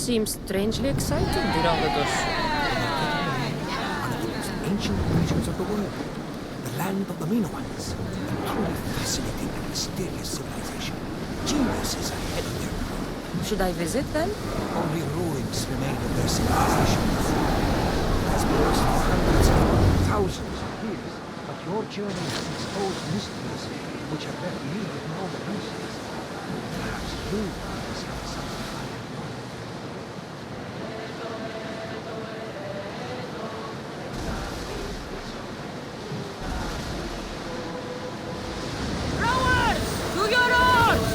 seem strangely excited, Diragodos. One of the most ancient regions of the world. The land of the Minoans. Truly fascinating and mysterious civilization. Geniuses ahead of their time. Should I visit then? Only ruins remain of their civilizations. It has been lost for hundreds, thousands of years, but your journey has exposed mysteries which have left me with no answers. Perhaps you can discover something I have not. Rowers! To your oars!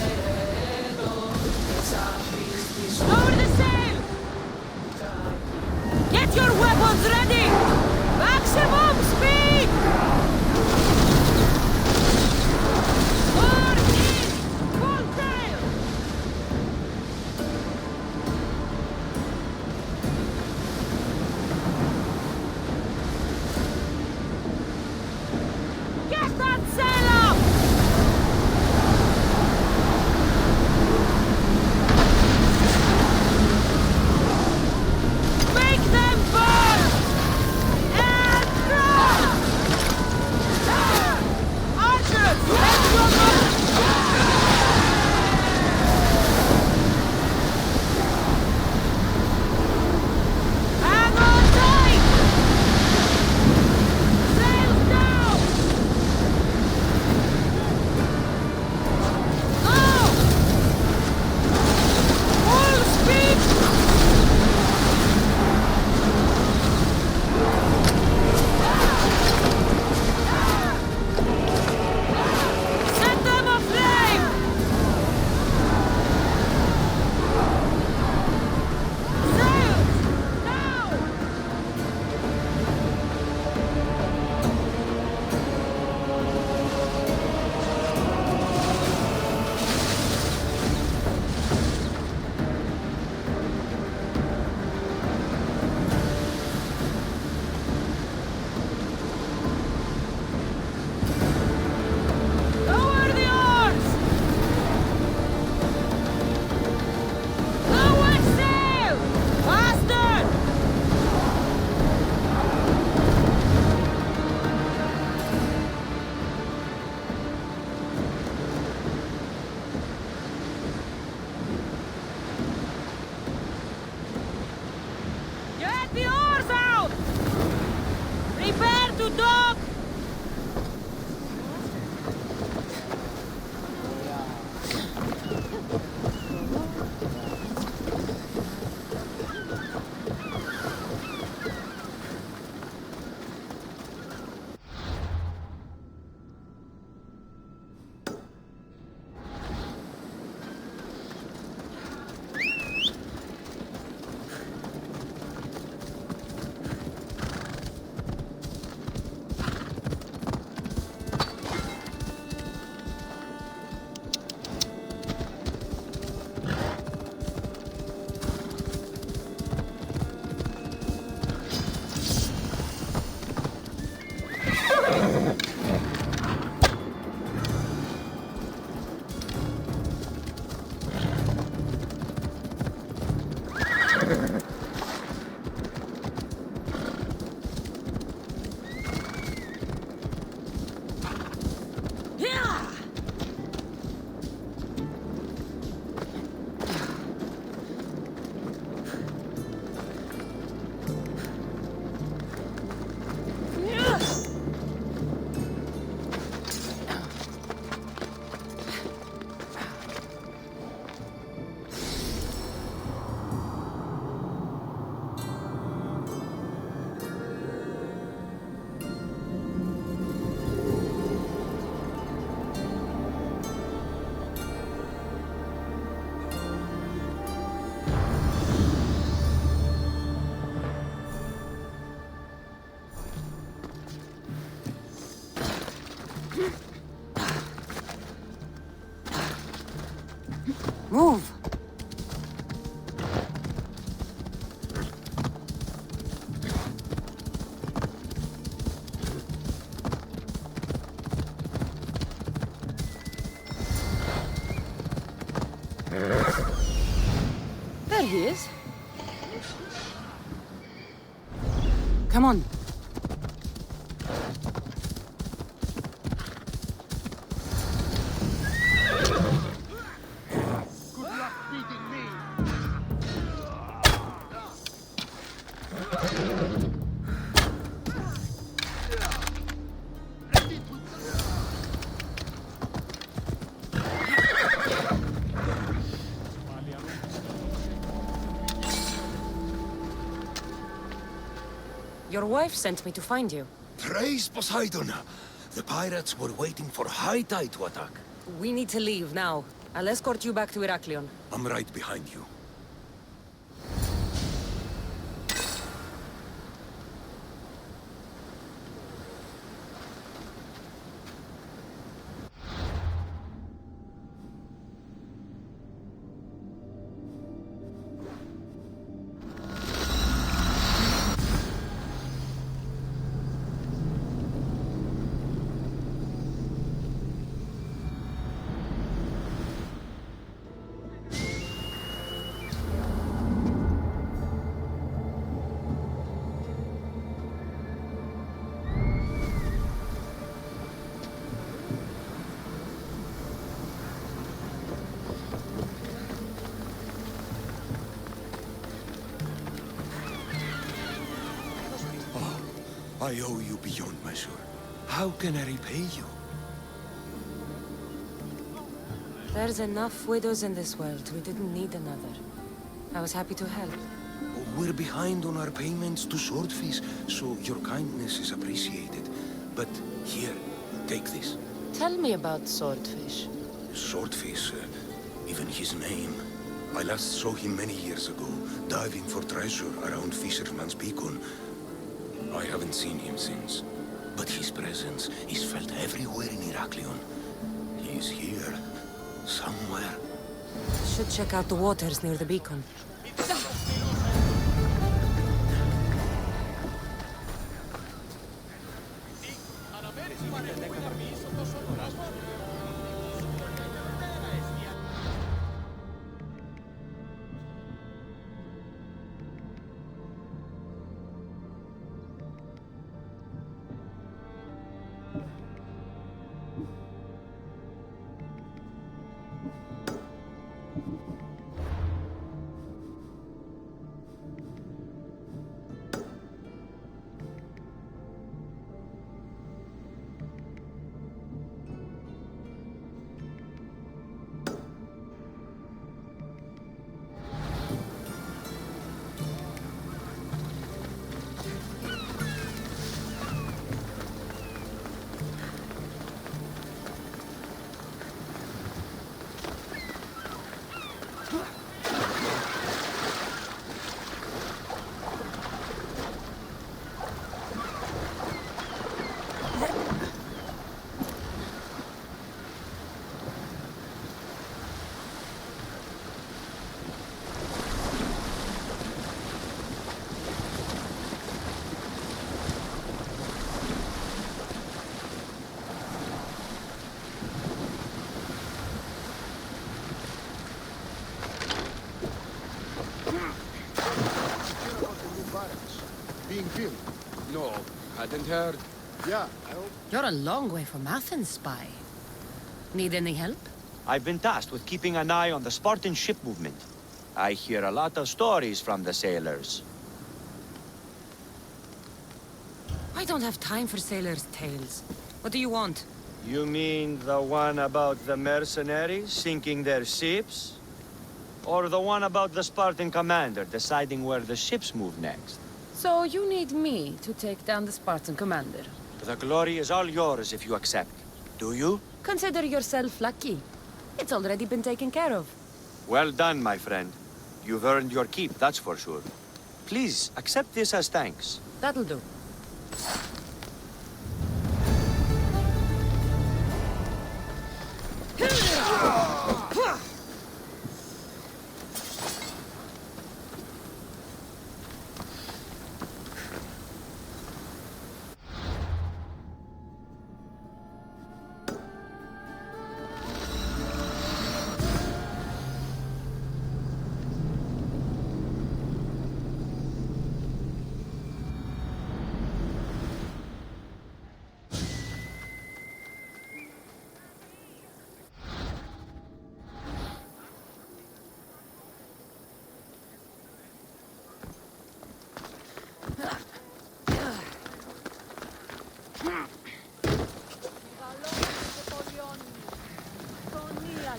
Lower the sail! Get your weapons ready! Maximum speed! Port in! Full sail! Get that sail up! Make them burn! And drop! Archers, let your guns! Hang on tight! Sails down! Go! Full speed! Set them aflame! Sails! Now! Lower the oars! Lower sail! Faster! Get the oars out! Prepare to dock! Yeah! Move! There he is. Come on. Your wife sent me to find you. Praise Poseidon! The pirates were waiting for high tide to attack. We need to leave now. I'll escort you back to Heraklion. I'm right behind you. I owe you beyond measure. How can I repay you? There's enough widows in this world. We didn't need another. I was happy to help. We're behind on our payments to Swordfish, so your kindness is appreciated. But here, take this. Tell me about Swordfish. Swordfish, even his name. I last saw him many years ago, diving for treasure around Fisherman's Beacon. I haven't seen him since. But his presence is felt everywhere in Heraklion. He is here, somewhere. Should check out the waters near the beacon. Being built? No, hadn't heard. Yeah, You're a long way from Athens, spy. Need any help? I've been tasked with keeping an eye on the Spartan ship movement. I hear a lot of stories from the sailors. I don't have time for sailors' tales. What do you want? You mean the one about the mercenaries sinking their ships? Or the one about the Spartan commander deciding where the ships move next? So you need me to take down the Spartan commander. The glory is all yours if you accept. Do you? Consider yourself lucky. It's already been taken care of. Well done, my friend. You've earned your keep, that's for sure. Please, accept this as thanks. That'll do.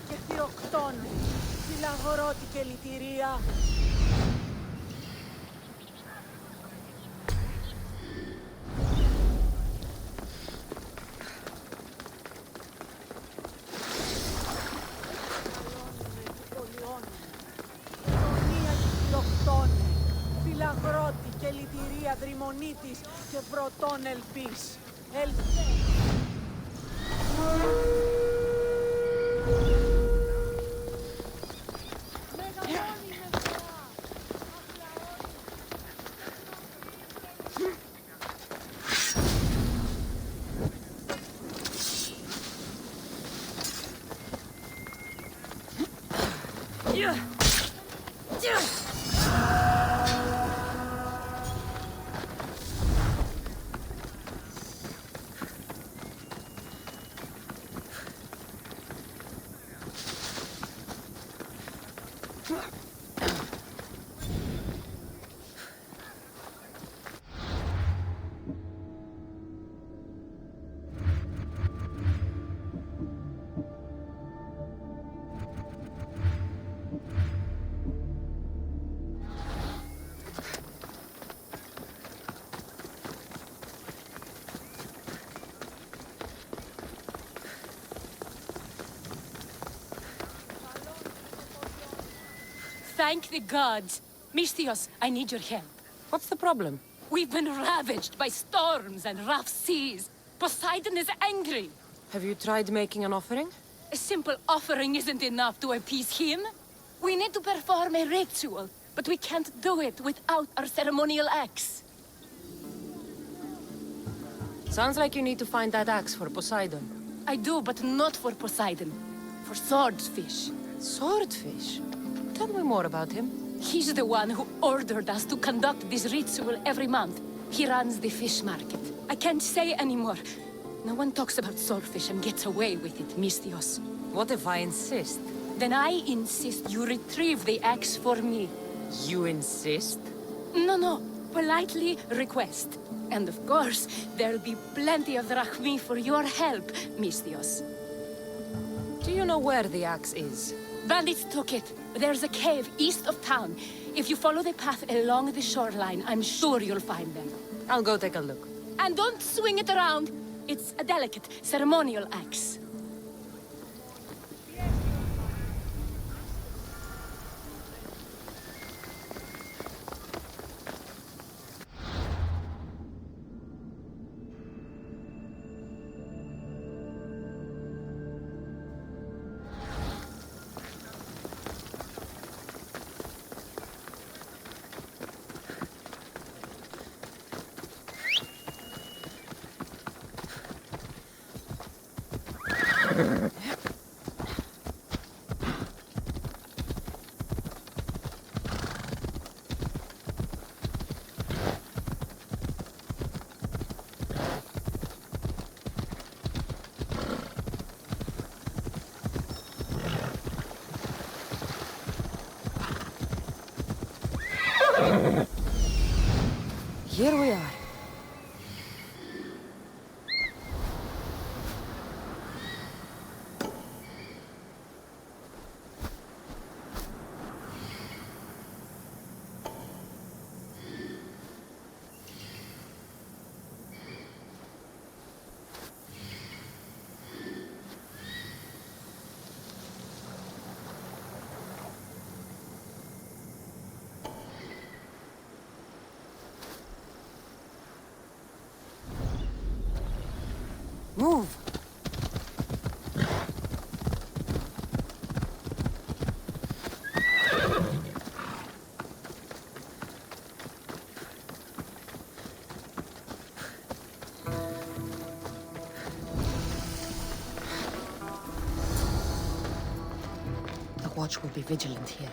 και θειοκτώνε, φυλαγορότη και λυτηρία. Φιλαγρότη και λυτηρία δρυμονίτης και πρωτών ελπίς. Thank the gods. Misthios, I need your help. What's the problem? We've been ravaged by storms and rough seas. Poseidon is angry. Have you tried making an offering? A simple offering isn't enough to appease him. We need to perform a ritual, but we can't do it without our ceremonial axe. Sounds like you need to find that axe for Poseidon. I do, but not for Poseidon. For swordfish. Swordfish? Tell me more about him. He's the one who ordered us to conduct this ritual every month. He runs the fish market. I can't say anymore. No one talks about swordfish and gets away with it, Misthios. What if I insist? Then I insist you retrieve the axe for me. You insist? No. Politely request. And of course, there'll be plenty of drachmi for your help, Misthios. Do you know where the axe is? Bandits took it. There's a cave east of town. If you follow the path along the shoreline, I'm sure you'll find them. I'll go take a look. And don't swing it around. It's a delicate, ceremonial axe. Here we are. Move! The watch will be vigilant here.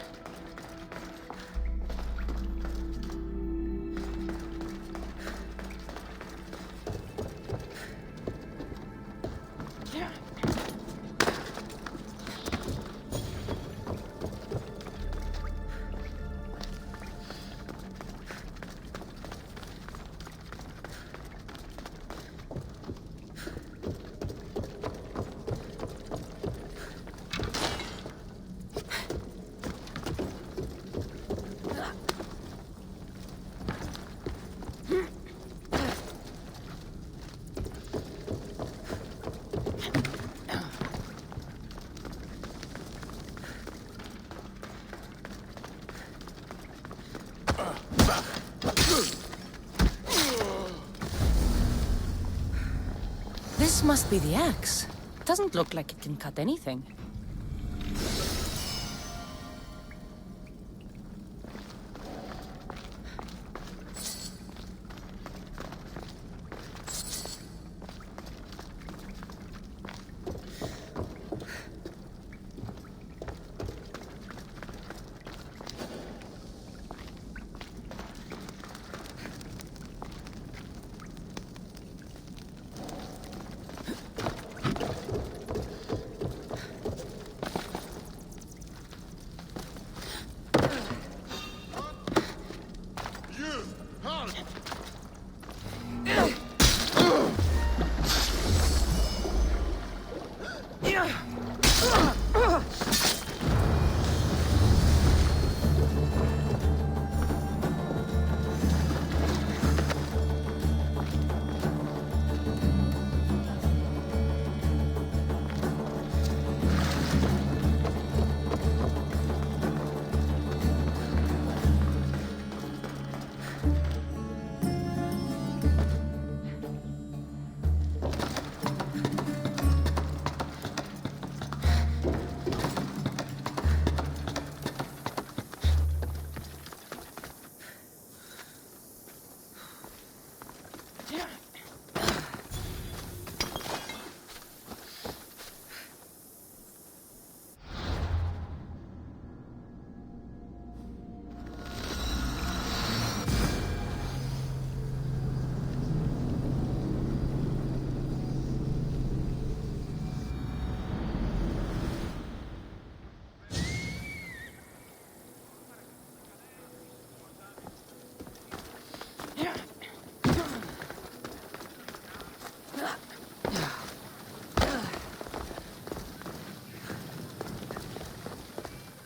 This must be the axe. Doesn't look like it can cut anything.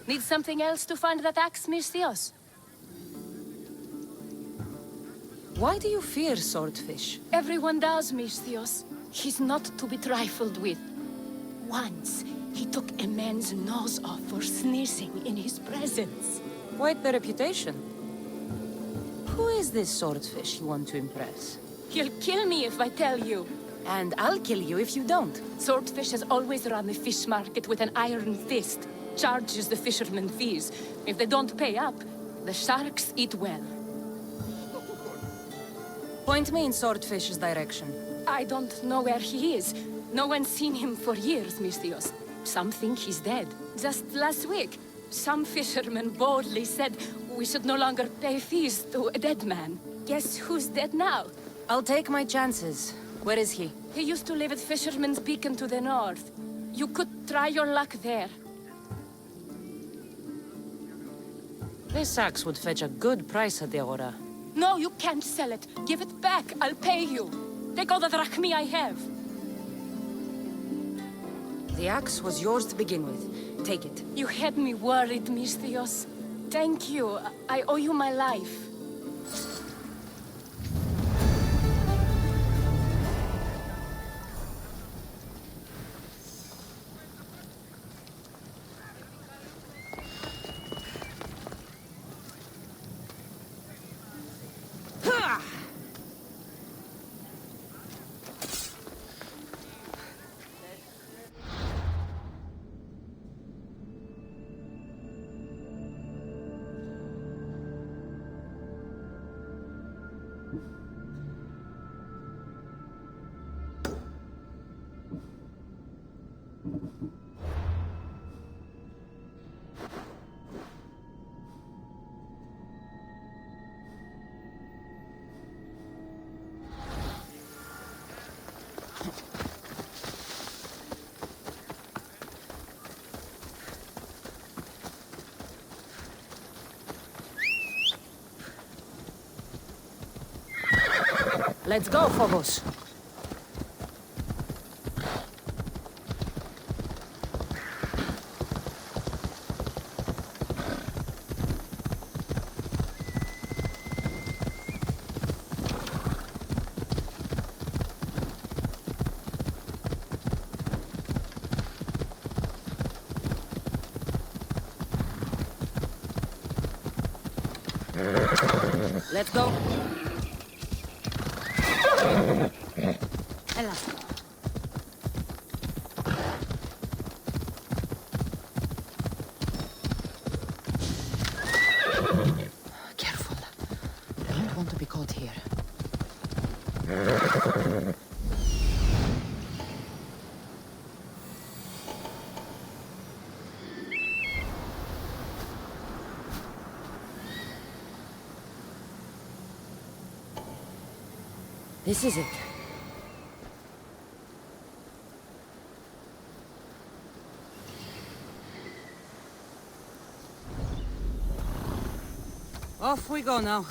Need something else to find that axe, Misthios? Why do you fear swordfish? Everyone does, Misthios. He's not to be trifled with. Once, he took a man's nose off for sneezing in his presence. Quite the reputation. Who is this swordfish you want to impress? He'll kill me if I tell you. And I'll kill you if you don't. Swordfish has always run the fish market with an iron fist. Charges the fishermen fees. If they don't pay up, the sharks eat well. Point me in Swordfish's direction. I don't know where he is. No one's seen him for years, Misthios. Some think he's dead. Just last week, some fishermen boldly said we should no longer pay fees to a dead man. Guess who's dead now? I'll take my chances. Where is he? He used to live at Fisherman's Beacon to the north. You could try your luck there. This axe would fetch a good price at the Aura. No, you can't sell it. Give it back. I'll pay you. Take all the drachmi I have. The axe was yours to begin with. Take it. You had me worried, Misthios. Thank you. I owe you my life. Let's go, Phobos. Let's go. This is it. Off we go now.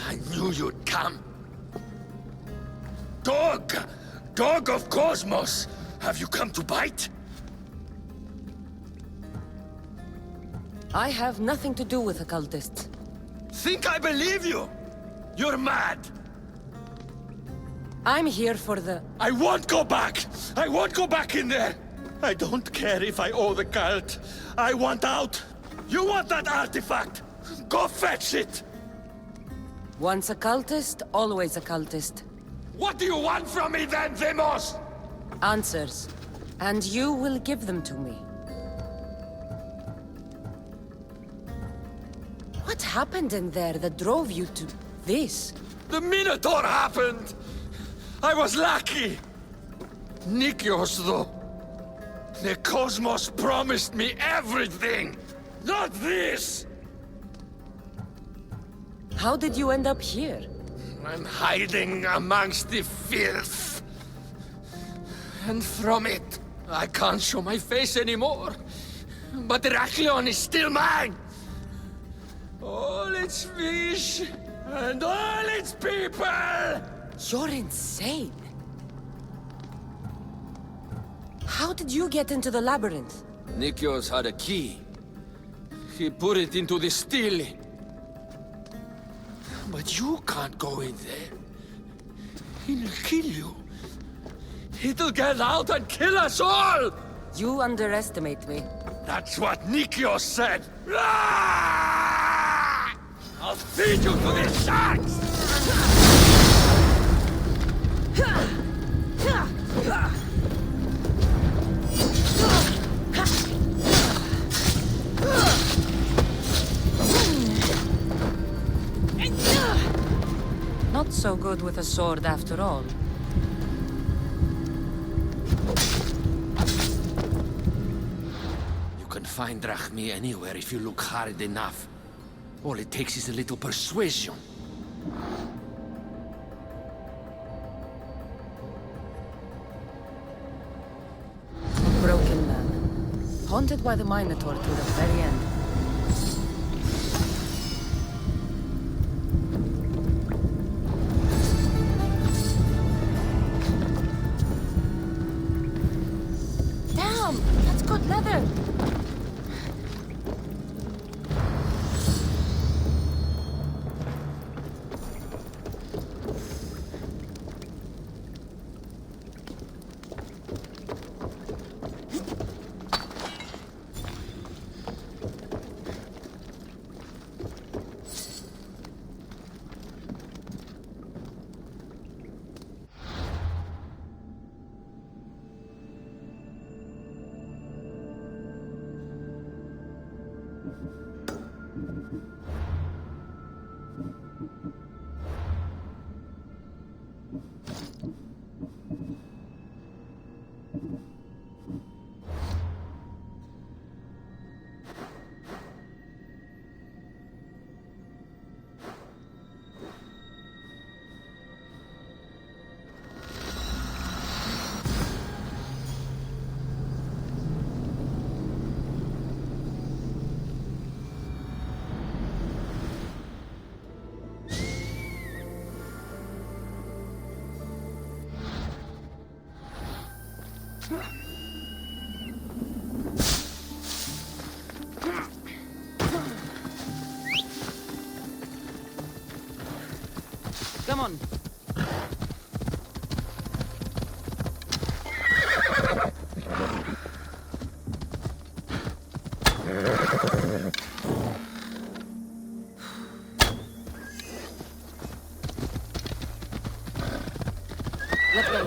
I knew you'd come. Dog! Dog of Cosmos! Have you come to bite? I have nothing to do with occultists. Think I believe you? You're mad! I'm here for the... I won't go back! I won't go back in there! I don't care if I owe the cult. I want out! You want that artifact? Go fetch it! Once a cultist, always a cultist. What do you want from me then, Demos? Answers. And you will give them to me. What happened in there that drove you to this? The Minotaur happened! I was lucky! Nikios, though. The Cosmos promised me everything! Not this! How did you end up here? I'm hiding amongst the filth. And from it, I can't show my face anymore. But Heraklion is still mine! All its fish, and all its people! You're insane. How did you get into the labyrinth? Nikios had a key. He put it into the stele. But you can't go in there. He'll kill you. It'll get out and kill us all! You underestimate me. That's what Nikios said! Ah! I'll feed you to the sharks! Not so good with a sword after all. You can find Drachmi anywhere if you look hard enough. All it takes is a little persuasion. Broken man. Haunted by the Minotaur to the very end. Damn! That's good leather! Come on. Let's go.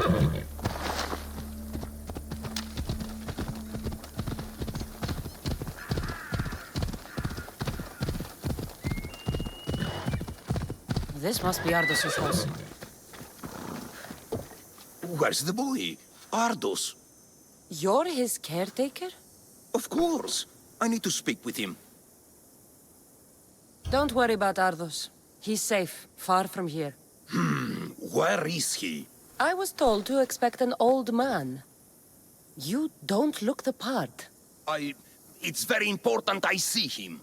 This must be Ardos's house. Where's the boy? Ardos. You're his caretaker? Of course. I need to speak with him. Don't worry about Ardos. He's safe, far from here. Where is he? I was told to expect an old man. You don't look the part. It's very important I see him.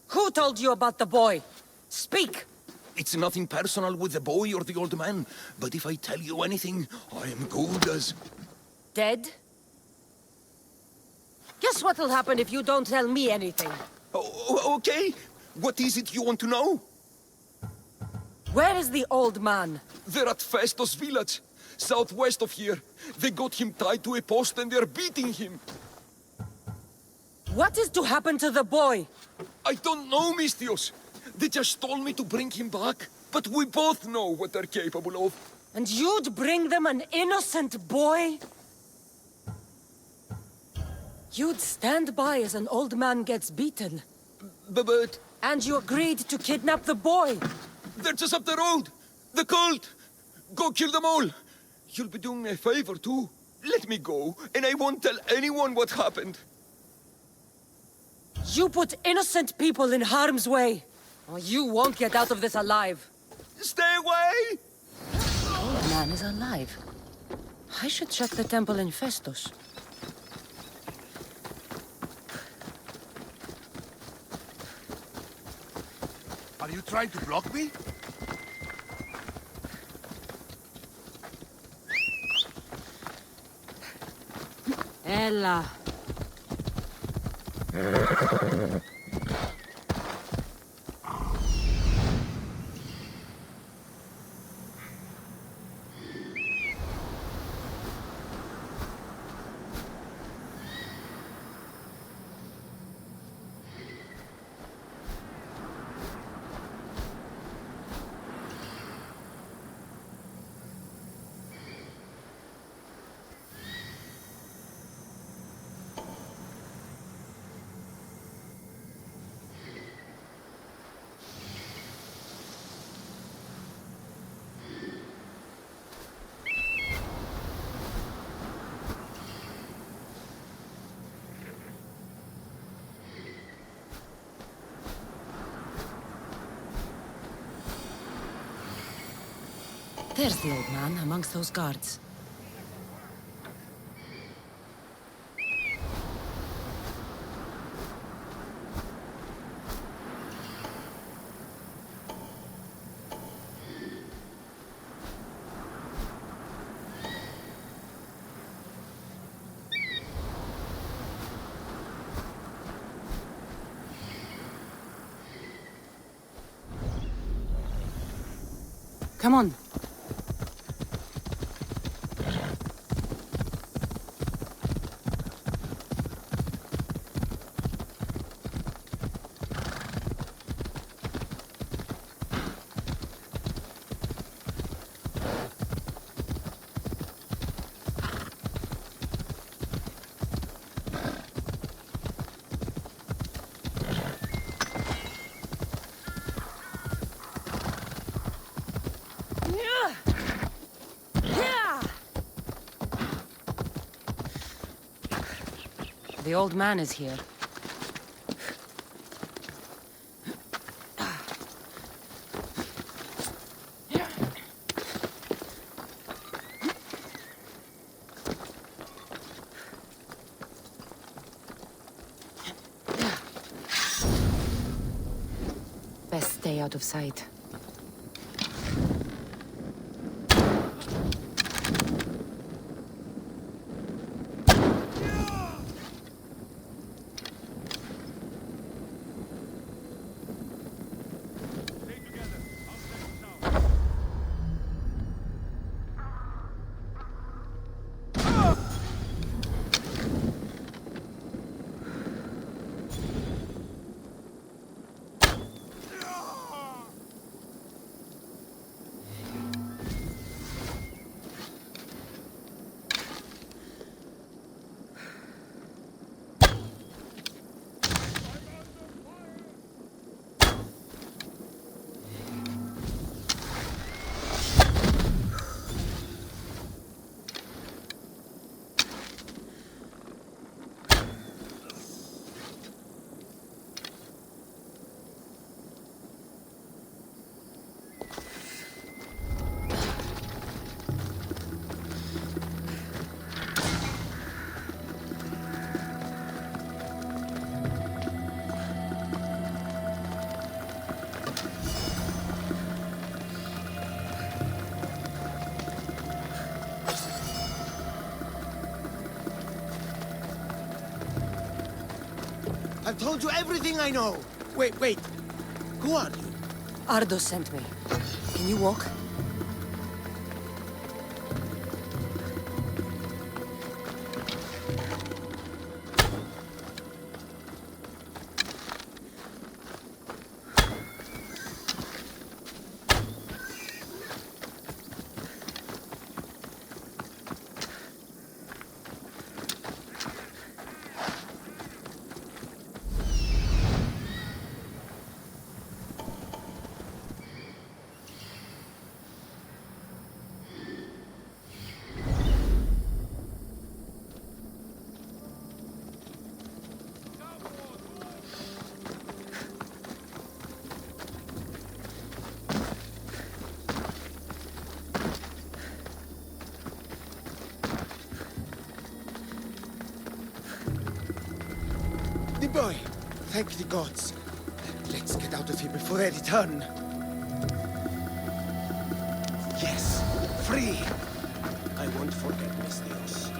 Who told you about the boy? Speak! It's nothing personal with the boy or the old man, but if I tell you anything, I am good as... Dead? Guess what'll happen if you don't tell me anything? Okay. What is it you want to know? Where is the old man? They're at Festos village, southwest of here. They got him tied to a post and they're beating him. What is to happen to the boy? I don't know, Mistios. They just told me to bring him back. But we both know what they're capable of. And you'd bring them an innocent boy? You'd stand by as an old man gets beaten. But... And you agreed to kidnap the boy. They're just up the road. The cult. Go kill them all. You'll be doing me a favor, too. Let me go, and I won't tell anyone what happened. You put innocent people in harm's way. Oh, you won't get out of this alive. Stay away! The old man is alive. I should check the temple in Festus. Are you trying to block me? Ella. There's the old man amongst those guards. Come on. The old man is here. Best stay out of sight. I've told you everything I know. Wait. Who are you? Ardo sent me. Can you walk? The boy. Thank the gods. Let's get out of here before they return. Yes, free. I won't forget Miss Dios.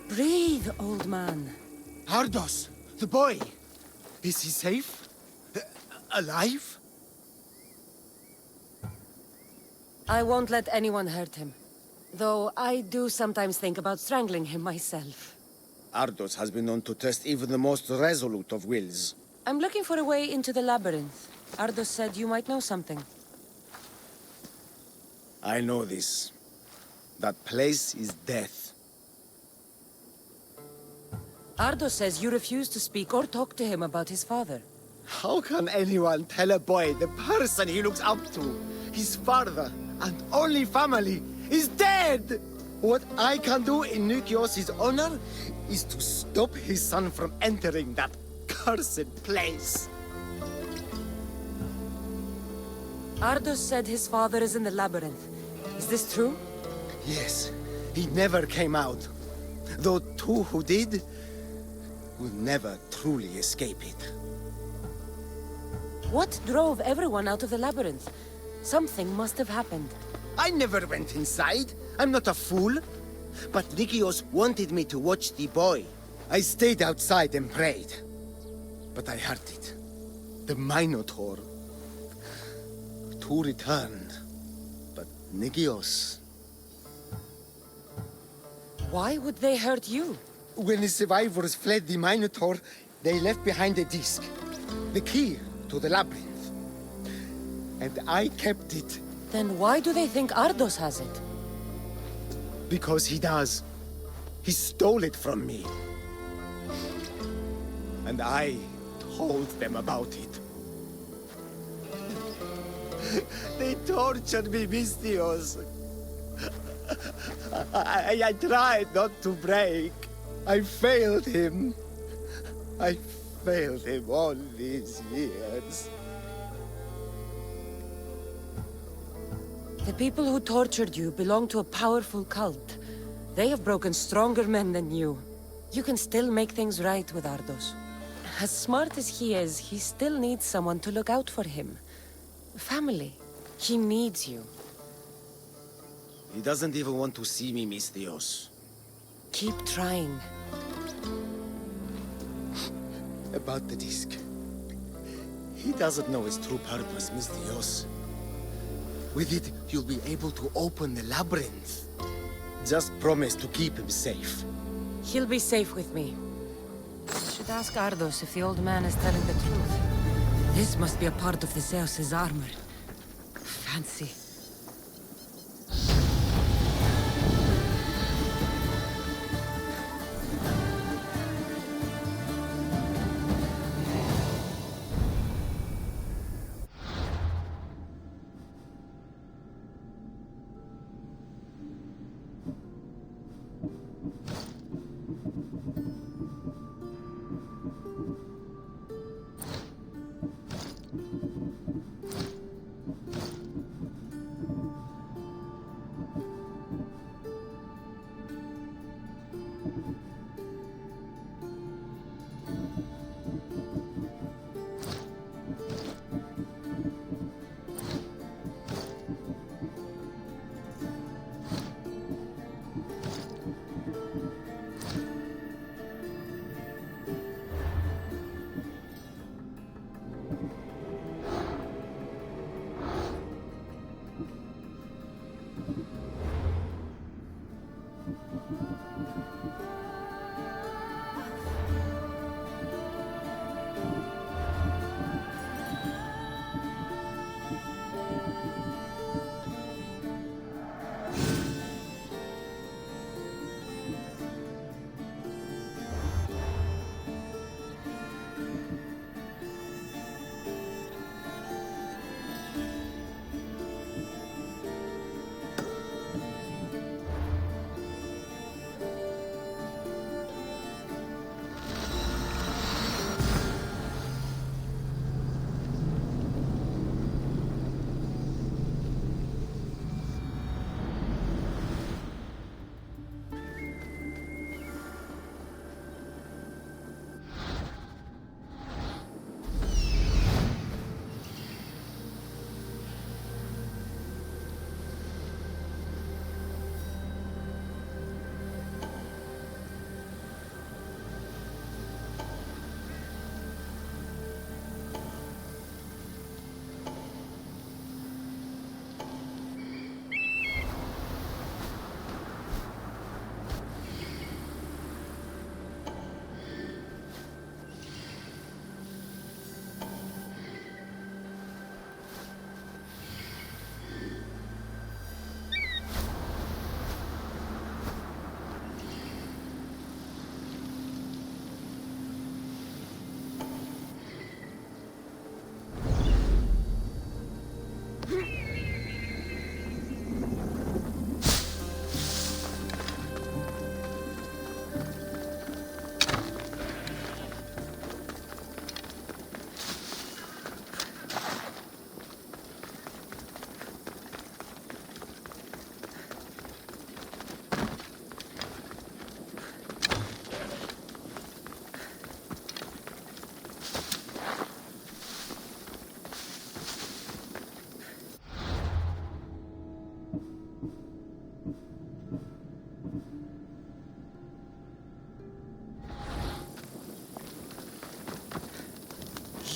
Breathe, old man. Ardos, the boy. Is he safe? Alive? I won't let anyone hurt him. Though I do sometimes think about strangling him myself. Ardos has been known to test even the most resolute of wills. I'm looking for a way into the labyrinth. Ardo said you might know something. I know this. That place is death. Ardo says you refuse to speak or talk to him about his father. How can anyone tell a boy the person he looks up to, his father and only family, is dead? What I can do in Nikios' honor is to stop his son from entering that cursed place. Ardo said his father is in the labyrinth. Is this true? Yes, he never came out. Though two who did will never truly escape it. What drove everyone out of the labyrinth? Something must have happened. I never went inside. I'm not a fool. But Nikios wanted me to watch the boy. I stayed outside and prayed. But I heard it. The Minotaur. Two returned. But Nikios... Why would they hurt you? When the survivors fled the Minotaur, they left behind a disc. The key to the labyrinth. And I kept it. Then why do they think Ardos has it? Because he does. He stole it from me. and I told them about it. They tortured me, Mistios. I tried not to break. I failed him. I failed him all these years. The people who tortured you belong to a powerful cult. They have broken stronger men than you. You can still make things right with Ardos. As smart as he is, he still needs someone to look out for him. Family. He needs you. He doesn't even want to see me, Mistios. Keep trying. About the disc. He doesn't know its true purpose, Mistios. With it, you'll be able to open the labyrinth. Just promise to keep him safe. He'll be safe with me. I should ask Ardos if the old man is telling the truth. This must be a part of the Zeus's armor. Fancy.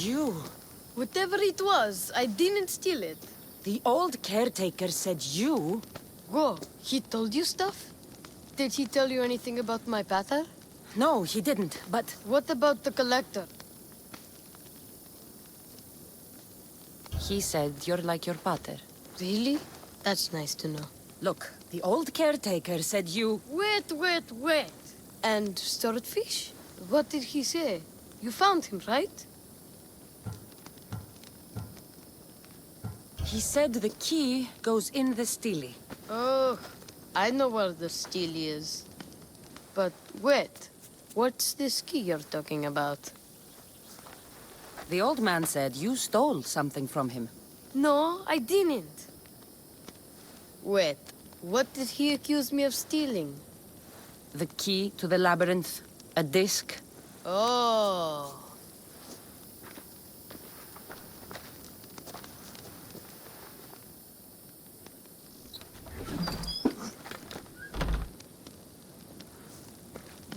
You. Whatever it was, I didn't steal it. The old caretaker said you? Go. He told you stuff? Did he tell you anything about my pater? No, he didn't, but... What about the collector? He said you're like your pater. Really? That's nice to know. Look, the old caretaker said you... Wait. And swordfish? What did he say? You found him, right? He said the key goes in the stele. Oh, I know where the steel is. But wait, what's this key you're talking about? The old man said you stole something from him. No, I didn't. Wait, what did he accuse me of stealing? The key to the labyrinth, a disc. Oh.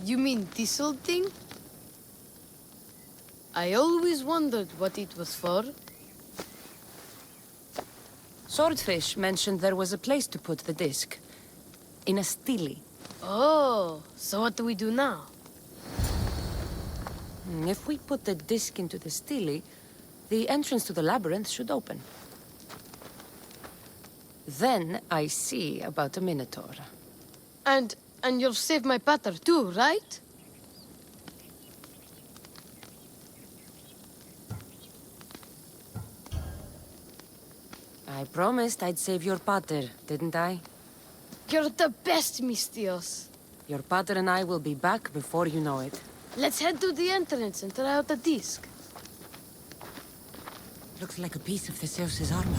You mean this old thing? I always wondered what it was for. Swordfish mentioned there was a place to put the disc. In a stele. Oh, so what do we do now? If we put the disc into the stele, the entrance to the labyrinth should open. Then I see about a minotaur. And you'll save my pater too, right? I promised I'd save your pater, didn't I? You're the best, Mistios. Your pater and I will be back before you know it. Let's head to the entrance and try out the disc. Looks like a piece of Theseus's armor.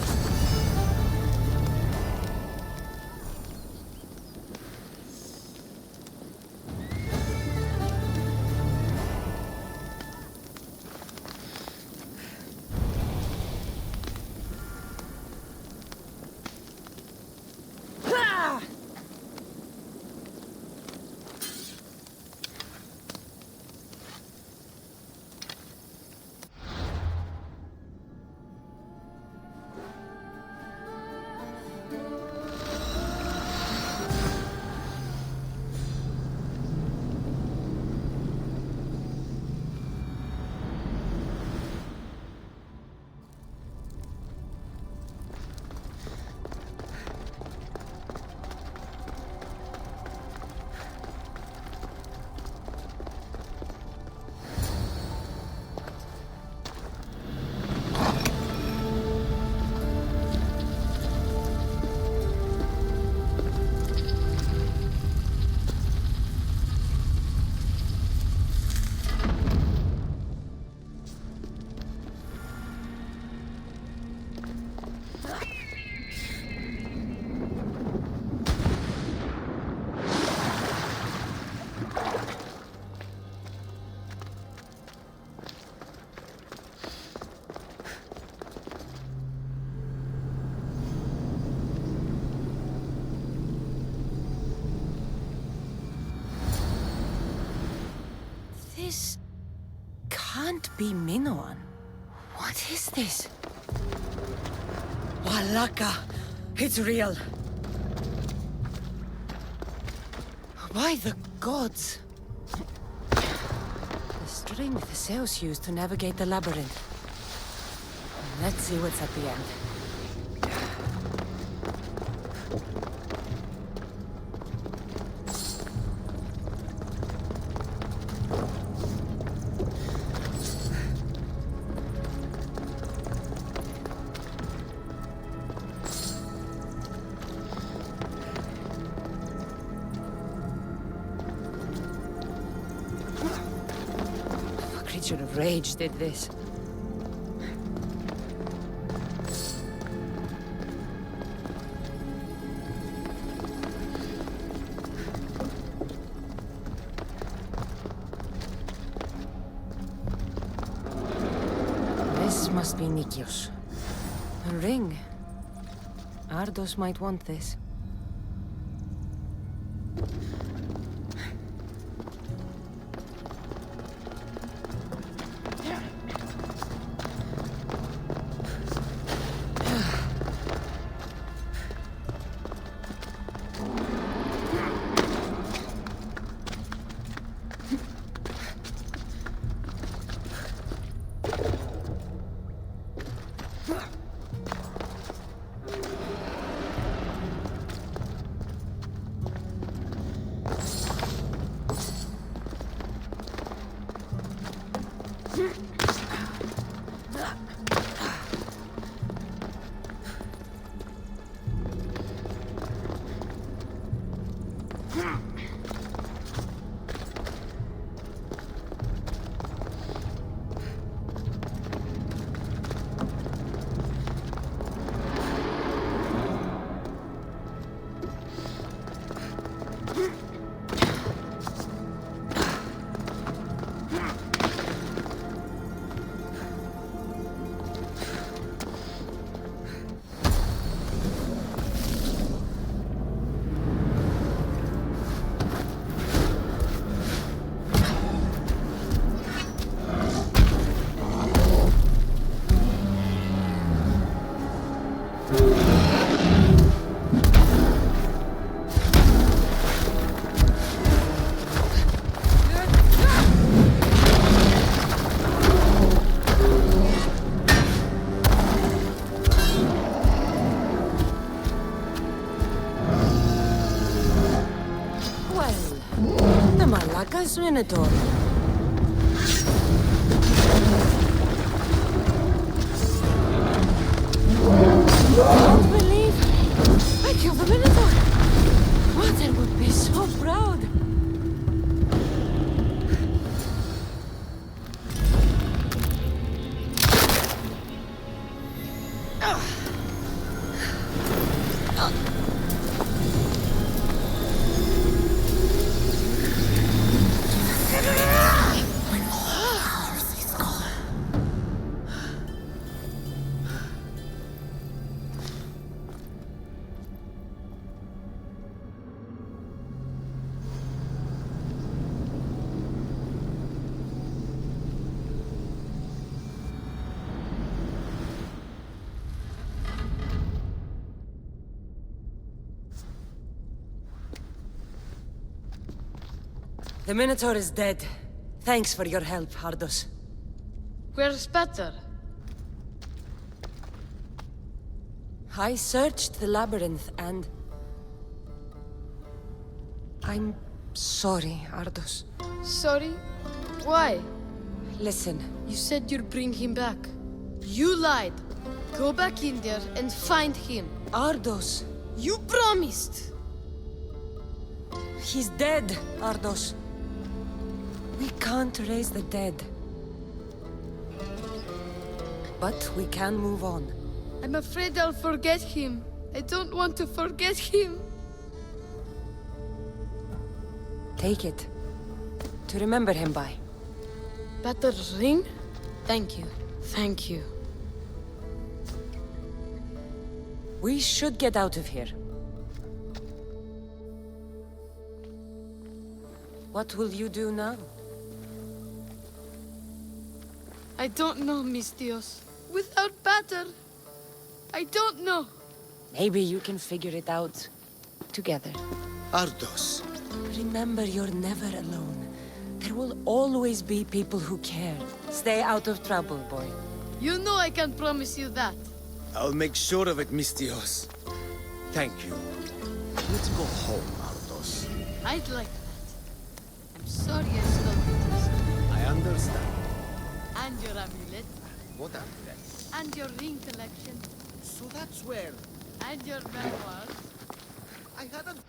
This can't be Minoan. What is this? Walaka! It's real! By the gods! The string Theseus used to navigate the labyrinth. Let's see what's at the end. A creature of rage did this. This must be Nikios. A ring. Ardos might want this. The Malacca's Minotaur. I can't believe I killed the Minotaur. Mother would be so proud. The Minotaur is dead. Thanks for your help, Ardos. Where's Peter? I searched the labyrinth and... I'm sorry, Ardos. Sorry? Why? Listen, You said you'd bring him back. You lied. Go back in there and find him. Ardos. You promised! He's dead, Ardos. We can't raise the dead. But we can move on. I'm afraid I'll forget him. I don't want to forget him. Take it. To remember him by. Peter's ring? Thank you. Thank you. We should get out of here. What will you do now? I don't know, Mistios. Without Peter, I don't know. Maybe you can figure it out together. Ardos. Remember, you're never alone. There will always be people who care. Stay out of trouble, boy. You know I can promise you that. I'll make sure of it, Mistios. Thank you. Let's go home, Ardos. I'd like that. I'm sorry I stole Peter's. I understand. And your amulet. What amulet? And your ring collection. So that's where And your memoirs. I hadn't...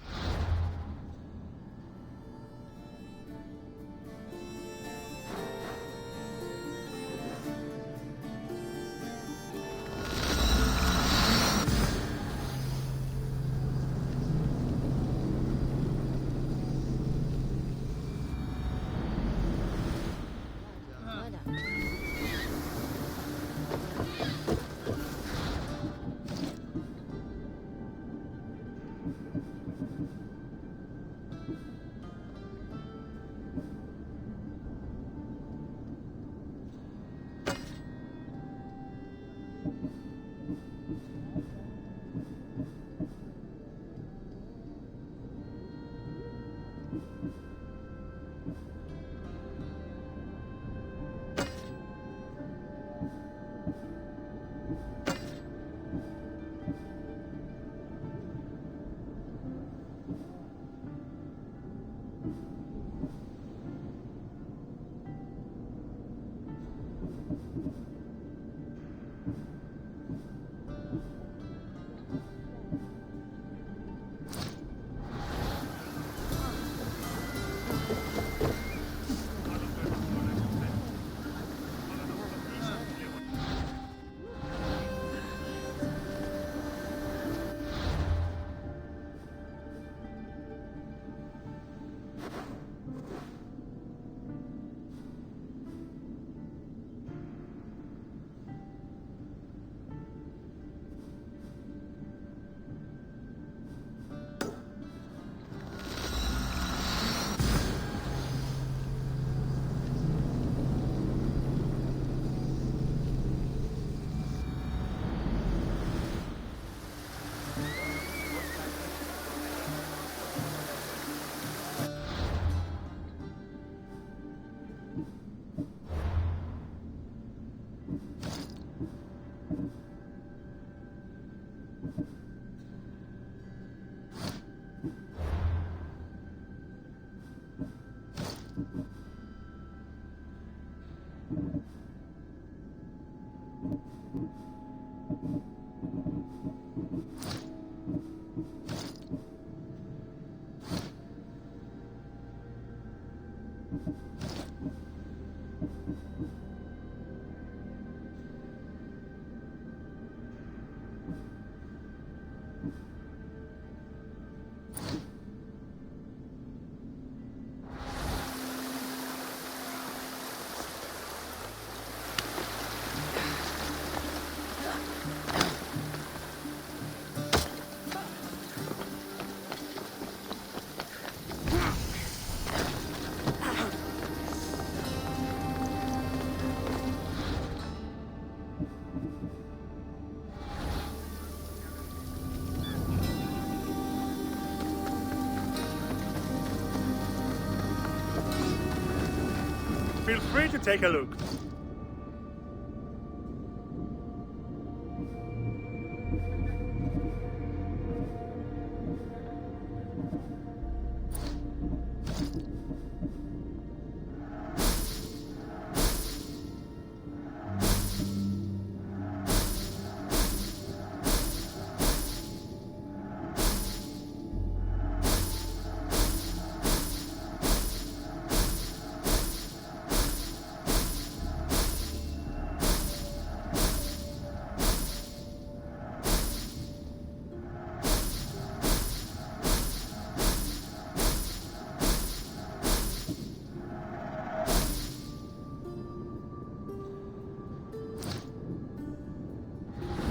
Feel free to take a look.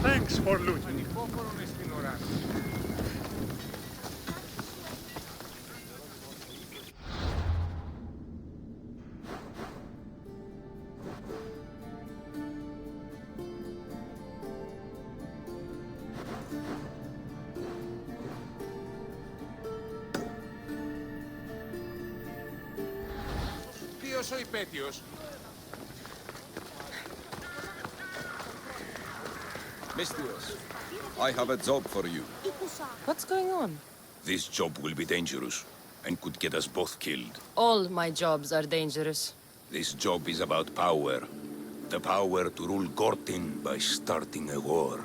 Thanks for looting. Ποιος ο υπέτειος? Mistress, I have a job for you. What's going on? This job will be dangerous and could get us both killed. All my jobs are dangerous. This job is about power. The power to rule Gortin by starting a war.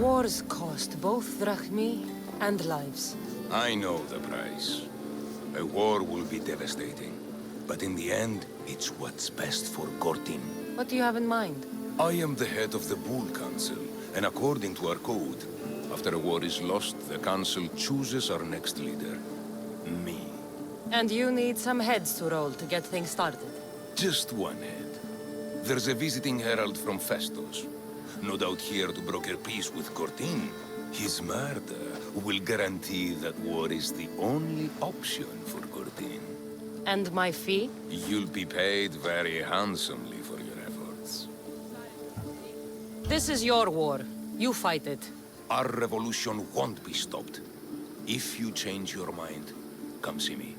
Wars cost both drachmi and lives. I know the price. A war will be devastating. But in the end, it's what's best for Gortin. What do you have in mind? I am the head of the Bull Council, and according to our code, after a war is lost, the Council chooses our next leader. Me. And you need some heads to roll to get things started. Just one head. There's a visiting herald from Festos. No doubt here to broker peace with Gortin. His murder will guarantee that war is the only option for Gortin. And my fee? You'll be paid very handsomely for your efforts. This is your war. You fight it. Our revolution won't be stopped. If you change your mind, come see me.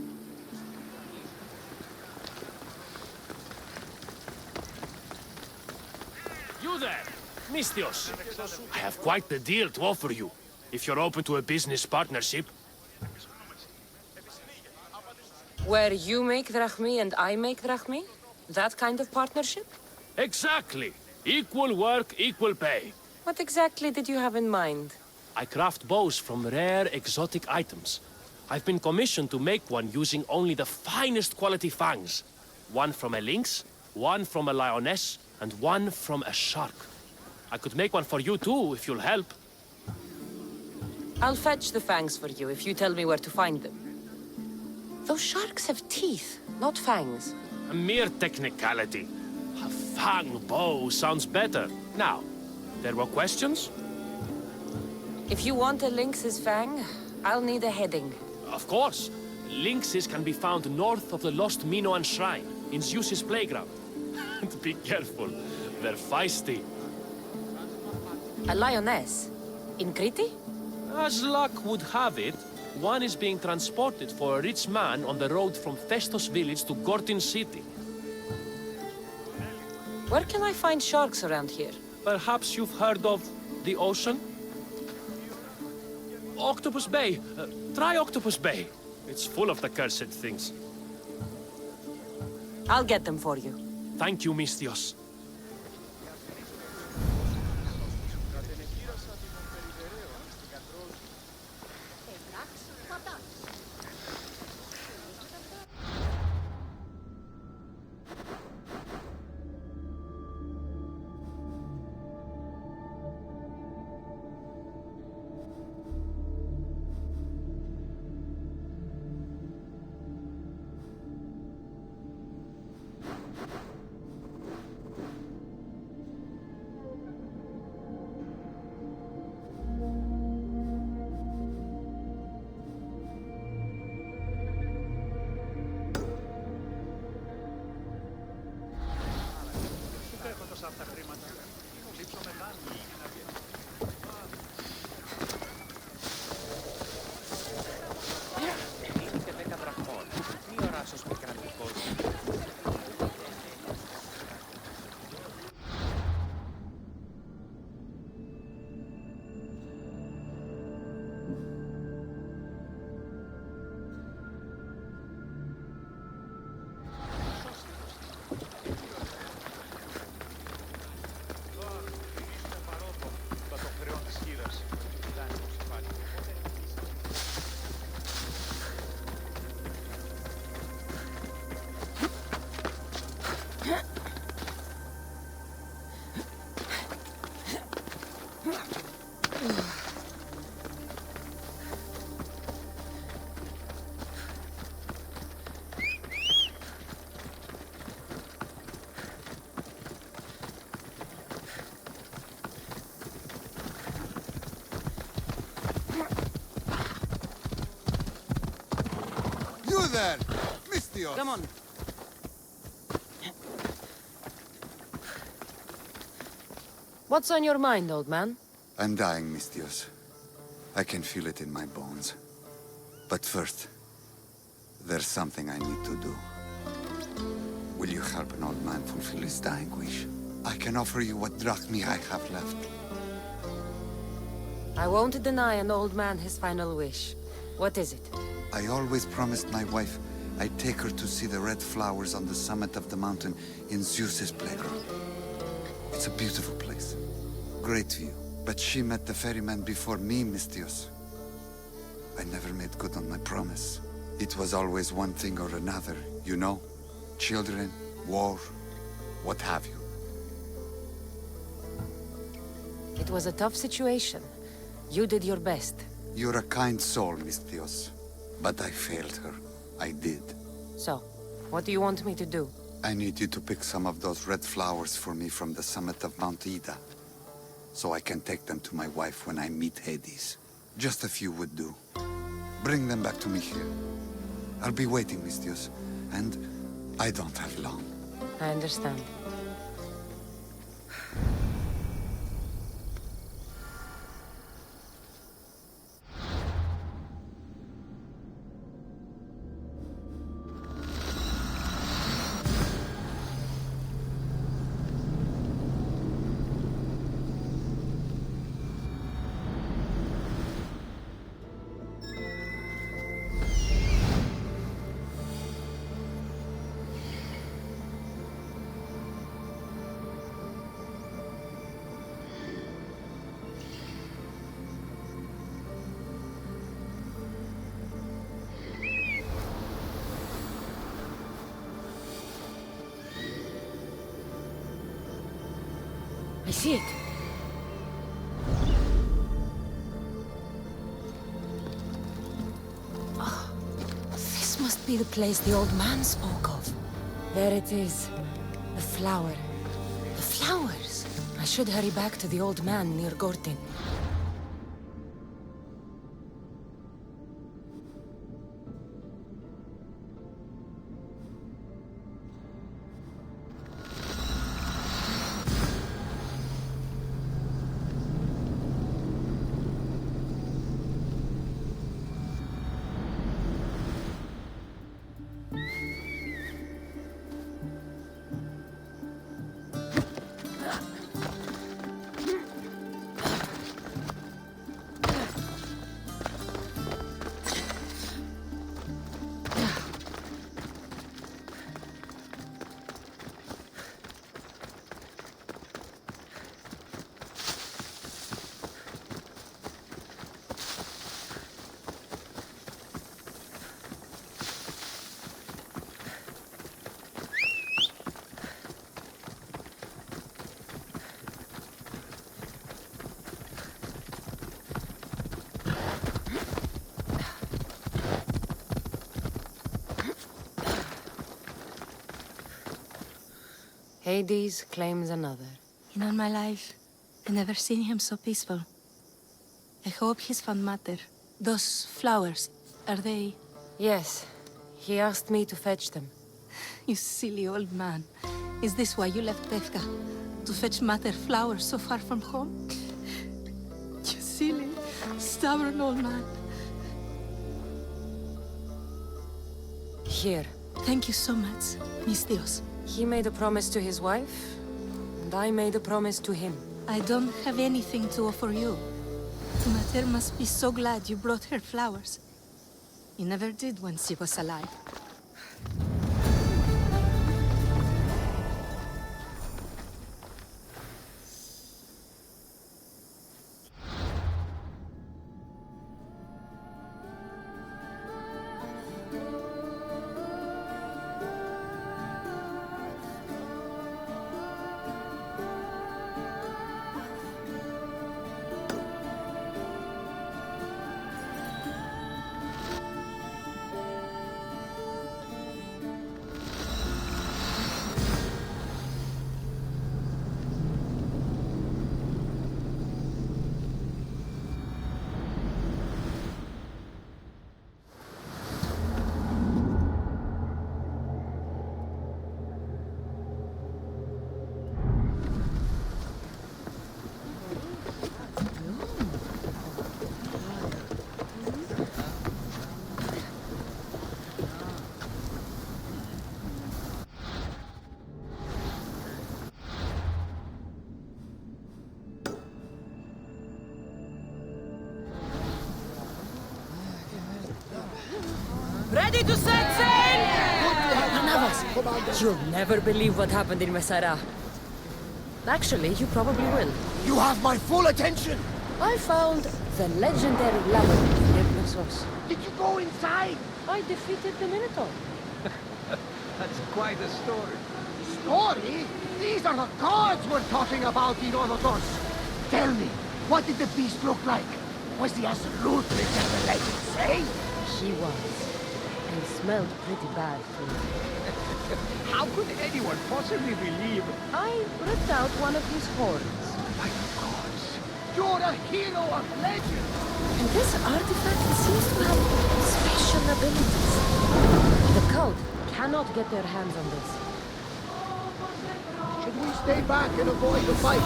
You there, Mistios. I have quite the deal to offer you, if you're open to a business partnership. Where you make drachmi and I make drachmi? That kind of partnership? Exactly. Equal work, equal pay. What exactly did you have in mind? I craft bows from rare, exotic items. I've been commissioned to make one using only the finest quality fangs. One from a lynx, one from a lioness, and one from a shark. I could make one for you too, if you'll help. I'll fetch the fangs for you if you tell me where to find them. Those sharks have teeth, not fangs. A mere technicality. A fang bow sounds better. Now, there were questions? If you want a lynx's fang, I'll need a heading. Of course. Lynxes can be found north of the lost Minoan shrine, in Zeus's playground. And be careful, they're feisty. A lioness? In Crete? As luck would have it, one is being transported for a rich man on the road from Festos village to Gortin city. Where can I find sharks around here? Perhaps you've heard of the ocean? Octopus Bay. Try Octopus Bay. It's full of the cursed things. I'll get them for you. Thank you, Mistios. αυτά τα χρήματα. Λείψω μεγάλη είναι να βγει. Και 10 δραχμών. Μη οράσος μικραντικός. You there, Mystios! Come on. What's on your mind, old man? I'm dying, Mystios. I can feel it in my bones. But first, there's something I need to do. Will you help an old man fulfill his dying wish? I can offer you what drachmi I have left. I won't deny an old man his final wish. What is it? I always promised my wife I'd take her to see the red flowers on the summit of the mountain in Zeus's playground. It's a beautiful place. Great view. But she met the ferryman before me, Mystios. I never made good on my promise. It was always one thing or another, you know? Children, war, what have you. It was a tough situation. You did your best. You're a kind soul, Mystios. But I failed her. I did. So, what do you want me to do? I need you to pick some of those red flowers for me from the summit of Mount Ida, so I can take them to my wife when I meet Hades. Just a few would do. Bring them back to me here. I'll be waiting, Mystios, and I don't have long. I understand. I see it. Oh, this must be the place the old man spoke of. There it is. The flower. The flowers! I should hurry back to the old man near Gortin. Hades claims another. In all my life, I've never seen him so peaceful. I hope he's found matter. Those flowers, are they... Yes. He asked me to fetch them. You silly old man. Is this why you left Tefka? to fetch Mater flowers so far from home? You silly, stubborn old man. Here. Thank you so much, Miss Dios. He made a promise to his wife, and I made a promise to him. I don't have anything to offer you. Mater must be so glad you brought her flowers. You never did when she was alive. Ready to set sail! Navas, you'll never believe what happened in Mesara. Actually, you probably will. You have my full attention! I found the legendary labyrinth near Knossos. Did you go inside? I defeated the Minotaur. That's quite a story. Story? These are the gods we're talking about in Odyssey. Tell me, what did the beast look like? Was he as ruthless as the legends say? He was. And smelled pretty bad, too. How could anyone possibly believe? I ripped out one of his horns. My gods, you're a hero of legend! And this artifact seems to have special abilities. The cult cannot get their hands on this. Should we stay back and avoid the fight?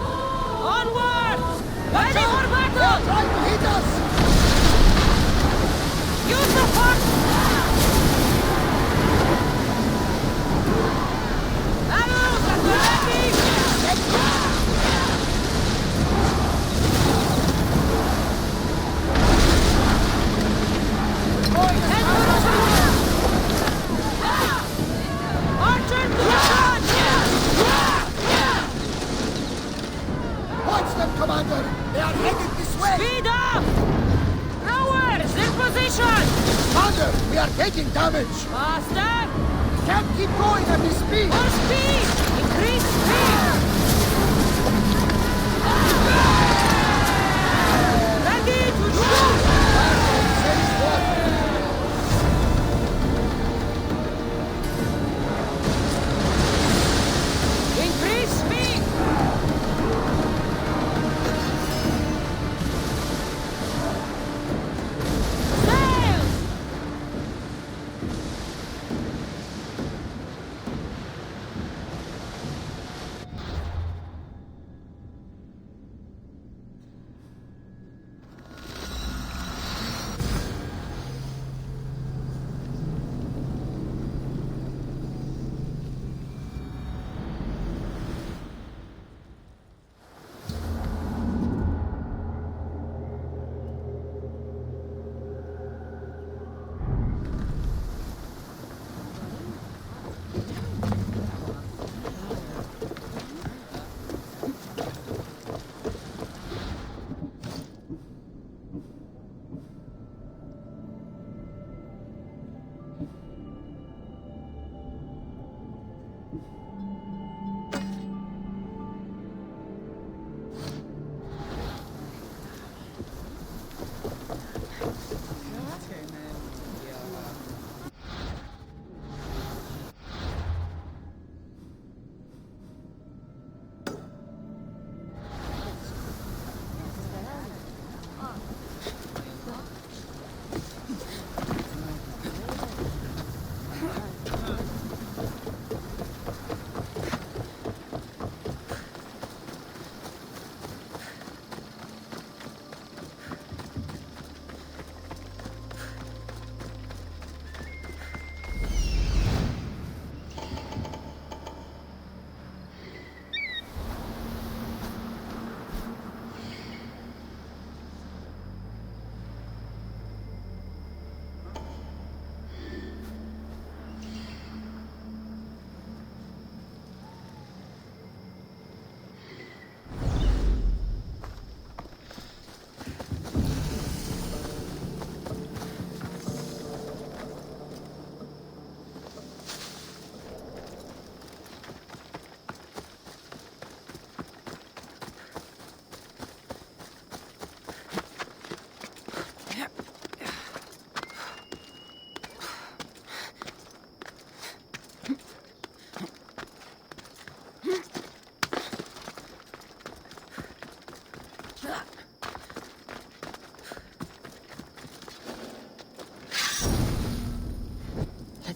Onward! Ready for battle! Trying to hit us! Use the force! Arrows at the ready! Archer to the front! Watch them, Commander! They are headed this way! Speed up! Rowers, in position! Commander, we are taking damage! Faster! Can't keep going at this speed! More speed! Increase speed! Ready to shoot! Increase speed! Sail!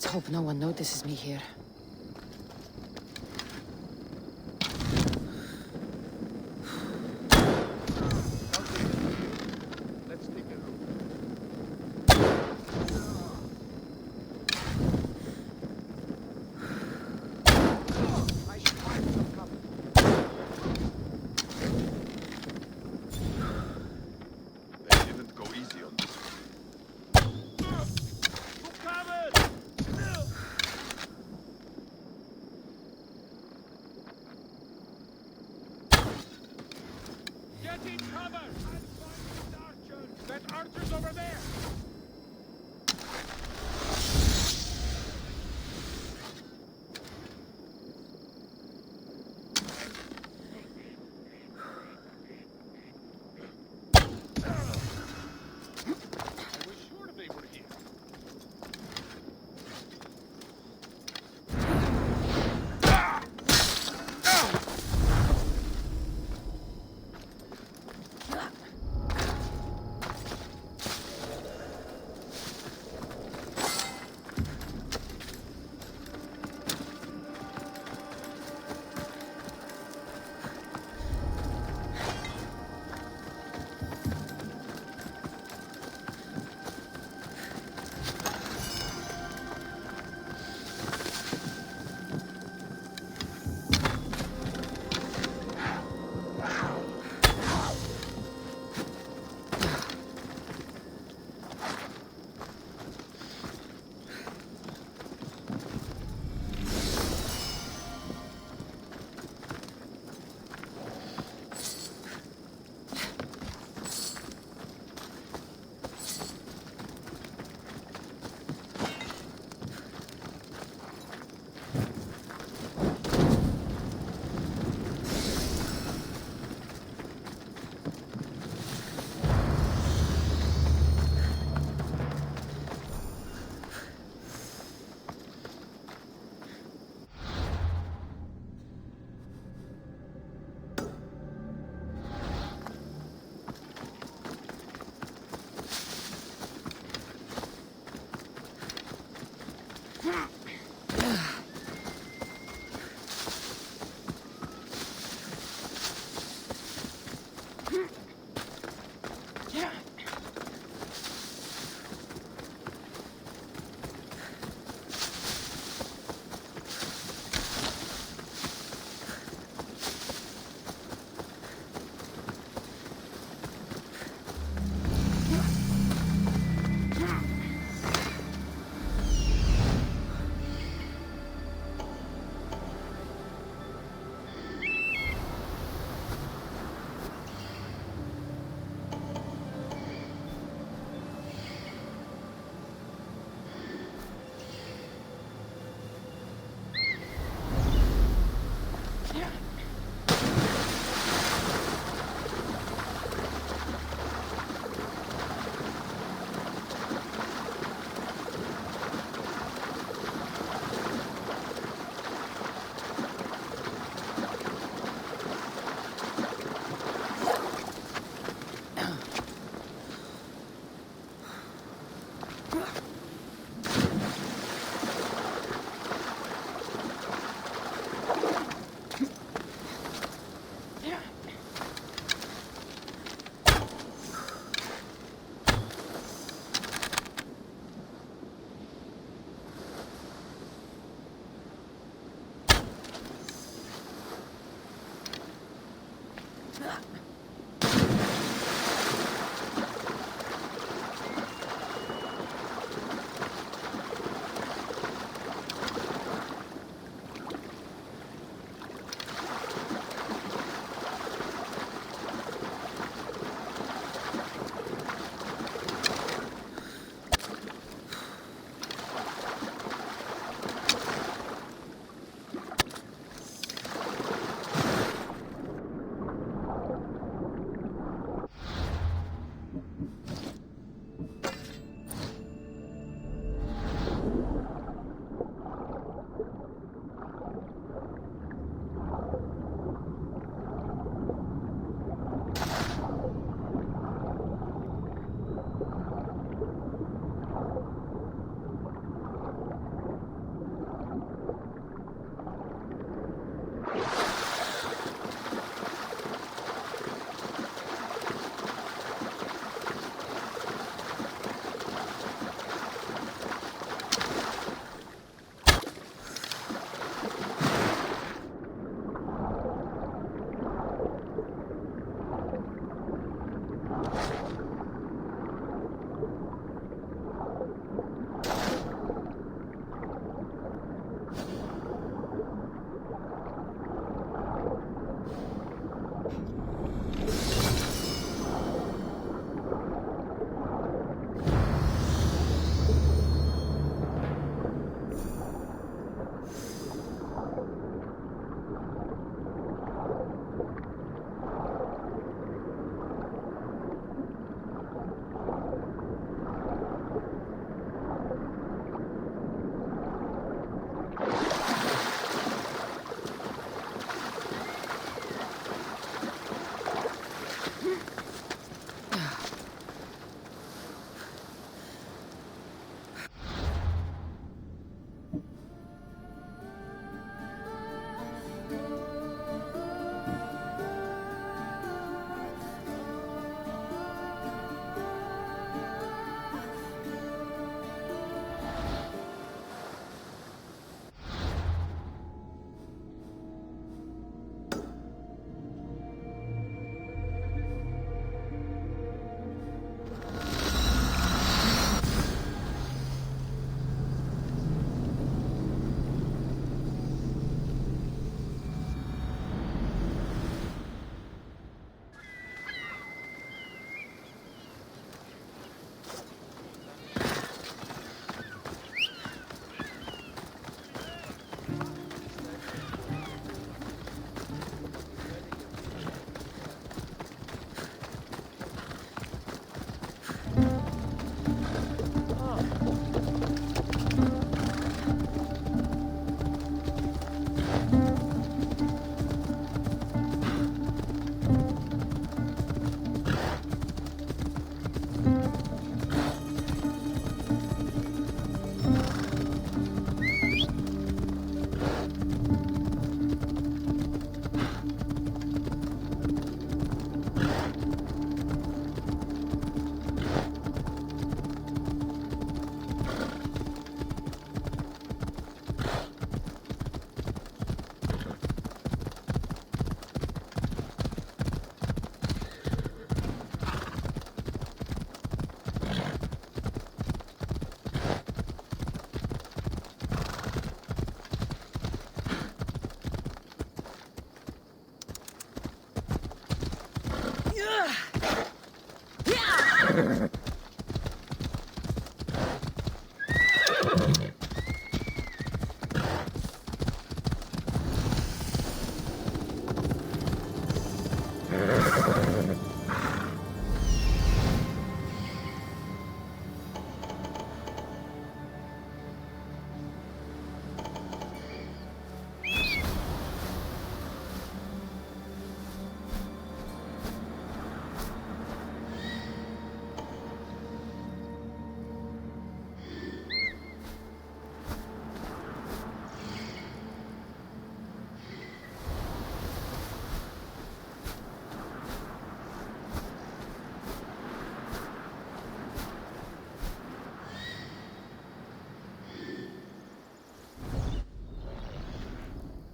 Let's hope no one notices me here. Let's take a look. I should find some cover. They didn't go easy on this one. Get in cover! I'm finding archers! That archer's over there! I was sure they were here.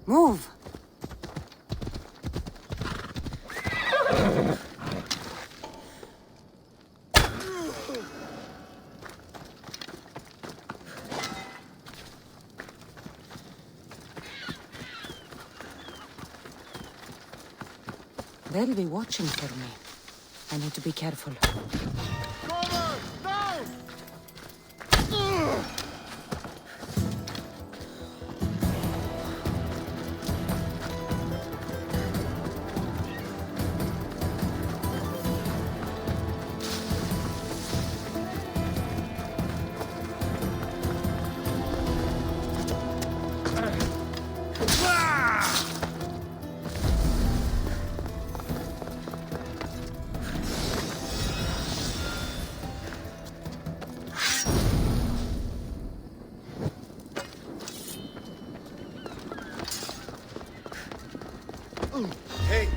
Move! They'll be watching for me. I need to be careful. Hey!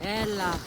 Ella.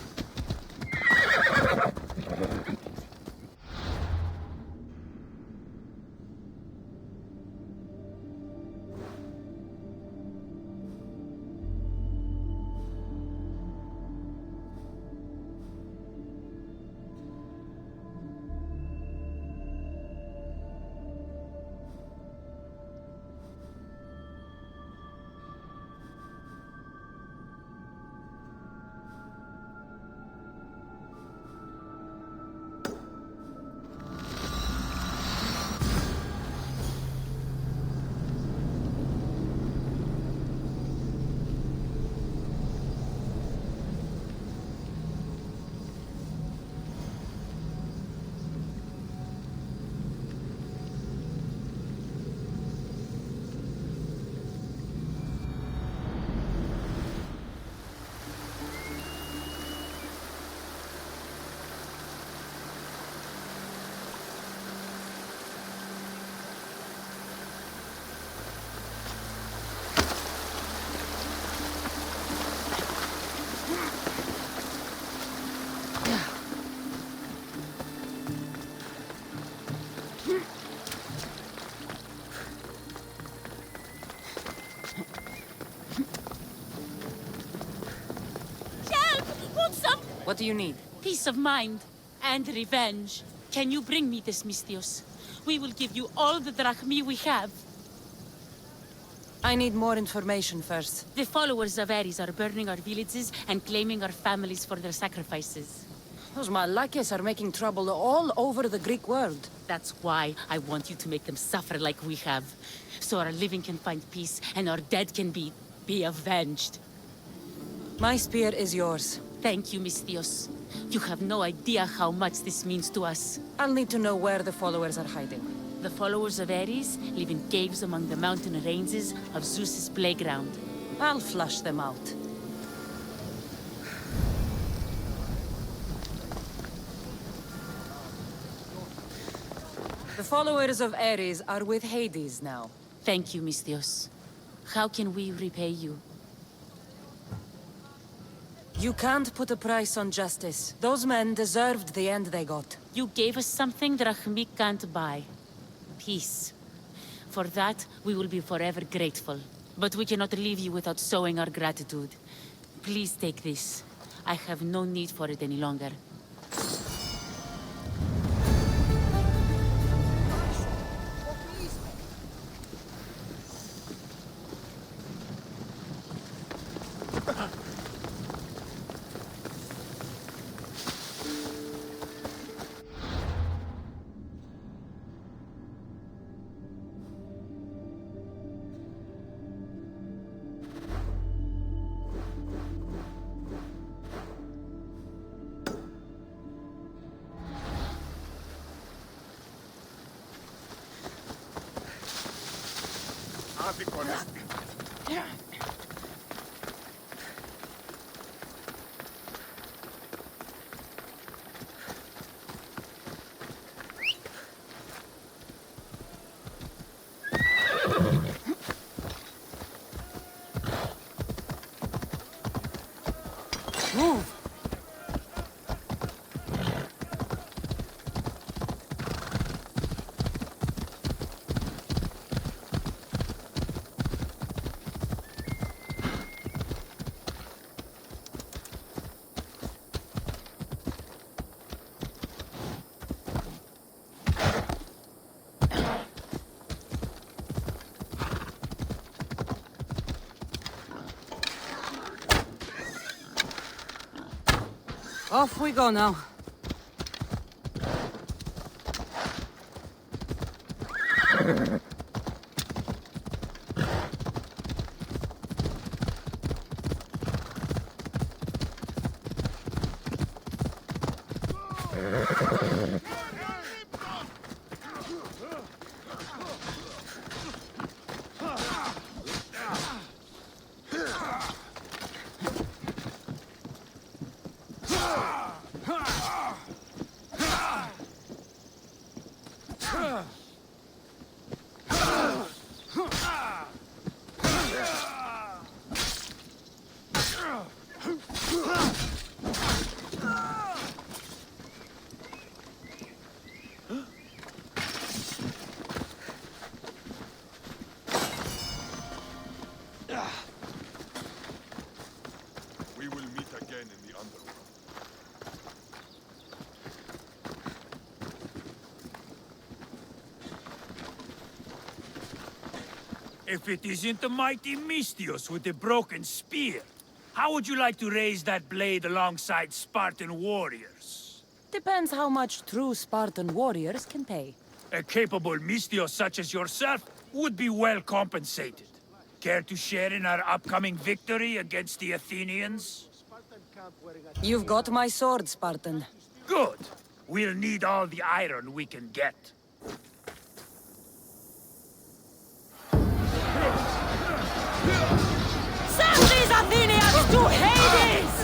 What do you need? Peace of mind and revenge. Can you bring me this, Mistios? We will give you all the drachmi we have. I need more information first. The followers of Ares are burning our villages and claiming our families for their sacrifices. Those Malakias are making trouble all over the Greek world. That's why I want you to make them suffer like we have. So our living can find peace and our dead can be avenged. My spear is yours. Thank you, Misthios. You have no idea how much this means to us. I'll need to know where the followers are hiding. The followers of Ares live in caves among the mountain ranges of Zeus's playground. I'll flush them out. The followers of Ares are with Hades now. Thank you, Misthios. How can we repay you? You can't put a price on justice. Those men deserved the end they got. You gave us something Drachmi can't buy. Peace. For that, we will be forever grateful. But we cannot leave you without showing our gratitude. Please take this. I have no need for it any longer. Move! Off we go now. We will meet again in the underworld. If it isn't the mighty Misthios with the broken spear, how would you like to raise that blade alongside Spartan warriors? Depends how much true Spartan warriors can pay. A capable Misthios such as yourself would be well compensated. Care to share in our upcoming victory against the Athenians? You've got my sword, Spartan. Good. We'll need all the iron we can get. Send these Athenians to Hades!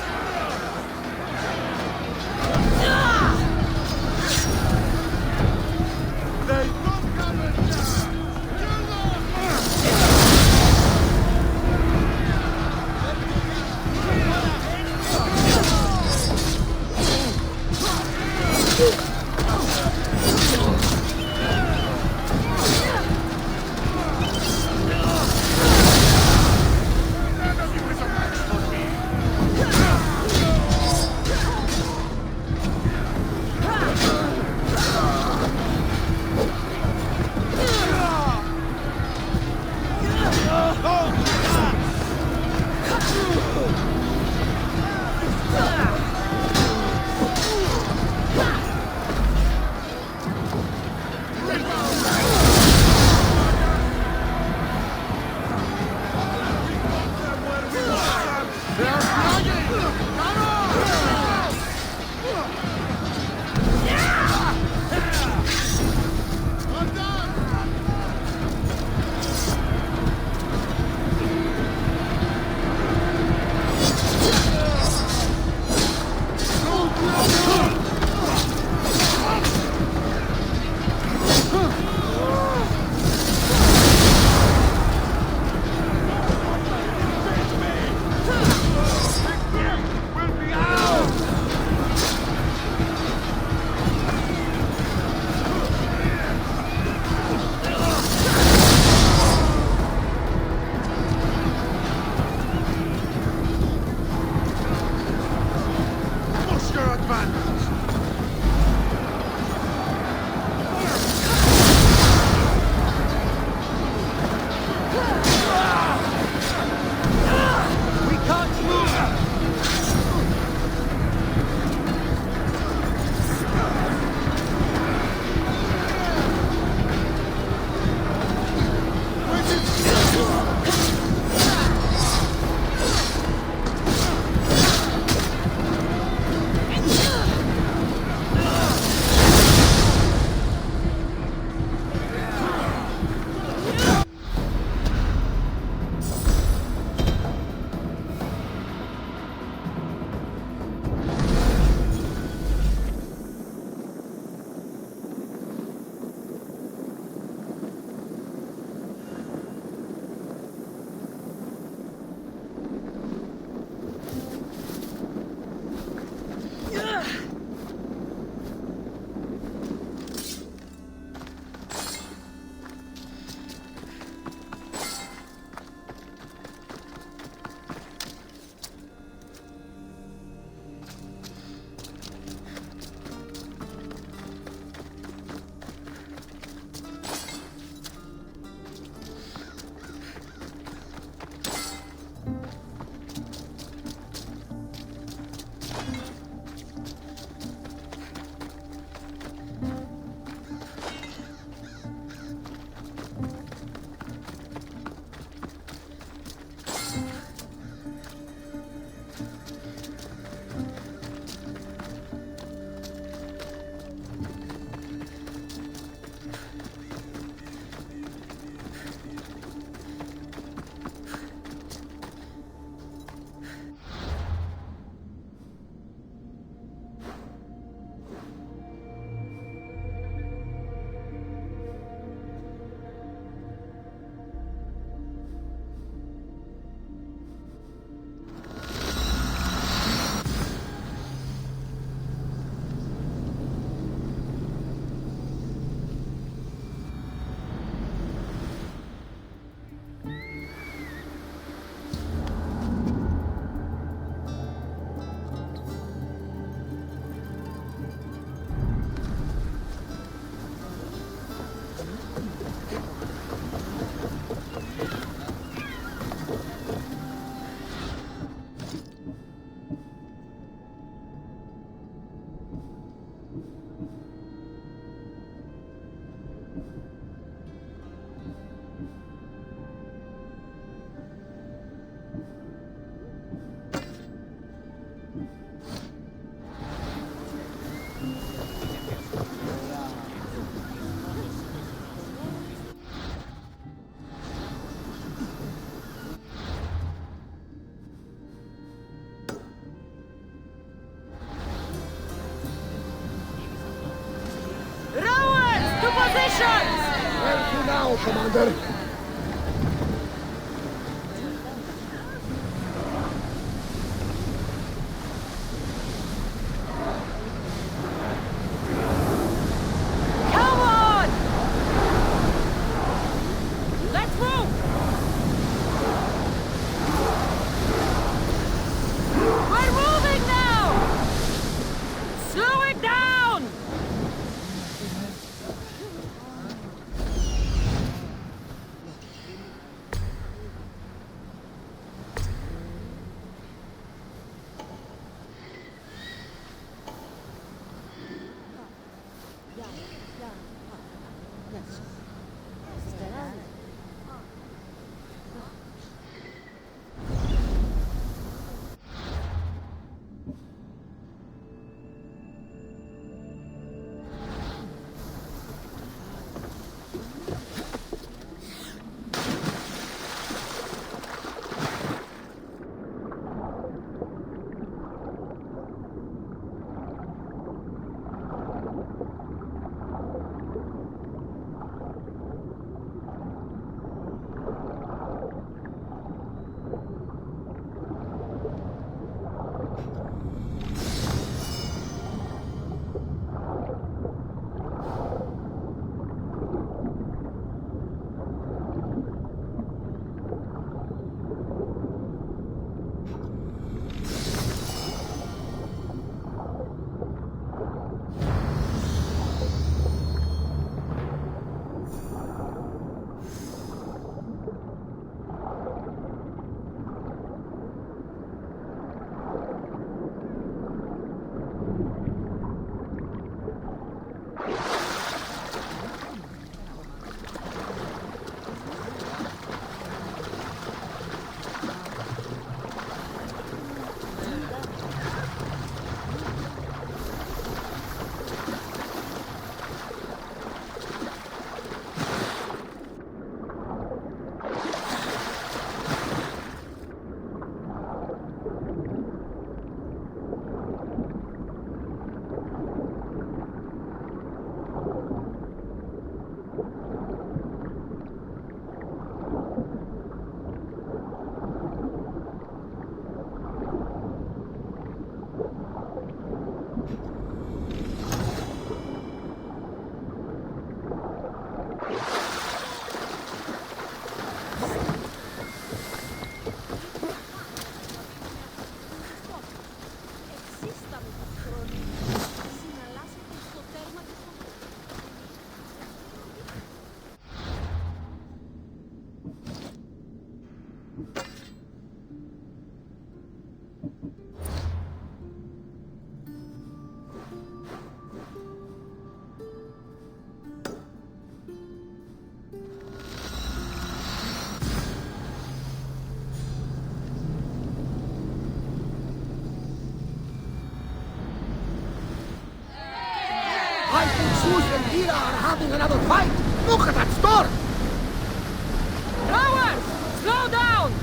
Commander. Come on! Let's move! We're moving now! Slow it down! I think Susie and Hira are having another fight. Look at that storm! Rowers! Slow down!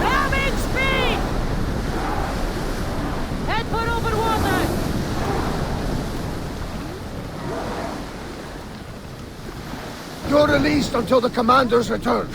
Ramming speed! Head for over water! You're released until the commander's return.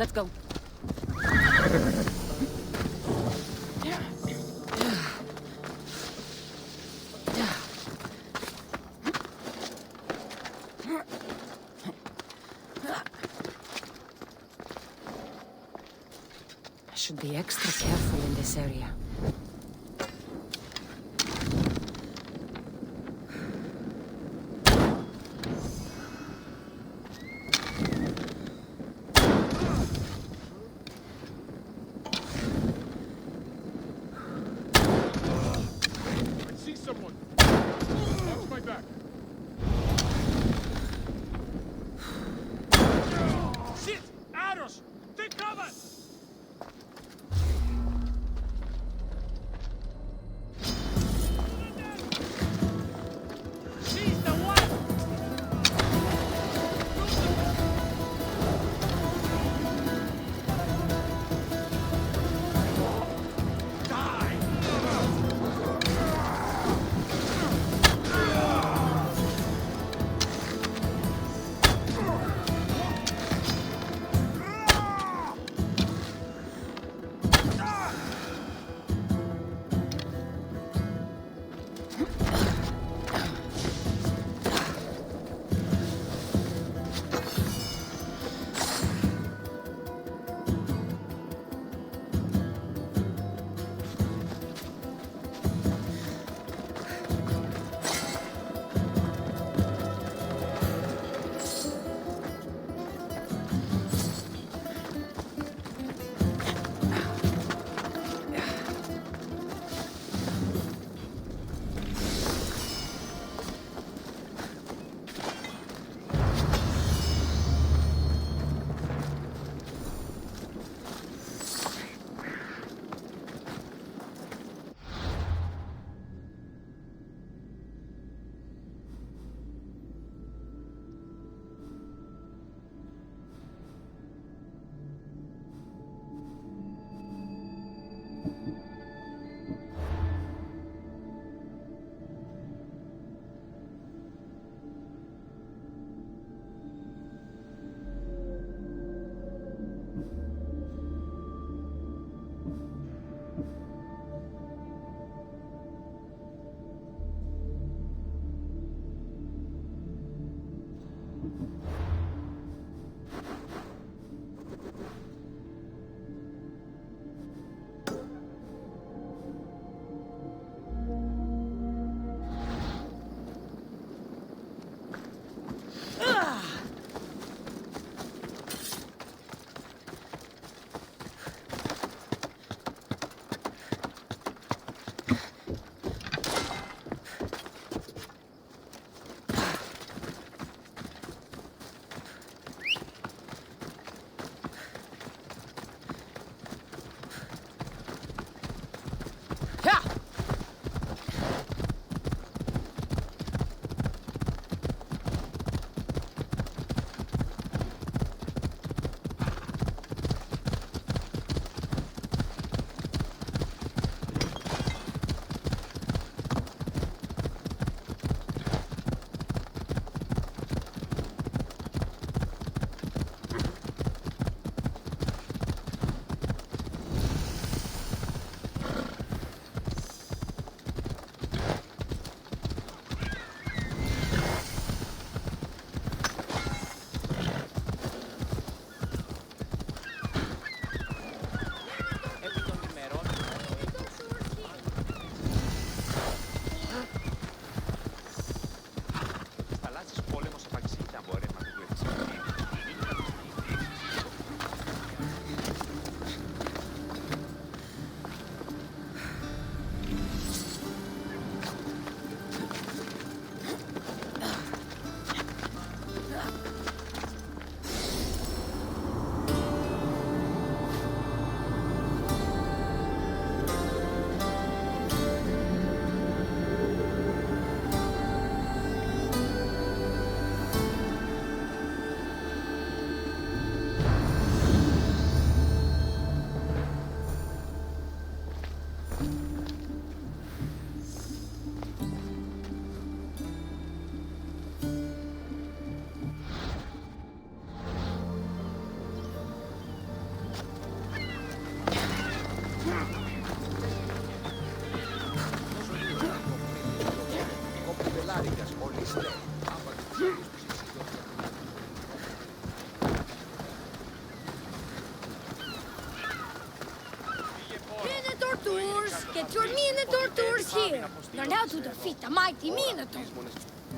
Let's go. I should be extra careful in this area. I see someone. Watch my back. Shit! Arrows! Take cover! She's the one! tours, get your Minotaur tours here. Learn how to defeat the mighty Minotaur.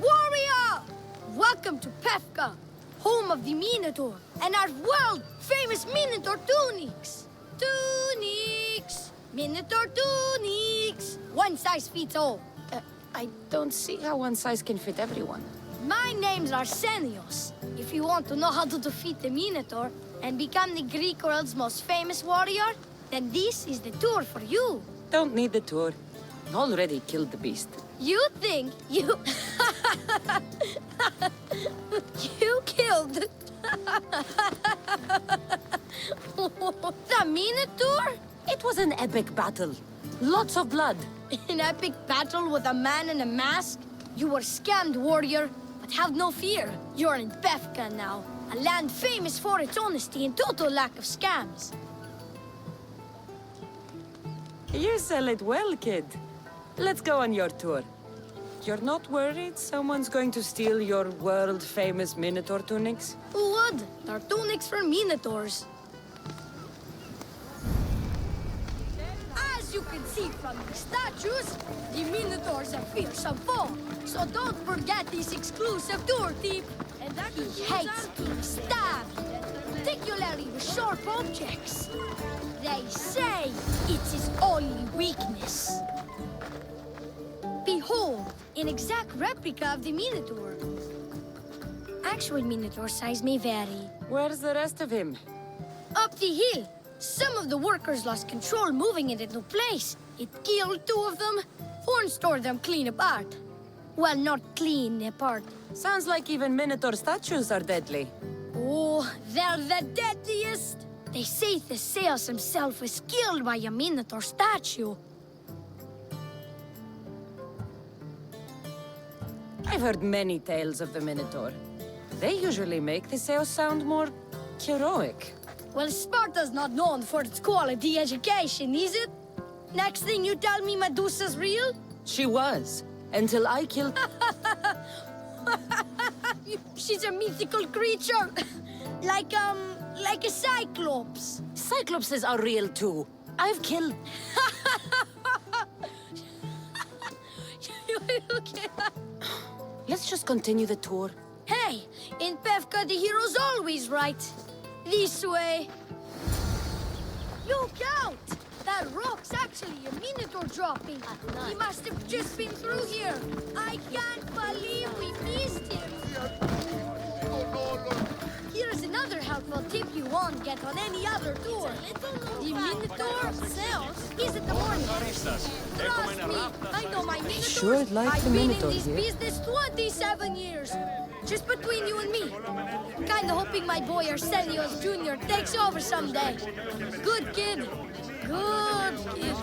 Warrior! Welcome to Pefka, home of the Minotaur, and our world-famous Minotaur tunics. Tunics! Minotaur tunics! One size fits all. I don't see how one size can fit everyone. My name's Arsenios. If you want to know how to defeat the Minotaur and become the Greek world's most famous warrior, then this is the tour for you. Don't need the tour. Already killed the beast. You think you... you killed... the Minotaur? It was an epic battle. Lots of blood. An epic battle with a man in a mask? You were scammed, warrior. But have no fear. You're in Pefka now. A land famous for its honesty and total lack of scams. You sell it well, kid. Let's go on your tour. You're not worried someone's going to steal your world-famous Minotaur tunics? Who would? They're tunics for Minotaurs. As you can see from the statues, the Minotaurs are fearsome foe. So don't forget this exclusive tour tip. He hates being stabbed, particularly with sharp objects. They say it's his only weakness. Behold, an exact replica of the Minotaur. Actual Minotaur size may vary. Where's the rest of him? Up the hill. Some of the workers lost control moving it into place. It killed 2 of them. Horns tore them clean apart. Well, not clean apart. Sounds like even Minotaur statues are deadly. Oh, they're the deadliest. They say Theseus himself was killed by a Minotaur statue. I've heard many tales of the Minotaur. They usually make Theseus sound more heroic. Well, Sparta's not known for its quality education, is it? Next thing you tell me Medusa's real? She was, until I killed... She's a mythical creature. like a cyclops. Cyclopses are real too. I've killed... Okay. Let's just continue the tour. Hey, in Pefka the hero's always right. This way. Look out! That rock's actually a Minotaur dropping. He must have just been through here. I can't believe we missed him. Here's another helpful tip you won't get on any other tour. The Minotaur sells is at the morning. Trust me, I know my Minotaurs. Sure I'd like I've the been Minotaur in this here. business 27 years. Just between you and me. Kinda hoping my boy Arsenios Jr. takes over someday. Good kid. Good kid.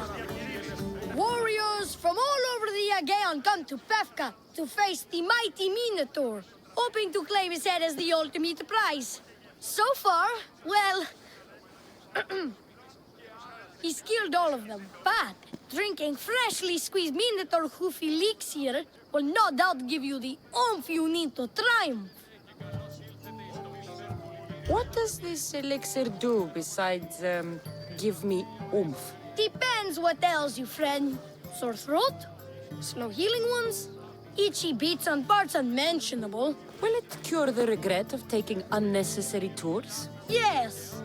Warriors from all over the Aegean come to Pefka to face the mighty Minotaur, hoping to claim his head as the ultimate prize. So far, well... he's killed all of them, but drinking freshly squeezed Minotaur hoof elixir will no doubt give you the oomph you need to triumph. What does this elixir do besides, give me oomph? Depends what ails you, friend. Sore throat? Slow healing ones? Itchy beats on parts unmentionable? Will it cure the regret of taking unnecessary tours? Yes.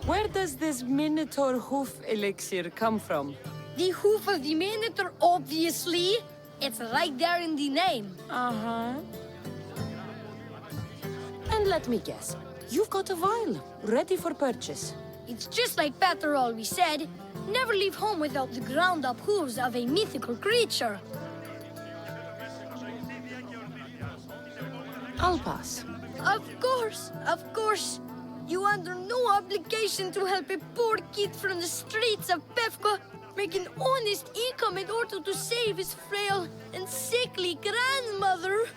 Where does this Minotaur hoof elixir come from? The hoof of the Minotaur, obviously. It's right there in the name. Uh-huh. And let me guess, you've got a vial, ready for purchase. It's just like Pater always said, never leave home without the ground-up hooves of a mythical creature. I'll pass. Of course. You under no obligation to help a poor kid from the streets of Pefka make an honest income in order to save his frail and sickly grandmother.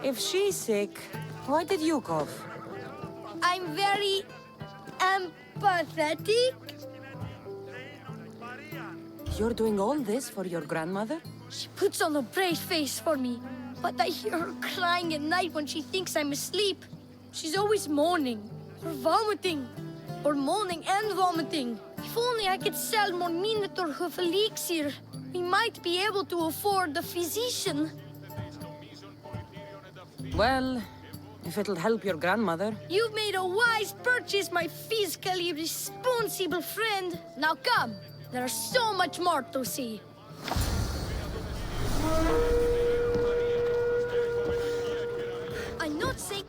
If she's sick, why did you cough? I'm very empathetic. You're doing all this for your grandmother? She puts on a brave face for me, but I hear her crying at night when she thinks I'm asleep. She's always moaning or vomiting. or moaning and vomiting. If only I could sell more Minotaur hoof elixir, we might be able to afford the physician. Well, if it'll help your grandmother. You've made a wise purchase, my fiscally responsible friend. Now come, there's so much more to see. I'm not saying...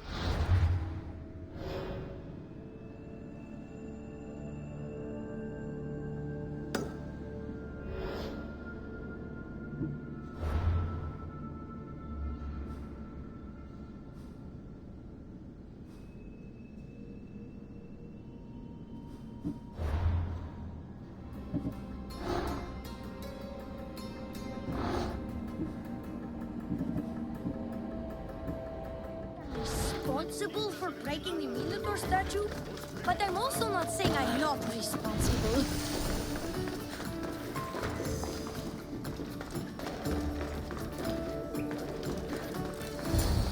responsible for breaking the Minotaur statue, but I'm also not saying I'm not responsible.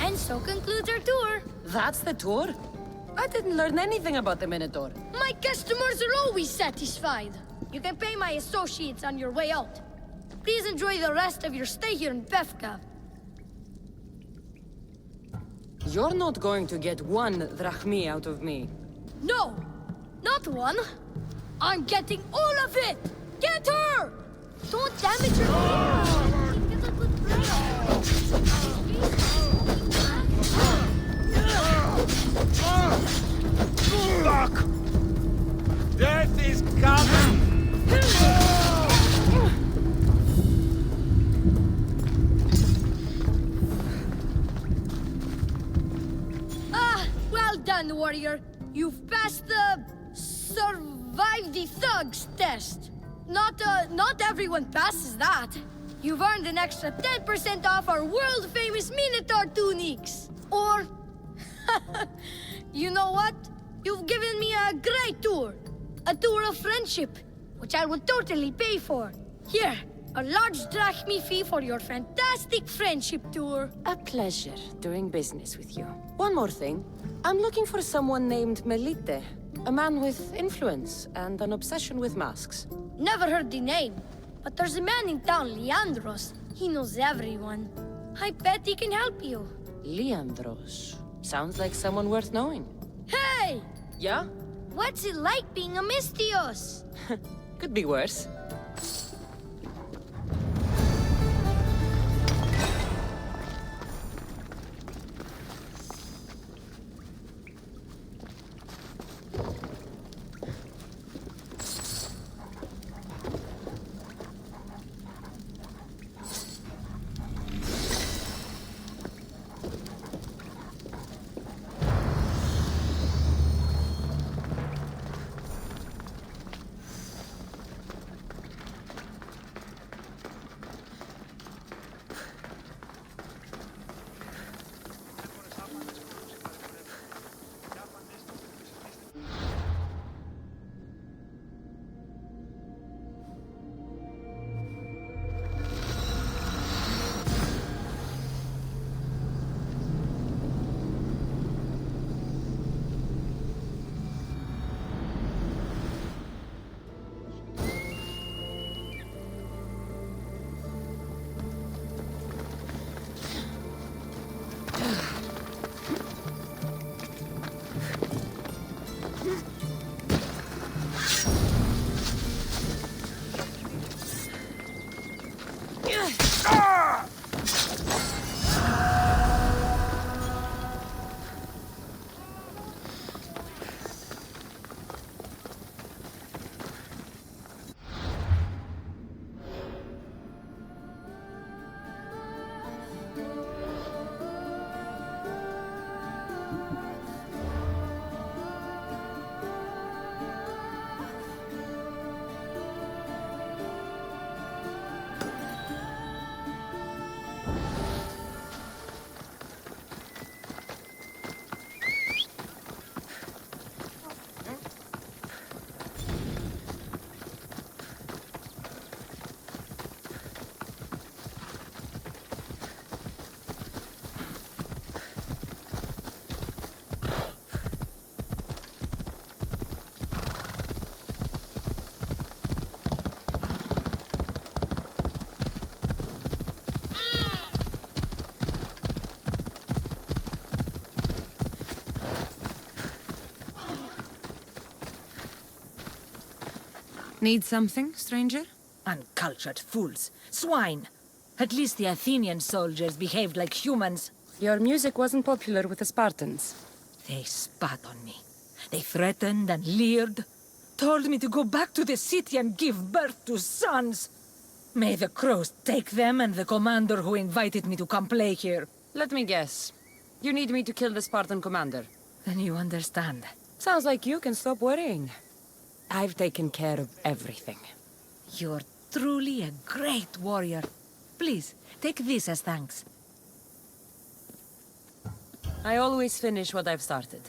And so concludes our tour. That's the tour? I didn't learn anything about the Minotaur. My customers are always satisfied. You can pay my associates on your way out. Please enjoy the rest of your stay here in Befka. You're not going to get one drachmi out of me. No, not one. I'm getting all of it! Get her! Don't damage her hair! Get a good break. Fuck! Death is coming! Well done, warrior. You've passed the survive the thugs test. Not everyone passes that. You've earned an extra 10% off our world-famous Minotaur tunics. Or, you know what? You've given me a great tour. A tour of friendship, which I will totally pay for. Here, a large drachmi fee for your fantastic friendship tour. A pleasure doing business with you. One more thing. I'm looking for someone named Melite. A man with influence and an obsession with masks. Never heard the name, but there's a man in town, Leandros. He knows everyone. I bet he can help you. Leandros. Sounds like someone worth knowing. Hey! Yeah? What's it like being a Mystios? Could be worse. Need something, stranger? Uncultured fools. Swine. At least the Athenian soldiers behaved like humans. Your music wasn't popular with the Spartans. They spat on me. They threatened and leered. Told me to go back to the city and give birth to sons. May the crows take them and the commander who invited me to come play here. Let me guess. You need me to kill the Spartan commander. Then you understand. Sounds like you can stop worrying. I've taken care of everything. You're truly a great warrior. Please, take this as thanks. I always finish what I've started.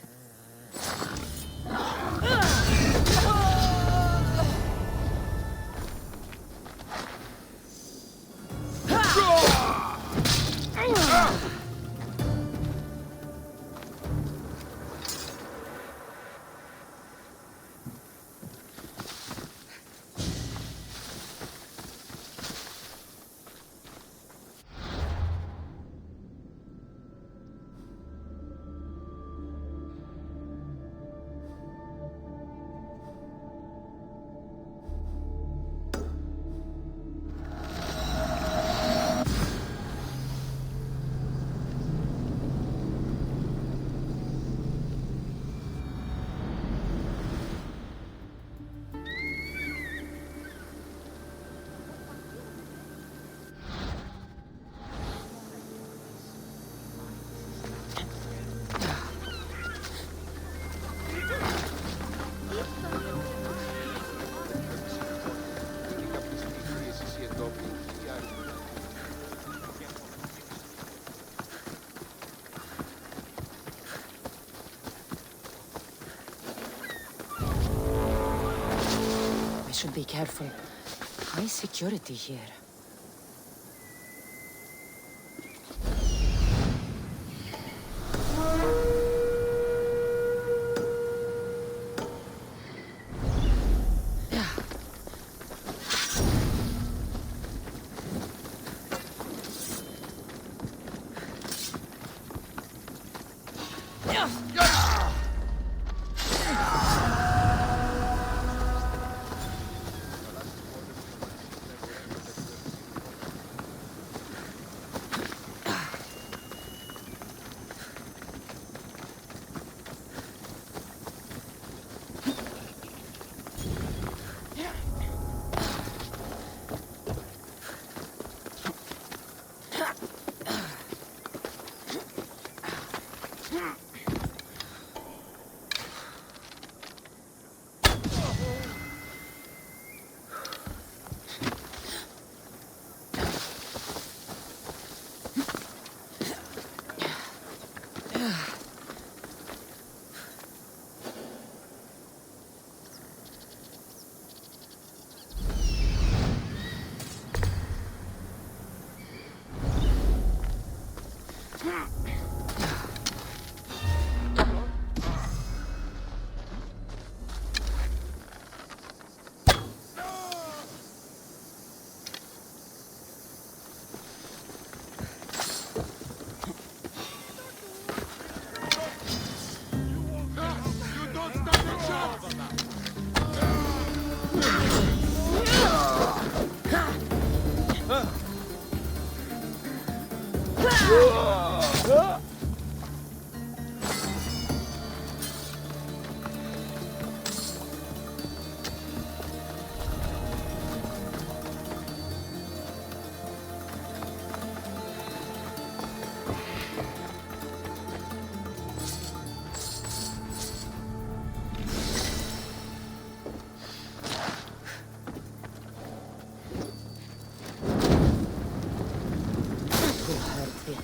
Should be careful. High security here.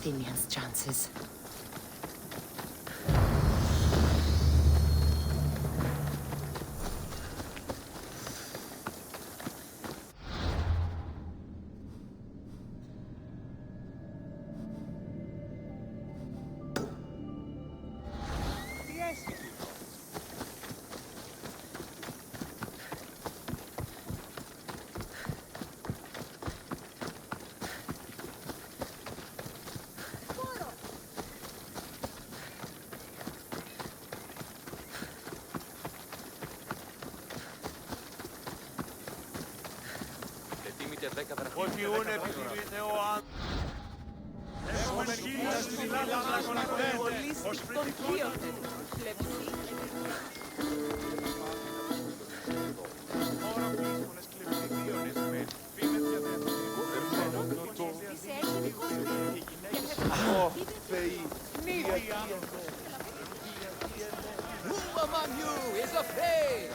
Athenians' chances. Who among you is afraid?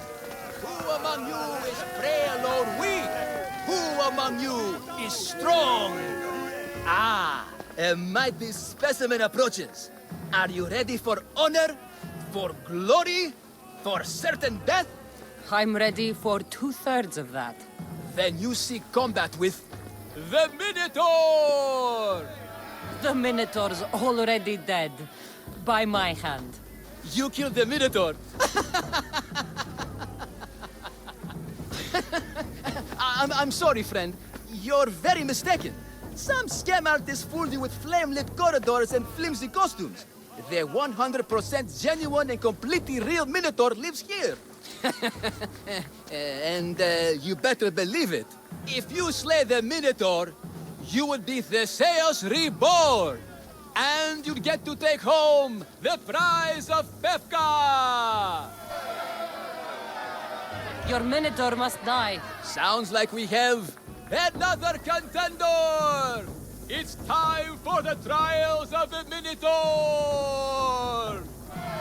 Who among you is frail or weak? Who among you is strong? Ah, a mighty specimen approaches. Are you ready for honor? For glory? For certain death? I'm ready for 2/3 of that. Then you seek combat with the Minotaur! The Minotaur's already dead. By my hand. You killed the Minotaur! I'm sorry, friend. You're very mistaken. Some scam artists fooled you with flame-lit corridors and flimsy costumes. The 100% genuine and completely real Minotaur lives here. And you better believe it. If you slay the Minotaur, you would be Theseus reborn. And you'd get to take home the prize of Pefka! Your Minotaur must die. Sounds like we have another contender! It's time for the trials of the Minotaur!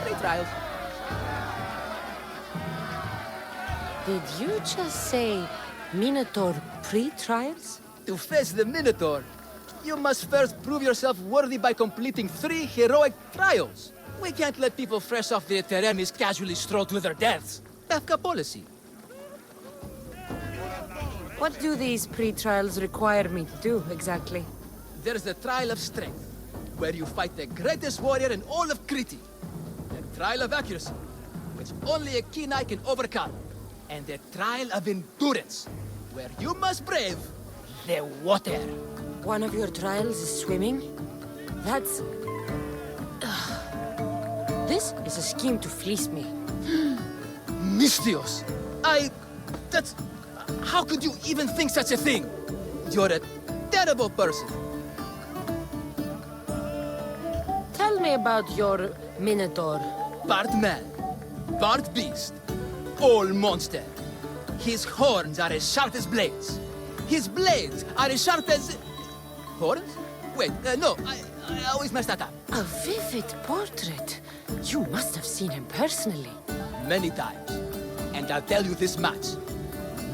3 trials. Did you just say Minotaur pre-trials? To face the Minotaur, you must first prove yourself worthy by completing 3 heroic trials. We can't let people fresh off the Teremis casually stroll to their deaths. Pefka policy. What do these pre-trials require me to do, exactly? There's the trial of strength, where you fight the greatest warrior in all of Crete. The trial of accuracy, which only a keen eye can overcome. And the trial of endurance, where you must brave the water. One of your trials is swimming? That's... This is a scheme to fleece me. Mystios! That's... How could you even think such a thing? You're a terrible person. Tell me about your Minotaur. Part man, part beast, all monster. His horns are as sharp as blades. His blades are as sharp as... Horns? Wait, no, I always mess that up. A vivid portrait. You must have seen him personally. Many times. And I'll tell you this much.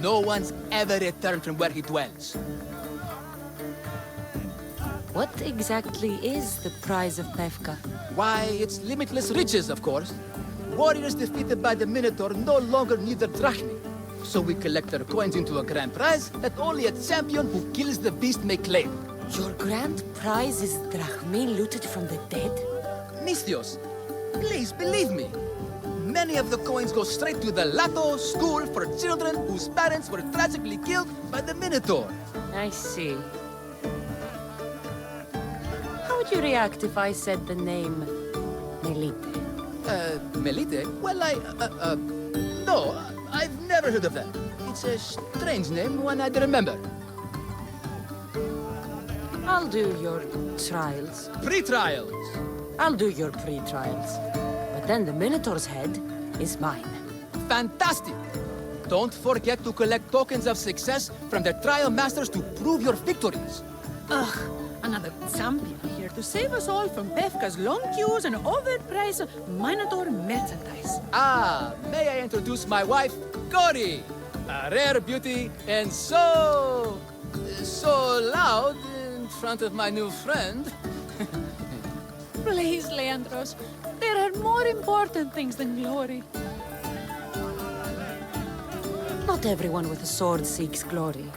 No one's ever returned from where he dwells. What exactly is the prize of Pefka? Why, it's limitless riches, of course. Warriors defeated by the Minotaur no longer need their drachmi. So we collect their coins into a grand prize that only a champion who kills the beast may claim. Your grand prize is drachmi looted from the dead? Mystios, please believe me. Many of the coins go straight to the Lato school for children whose parents were tragically killed by the Minotaur. I see. How would you react if I said the name Melite? Melite? Well, no, I've never heard of that. It's a strange name, one I'd remember. I'll do your trials. Pre-trials! I'll do your pre-trials. But then the Minotaur's head is mine. Fantastic! Don't forget to collect tokens of success from the trial masters to prove your victories. Ugh, another champion here to save us all from Pefka's long queues and overpriced Minotaur merchandise. Ah, may I introduce my wife, Cory? A rare beauty and so loud in front of my new friend. Please, Leandros. There are more important things than glory. Not everyone with a sword seeks glory.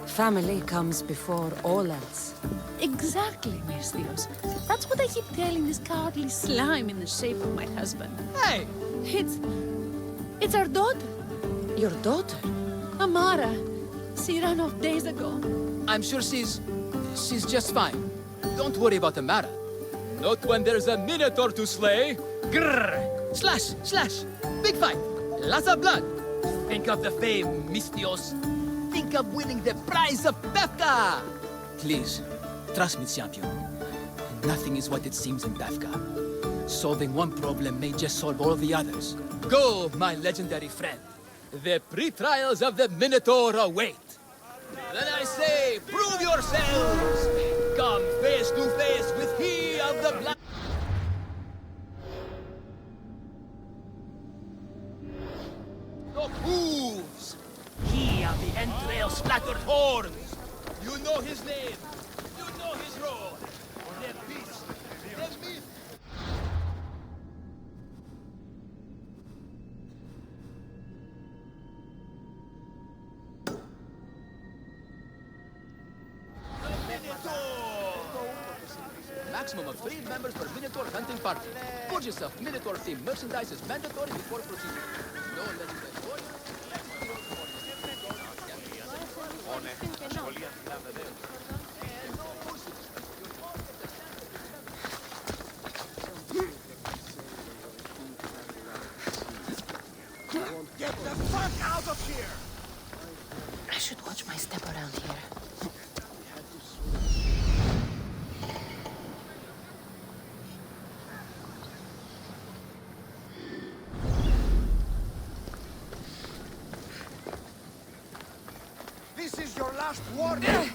Family comes before all else. Exactly, Mystios. That's what I keep telling this cowardly slime in the shape of my husband. Hey! It's our daughter. Your daughter? Amara. She ran off days ago. I'm sure she's just fine. Don't worry about Amara. Not when there's a Minotaur to slay. Grrr! Slash! Slash! Big fight! Lots of blood! Think of the fame, Mystios. think of winning the prize of Befka? Please, trust me, champion. Nothing is what it seems in Befka. Solving one problem may just solve all the others. Go, my legendary friend. The pre-trials of the Minotaur await. Then I say, prove yourselves! Come face to face with he of the black... The hooves! He of the entrail-splattered horns! You know his name! You know his roar! The beast! The myth! Maximum of 3 members per Minotaur hunting party. Purchase of Minotaur-themed merchandise is mandatory before proceeding. No legendary warrior. Get the fuck out of here! I should watch my step around here. This is your last warning!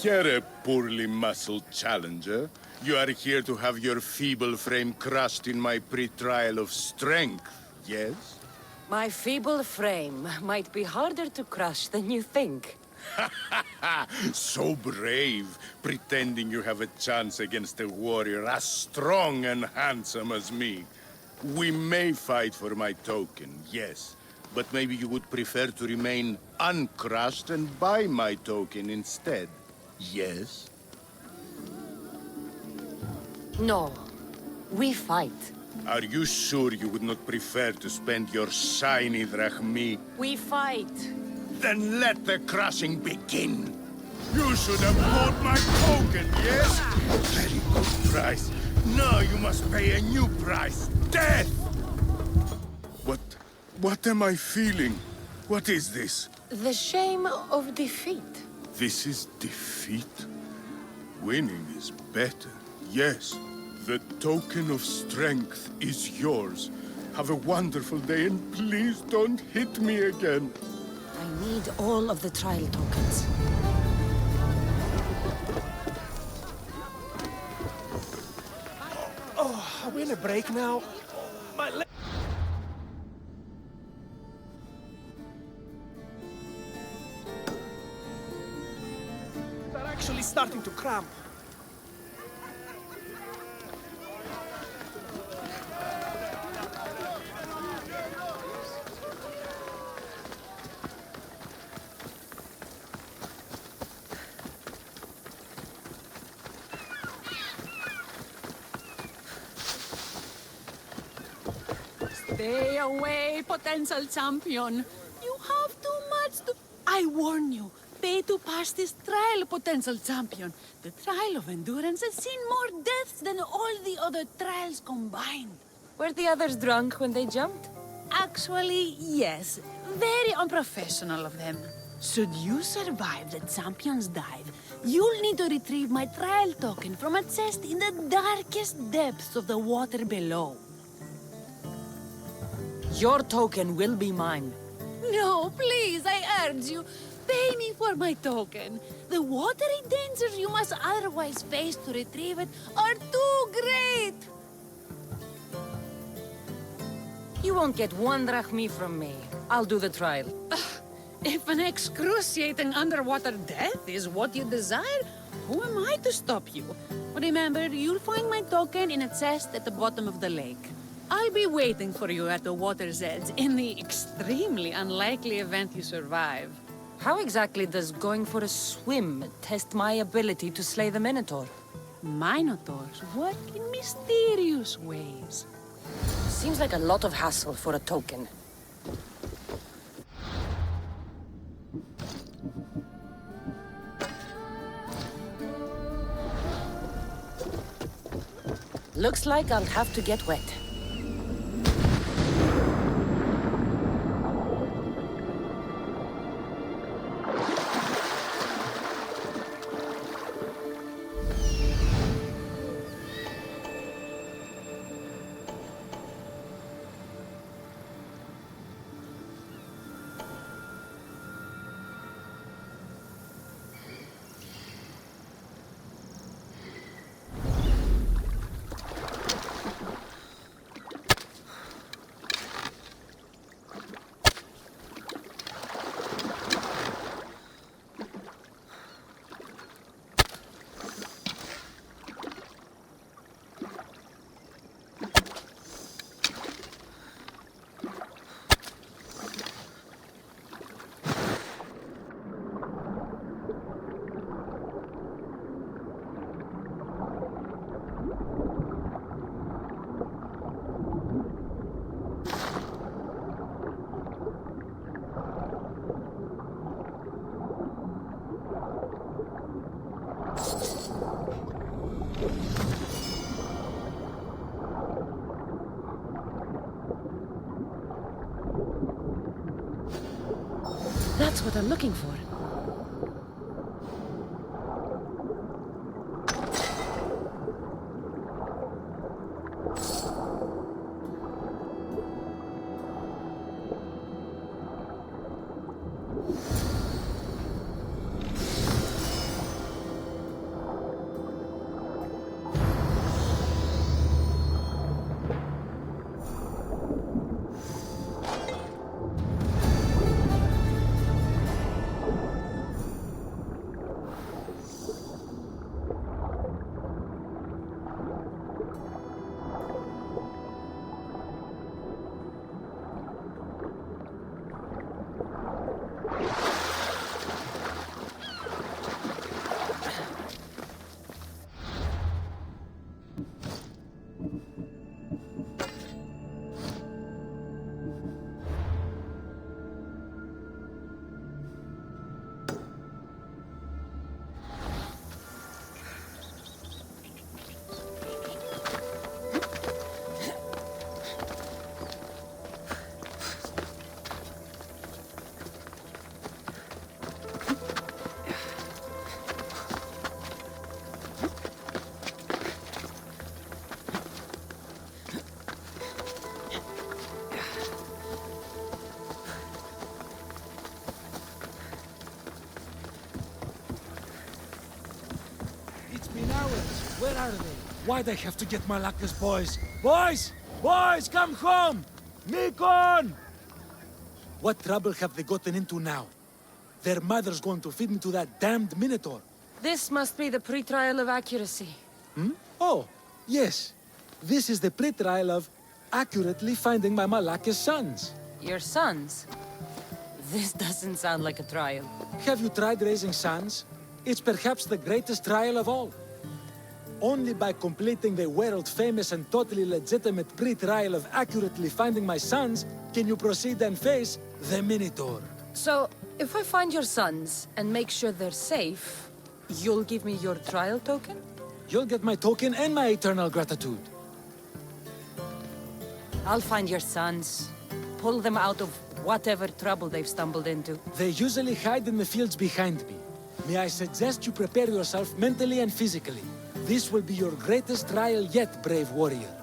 Here, poorly muscled challenger. You are here to have your feeble frame crushed in my pre-trial of strength, yes? My feeble frame might be harder to crush than you think. So brave, pretending you have a chance against a warrior as strong and handsome as me. We may fight for my token, yes. But maybe you would prefer to remain uncrushed and buy my token instead. Yes? No. We fight. Are you sure you would not prefer to spend your shiny drachmi? We fight. Then let the crushing begin. You should have bought my token, yes? Very good price. Now you must pay a new price. Death! What am I feeling? What is this? The shame of defeat. This is defeat? Winning is better, yes. The token of strength is yours. Have a wonderful day and please don't hit me again. I need all of the trial tokens. Oh, are we in a break now? My leg... They're actually starting to cramp. Stay away, potential champion. You have too much to... I warn you. Pay to pass this trial, potential champion. The trial of endurance has seen more deaths than all the other trials combined. Were the others drunk when they jumped? Actually, yes. Very unprofessional of them. Should you survive the champion's dive, you'll need to retrieve my trial token from a chest in the darkest depths of the water below. Your token will be mine. No, please, I urge you. Pay me for my token. The watery dangers you must otherwise face to retrieve it are too great. You won't get one drachmi from me. I'll do the trial. If an excruciating underwater death is what you desire, who am I to stop you? Remember, you'll find my token in a chest at the bottom of the lake. I'll be waiting for you at the water's edge in the extremely unlikely event you survive. How exactly does going for a swim test my ability to slay the Minotaur? Minotaurs work in mysterious ways. Seems like a lot of hassle for a token. Looks like I'll have to get wet. That's what I'm looking for. Where are they? Why'd I have to get my luckless boys? Boys! Boys, come home! Nikon! What trouble have they gotten into now? Their mother's going to feed me to that damned Minotaur. This must be the pre-trial of accuracy. Hmm? Oh, yes. This is the pre-trial of accurately finding my Malaka's sons. Your sons? This doesn't sound like a trial. Have you tried raising sons? It's perhaps the greatest trial of all. Only by completing the world-famous and totally legitimate pre-trial of accurately finding my sons can you proceed and face the Minotaur. So, if I find your sons and make sure they're safe, you'll give me your trial token? You'll get my token and my eternal gratitude. I'll find your sons. Pull them out of whatever trouble they've stumbled into. They usually hide in the fields behind me. May I suggest you prepare yourself mentally and physically. This will be your greatest trial yet, brave warrior.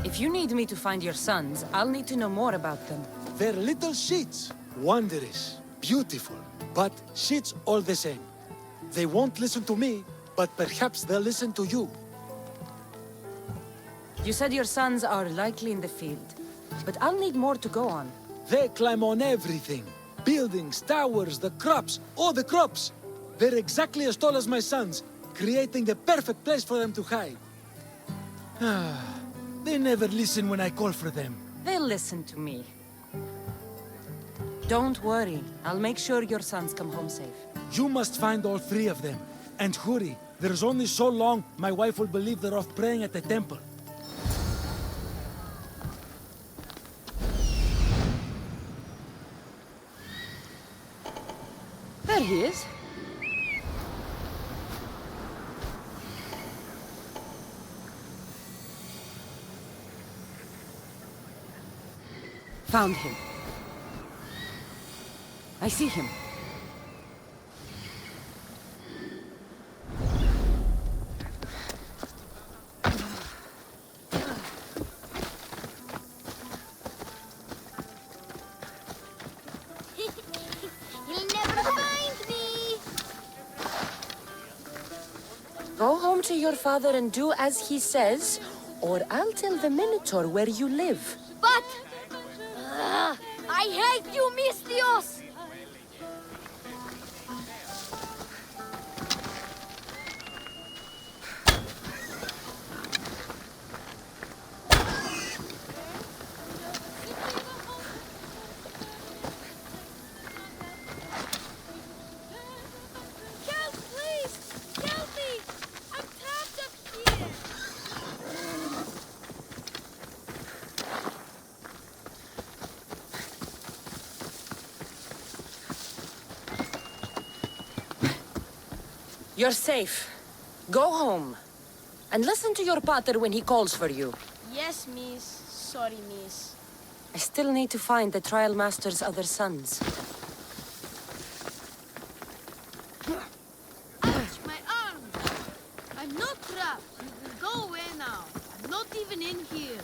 If you need me to find your sons, I'll need to know more about them. They're little shits. Wondrous, beautiful, but shits all the same. They won't listen to me, but perhaps they'll listen to you. You said your sons are likely in the field, but I'll need more to go on. They climb on everything. Buildings, towers, the crops, all the crops. They're exactly as tall as my sons, creating the perfect place for them to hide. They never listen when I call for them. They'll listen to me. Don't worry. I'll make sure your sons come home safe. You must find all three of them. And hurry. There's only so long my wife will believe they're off praying at the temple. There he is. Found him. I see him. You'll never find me! Go home to your father and do as he says, or I'll tell the Minotaur where you live. But... I hate you, Mistios! Help, please! Help me! I'm trapped up here! You're safe. Go home. And listen to your pater when he calls for you. Yes, miss. Sorry, miss. I still need to find the Trial Master's other sons. Ouch, my arm! I'm not trapped. You can go away now. I'm not even in here.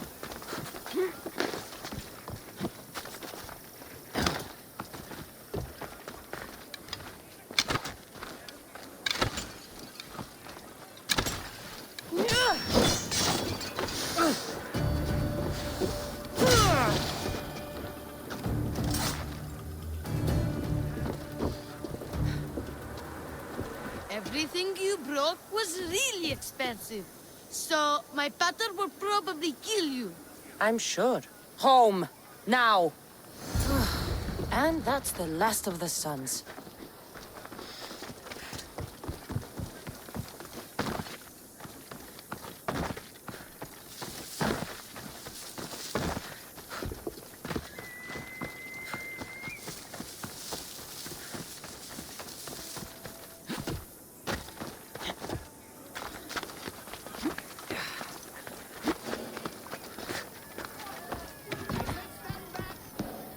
Everything you brought was really expensive. So, my pater will probably kill you. I'm sure. Home. Now. And that's the last of the sons.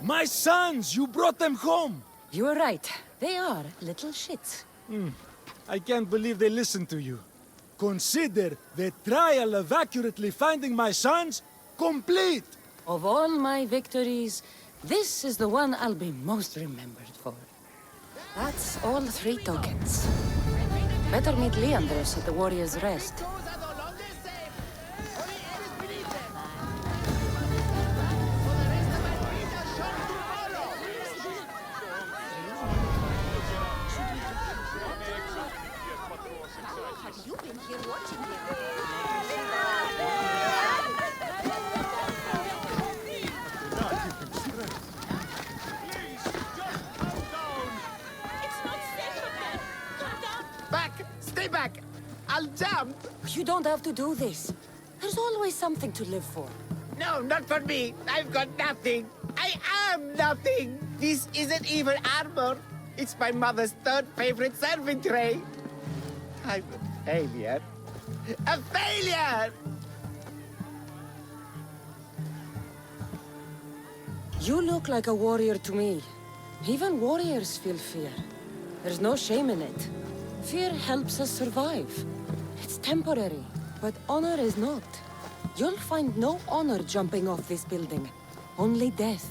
My sons! You brought them home! You were right. They are little shits. I can't believe they listened to you. Consider the trial of accurately finding my sons complete! Of all my victories, this is the one I'll be most remembered for. That's all 3 tokens. Better meet Leandros at the Warrior's Rest. Have you been here watching him? Back! Stay back! I'll jump! You don't have to do this. There's always something to live for. No, not for me. I've got nothing. I am nothing. This isn't even armor. It's my mother's 3rd favorite serving tray. I'm a failure. A failure! You look like a warrior to me. Even warriors feel fear. There's no shame in it. Fear helps us survive. It's temporary, but honor is not. You'll find no honor jumping off this building. Only death.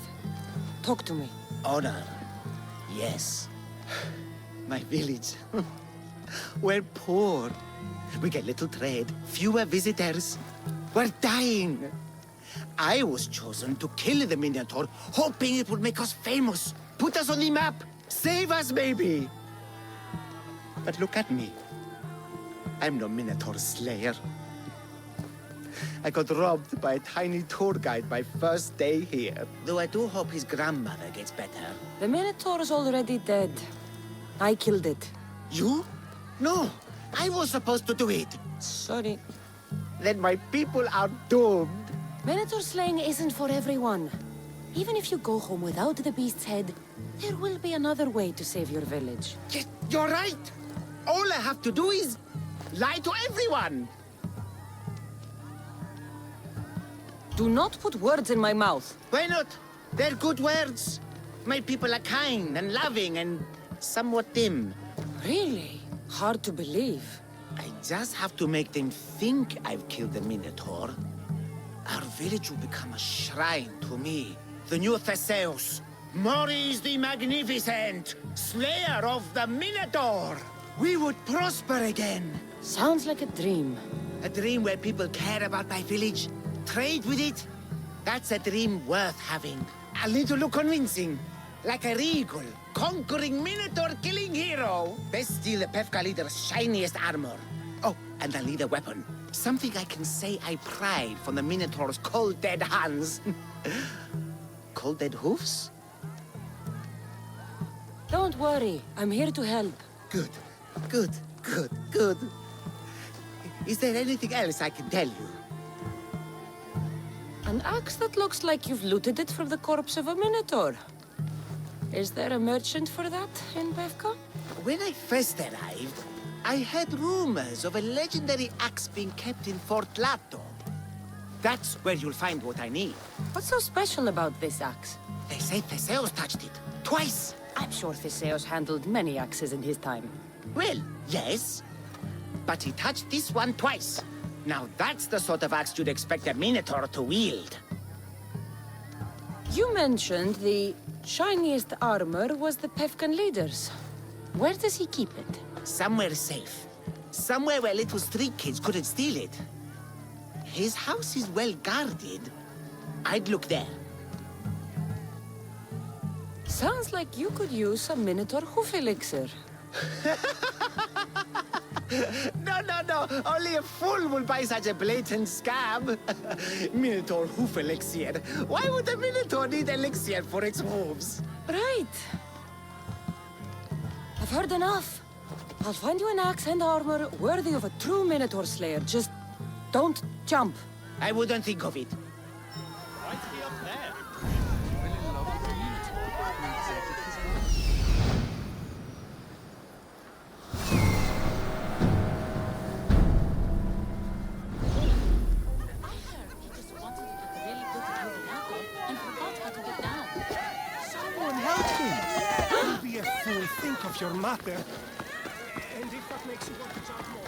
Talk to me. Honor. Yes. My village. We're poor. We get little trade, fewer visitors. We're dying. I was chosen to kill the Minotaur, hoping it would make us famous, put us on the map, save us, maybe. But look at me. I'm no Minotaur slayer. I got robbed by a tiny tour guide my first day here. Though I do hope his grandmother gets better. The Minotaur's already dead. I killed it. You? No, I was supposed to do it. Sorry. Then my people are doomed. Minotaur slaying isn't for everyone. Even if you go home without the beast's head, there will be another way to save your village. Yes, you're right. All I have to do is lie to everyone. Do not put words in my mouth. Why not? They're good words. My people are kind and loving and somewhat dim. Really? Hard to believe. I just have to make them think I've killed the Minotaur. Our village will become a shrine to me, the new Theseus. Maurice the Magnificent, slayer of the Minotaur. We would prosper again. Sounds like a dream. A dream where people care about my village, trade with it. That's a dream worth having. A little convincing. Like a regal, conquering Minotaur-killing hero. Best steal the Pefka leader's shiniest armor. Oh, and I'll need a weapon. Something I can say I pried from the Minotaur's cold dead hands. Cold dead hoofs? Don't worry, I'm here to help. Good, good, good, good. Is there anything else I can tell you? An axe that looks like you've looted it from the corpse of a Minotaur. Is there a merchant for that in Pefka? When I first arrived, I heard rumors of a legendary axe being kept in Fort Lato. That's where you'll find what I need. What's so special about this axe? They say Theseus touched it. Twice. I'm sure Theseus handled many axes in his time. Well, yes. But he touched this one twice. Now that's the sort of axe you'd expect a Minotaur to wield. You mentioned the shiniest armor was the Pefkan leader's. Where does he keep it? Somewhere safe. Somewhere where little street kids couldn't steal it. His house is well guarded. I'd look there. Sounds like you could use some Minotaur hoof elixir. No. Only a fool will buy such a blatant scam. Minotaur hoof elixir. Why would a Minotaur need elixir for its hooves? Right. I've heard enough. I'll find you an axe and armor worthy of a true Minotaur slayer. Just don't jump. I wouldn't think of it. Right here up there. Don't be a fool. Think of your matter. And if that makes you want to jump more,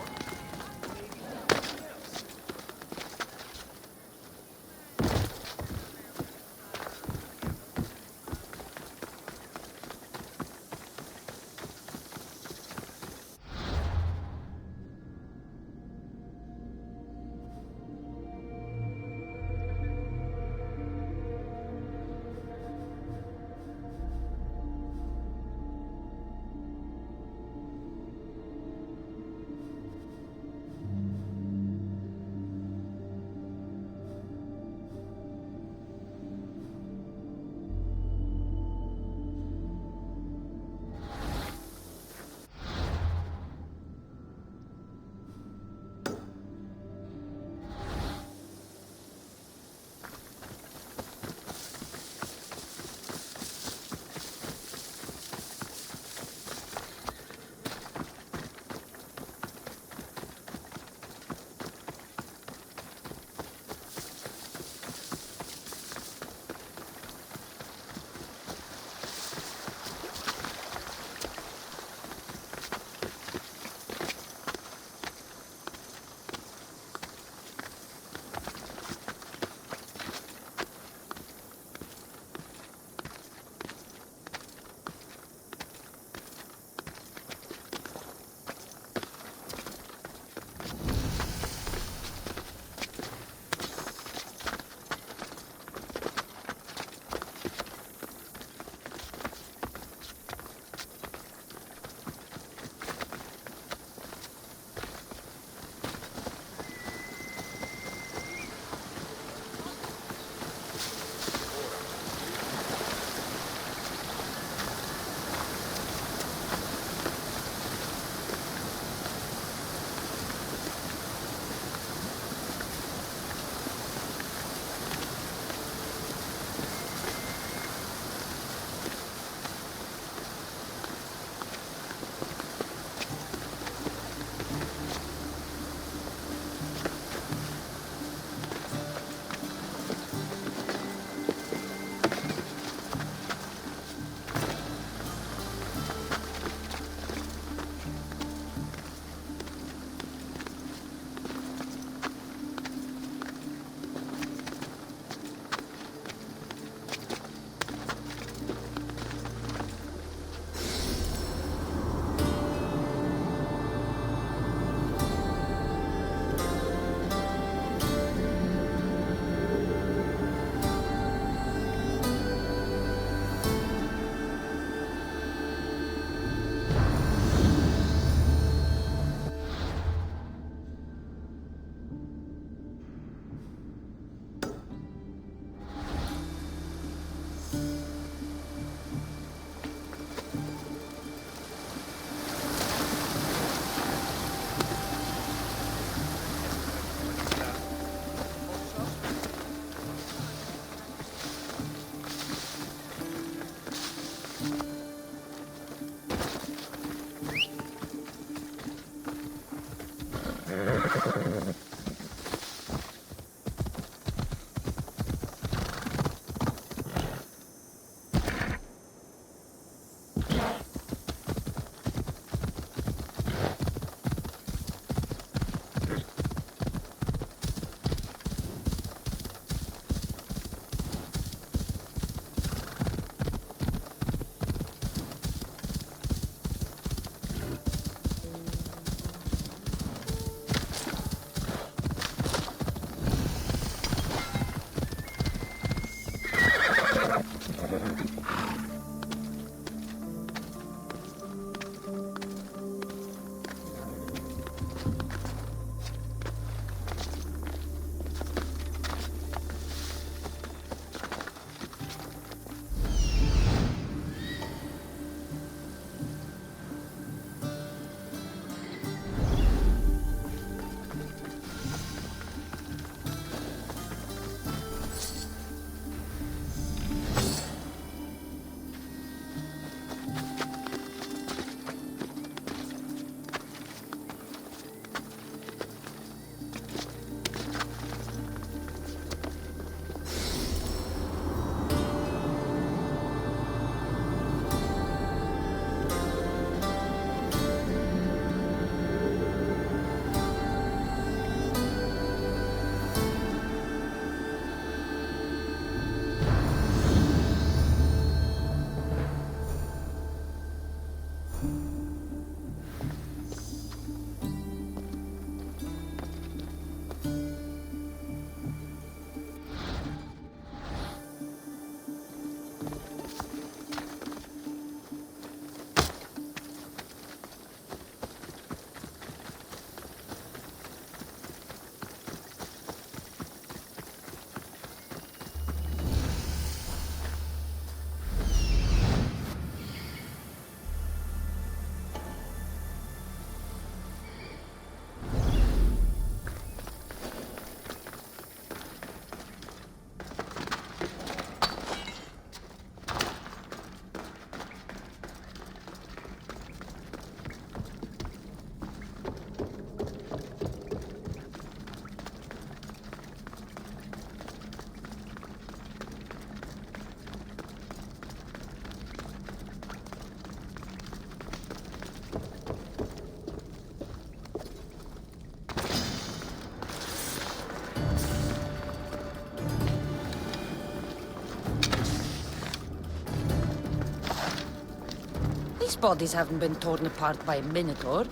These bodies haven't been torn apart by a minotaur.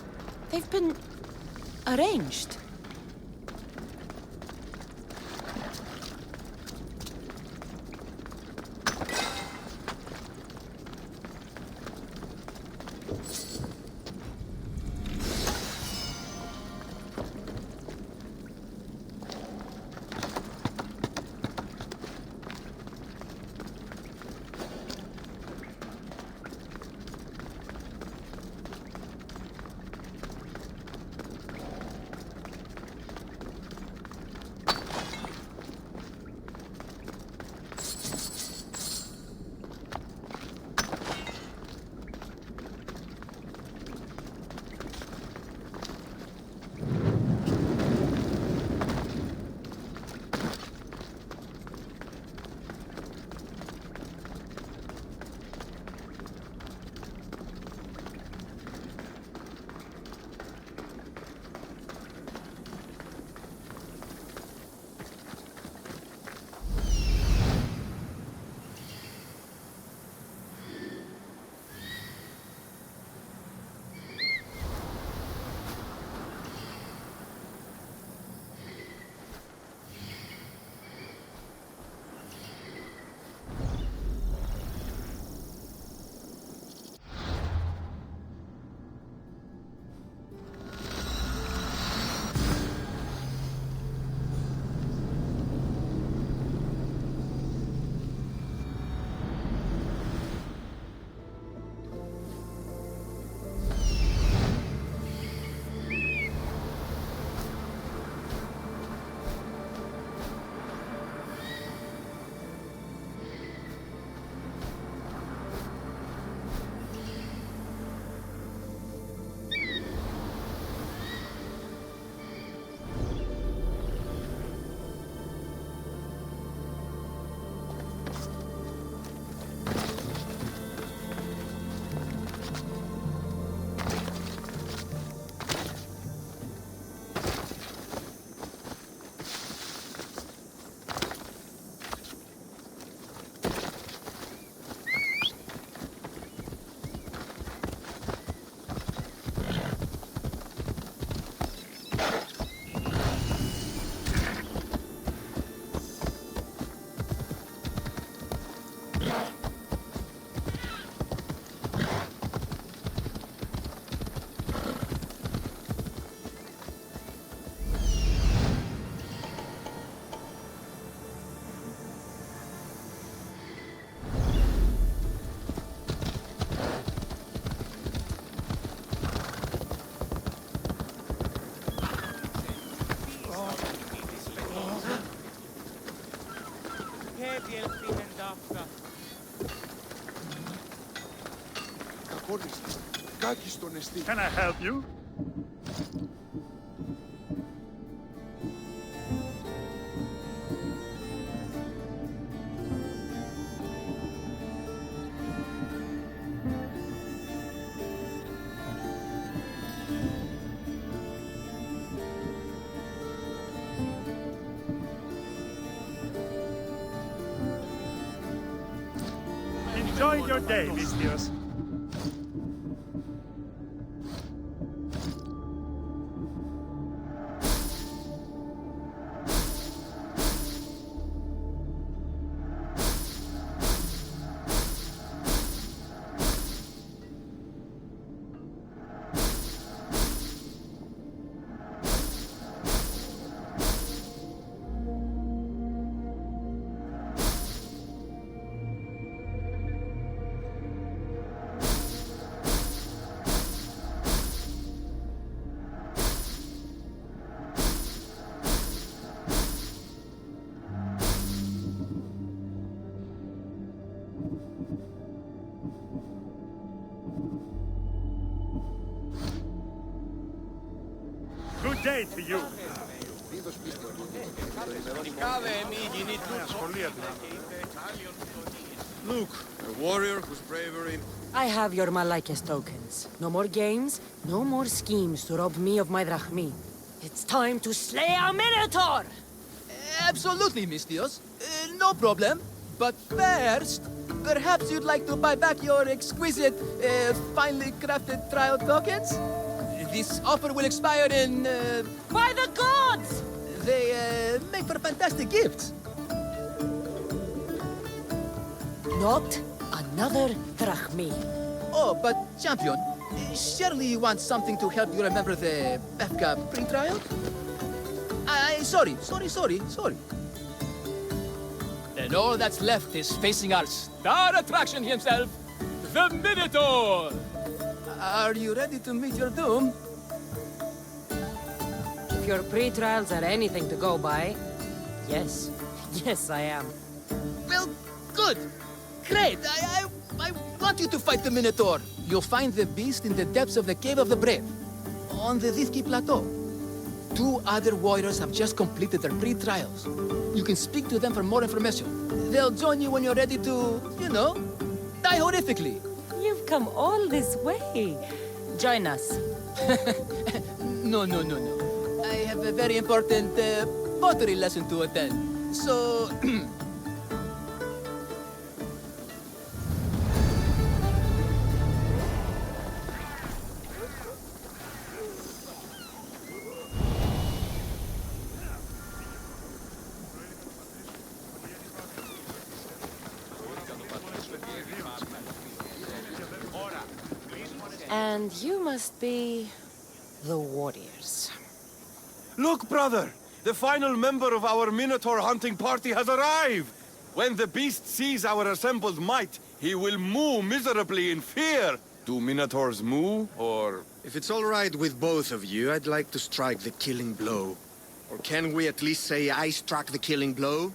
They've been arranged. Can I help you? Enjoy your day, Mistios. Good day to you. Look, a warrior whose bravery... I have your Malaikes tokens. No more games, no more schemes to rob me of my drachmi. It's time to slay a minotaur! Absolutely, Mistios. No problem. But first, perhaps you'd like to buy back your exquisite, finely crafted trial tokens? This offer will expire in, By the gods! They, make for fantastic gifts. Not another drachmi. Oh, but, champion, surely you want something to help you remember the Befka pre-trial? Sorry. Then all that's left is facing our star attraction himself, the Minotaur! Are you ready to meet your doom? If your pre-trials are anything to go by, yes. Yes, I am. Well, good. Great. I want you to fight the Minotaur. You'll find the beast in the depths of the Cave of the Brave, on the Vithki Plateau. 2 other warriors have just completed their pre-trials. You can speak to them for more information. They'll join you when you're ready to, you know, die horrifically. You've come all this way. Join us. No. I have a very important pottery lesson to attend. So... And you must be the warriors. Look, brother! The final member of our Minotaur hunting party has arrived! When the beast sees our assembled might, he will moo miserably in fear! Do Minotaurs moo, or...? If it's all right with both of you, I'd like to strike the killing blow. Or can we at least say I struck the killing blow?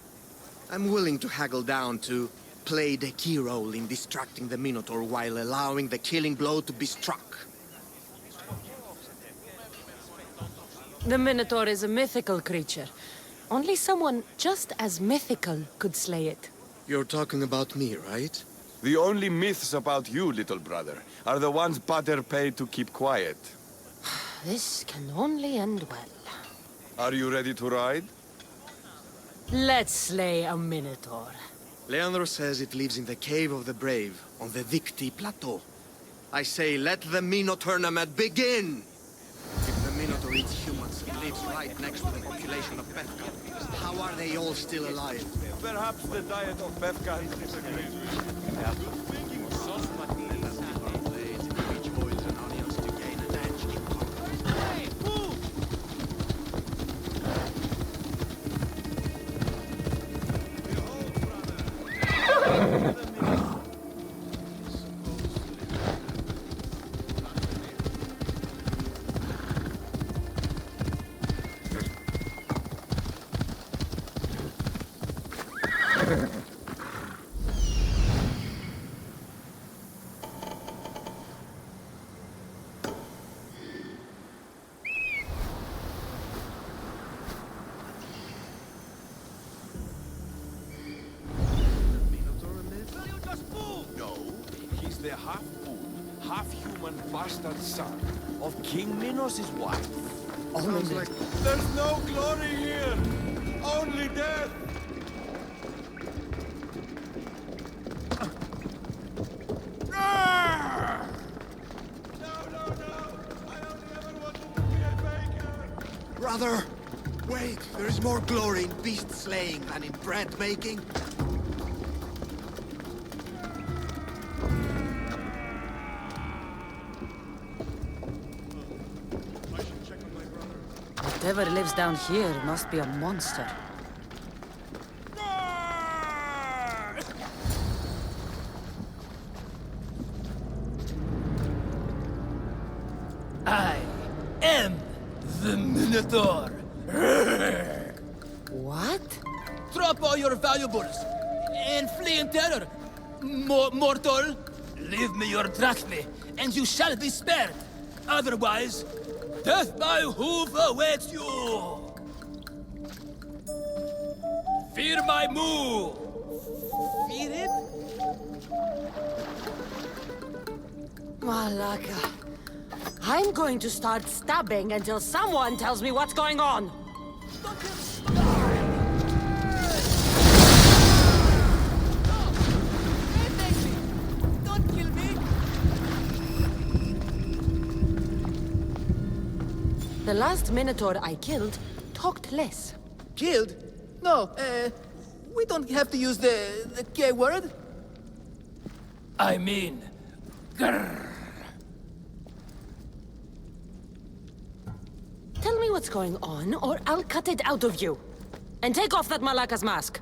I'm willing to haggle down to play the key role in distracting the Minotaur while allowing the killing blow to be struck. The Minotaur is a mythical creature. Only someone just as mythical could slay it. You're talking about me, right? The only myths about you, little brother, are the ones Pater paid to keep quiet. This can only end well. Are you ready to ride? Let's slay a Minotaur. Leandro says it lives in the Cave of the Brave, on the Vithki Plateau. I say, let the Mino tournament begin! If the Minotaur eats humans and lives right next to the population of Befka, how are they all still alive? Perhaps the diet of Befka has disagreed. The half-fool, half-human bastard son of King Minos' wife. Sounds like... There's no glory here! Only death! Brother! Wait, there is more glory in beast slaying than in bread making. Whatever lives down here must be a monster. I am the Minotaur. What? Drop all your valuables and flee in terror. Mortal, leave me your drachme, and you shall be spared. Otherwise, death by hoof awaits you! Fear my moo! Fear it? Malaka. I'm going to start stabbing until someone tells me what's going on. The last Minotaur I killed talked less. Killed? No, we don't have to use the K word. I mean, grrr. Tell me what's going on, or I'll cut it out of you. And take off that Malaka's mask.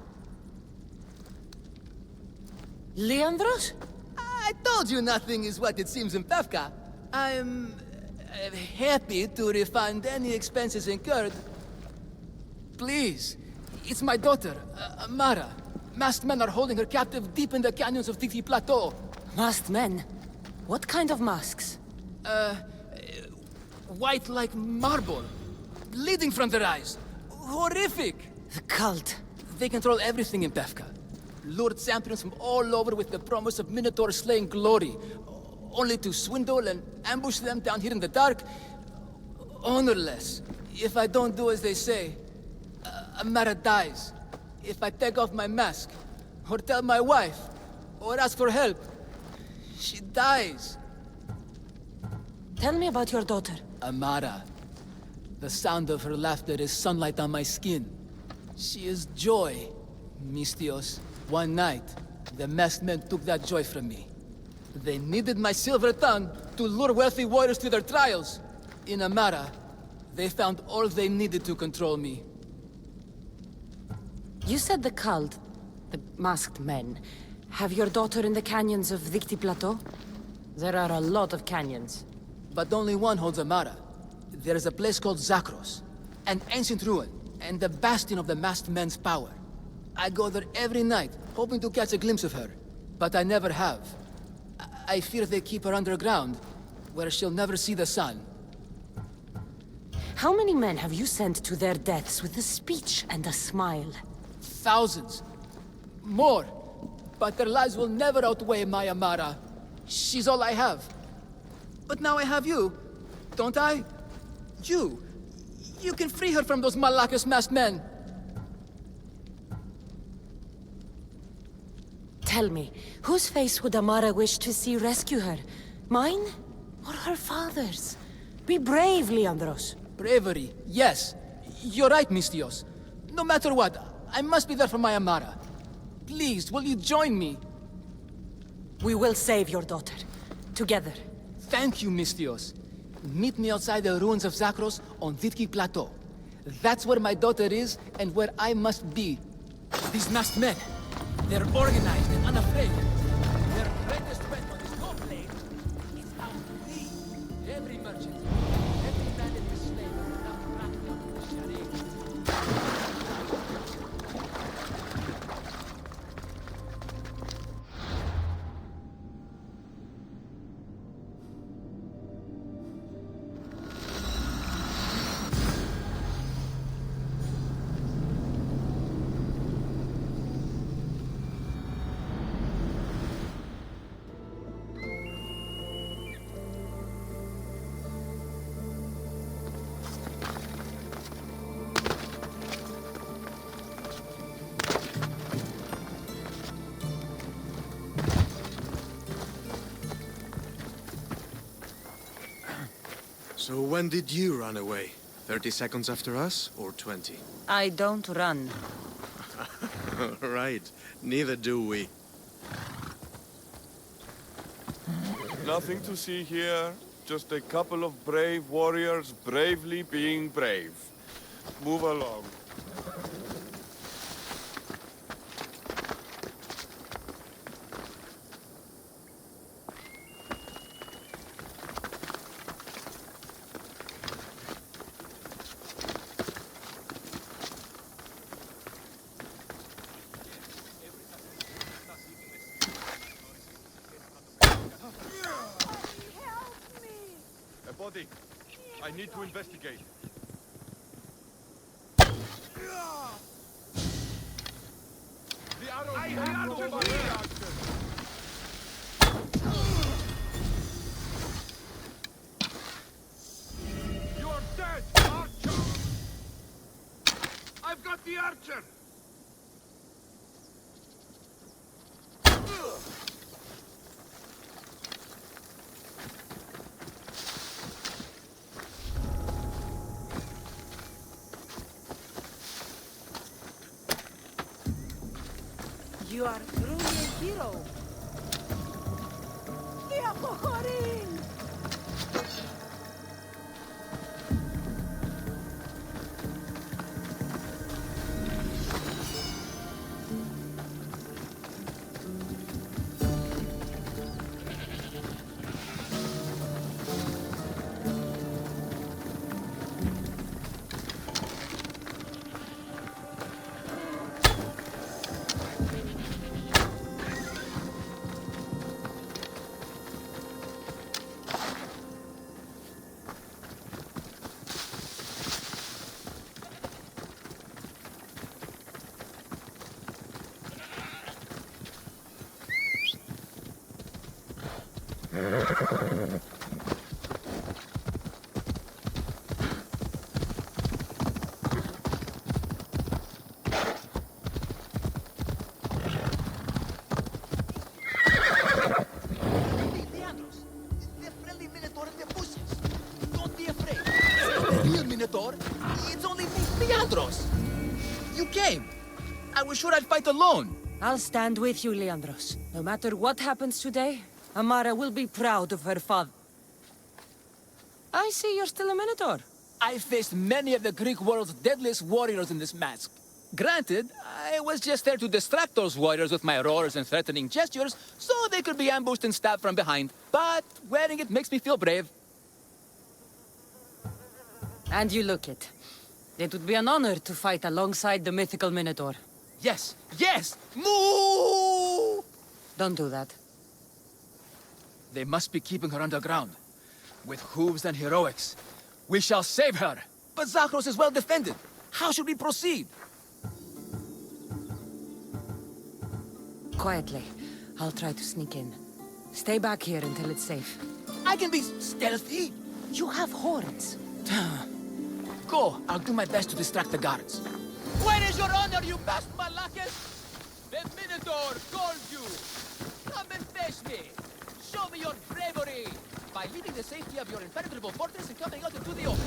Leandros? I told you nothing is what it seems in Pevka. I'm happy to refund any expenses incurred. Please, it's my daughter, Amara. Masked men are holding her captive deep in the canyons of Titi Plateau. Masked men? What kind of masks? White like marble, bleeding from their eyes. Horrific! The cult. They control everything in Pevka. Lured champions from all over with the promise of Minotaur slaying glory, only to swindle and ambush them down here in the dark. Honorless. If I don't do as they say, Amara dies. If I take off my mask, or tell my wife, or ask for help, she dies. Tell me about your daughter. Amara. The sound of her laughter is sunlight on my skin. She is joy, Mistios. One night, the masked men took that joy from me. They needed my silver tongue to lure wealthy warriors to their trials. In Amara, they found all they needed to control me. You said the cult, the masked men, have your daughter in the canyons of Dicti Plateau? There are a lot of canyons. But only one holds Amara. There is a place called Zakros, an ancient ruin, and the bastion of the masked men's power. I go there every night, hoping to catch a glimpse of her. But I never have. I fear they keep her underground, where she'll never see the sun. How many men have you sent to their deaths with a speech and a smile? Thousands. More. But their lives will never outweigh my Amara. She's all I have. But now I have you, don't I? You. You can free her from those Malakas masked men. Tell me, whose face would Amara wish to see rescue her? Mine? Or her father's? Be brave, Leandros. Bravery, yes. You're right, Mistios. No matter what, I must be there for my Amara. Please, will you join me? We will save your daughter. Together. Thank you, Mistios. Meet me outside the ruins of Zakros on Vitki Plateau. That's where my daughter is, and where I must be. These masked men, they're organized and unafraid. Their greatest weapon is no blade. It's our fleet. Every merchant, every man in his slave, now cracked up the charade. So when did you run away? 30 seconds after us, or 20? I don't run. Right. Neither do we. Nothing to see here. Just a couple of brave warriors bravely being brave. Move along. A body. I need to investigate. The arrow. I have to You're dead, archer! I've got the archer! You are truly a hero. It's only me, Leandros! You came! I was sure I'd fight alone! I'll stand with you, Leandros. No matter what happens today, Amara will be proud of her father. I see you're still a Minotaur. I faced many of the Greek world's deadliest warriors in this mask. Granted, I was just there to distract those warriors with my roars and threatening gestures, so they could be ambushed and stabbed from behind. But wearing it makes me feel brave. And you look it. It would be an honor to fight alongside the mythical Minotaur. Yes, yes! Moo! Don't do that. They must be keeping her underground. With hooves and heroics. We shall save her! But Zagros is well defended. How should we proceed? Quietly. I'll try to sneak in. Stay back here until it's safe. I can be stealthy. You have horns. Go. I'll do my best to distract the guards. Where is your honor, you best malakes? The Minotaur calls you. Come and face me. Show me your bravery by leaving the safety of your impenetrable fortress and coming out into the open.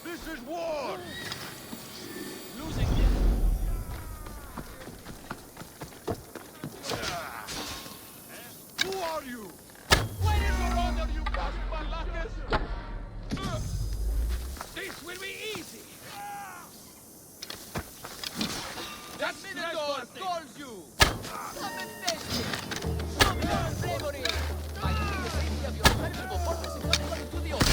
This is war! Losing him. Who are you? Where is your honor, you best malakes? This will be easy! That Minotaur calls you! Come and face me! Show me your bravery by leaving the safety of your impenetrable fortress and coming out into the open!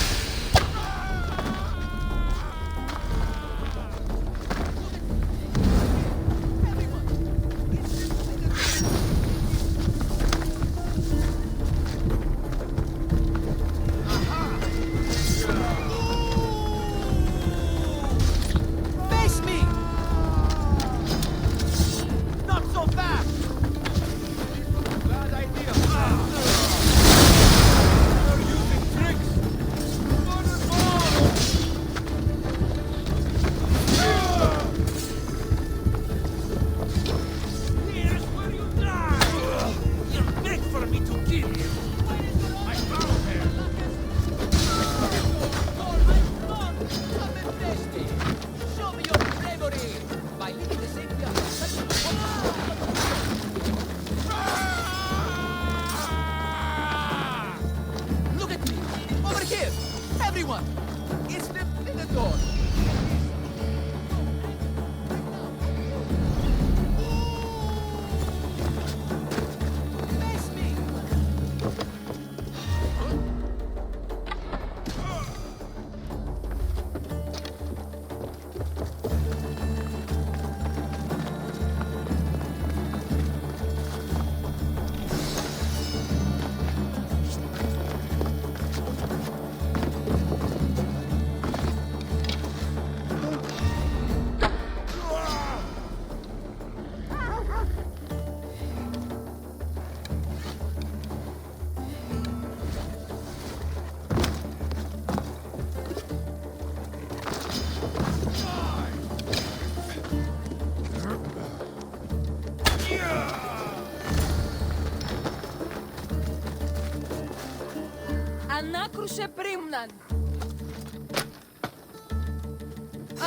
άκρουσε πρίμναν.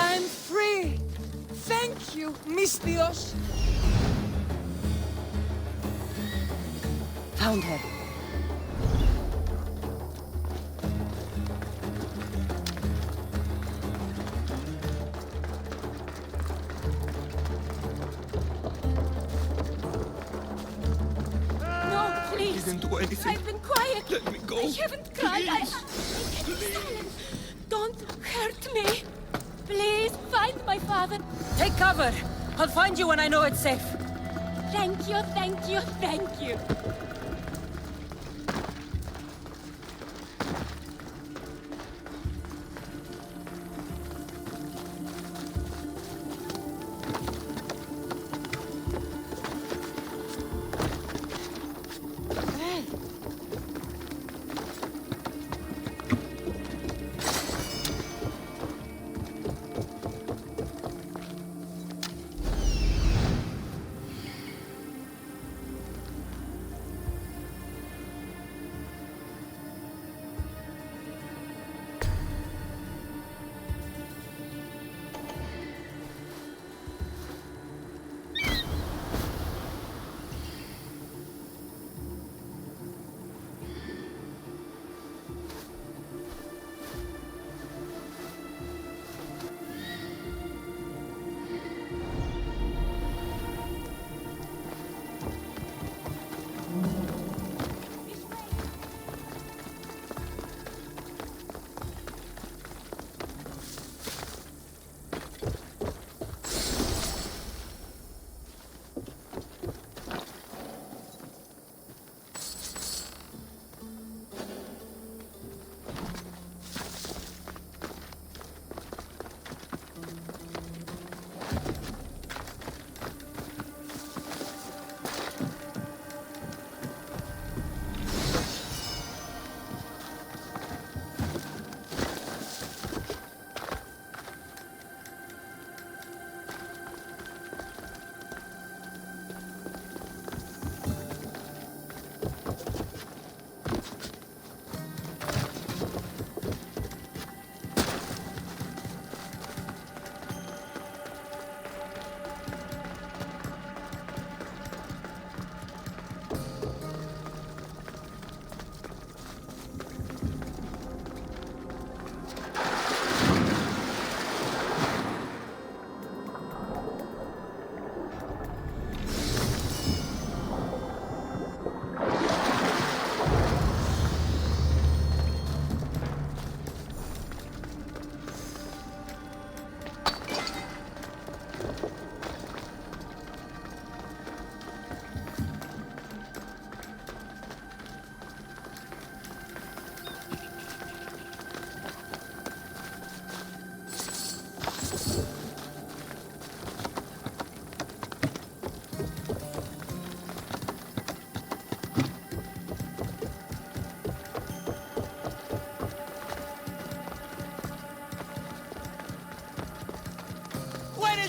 I'm free. Thank you, Misthios. Found her. No, please. I didn't do anything. I've been quiet. Let me go. I haven't cried. I can't be silent. Don't hurt me. Please, find my father. Take cover. I'll find you when I know it's safe. Thank you, thank you, thank you.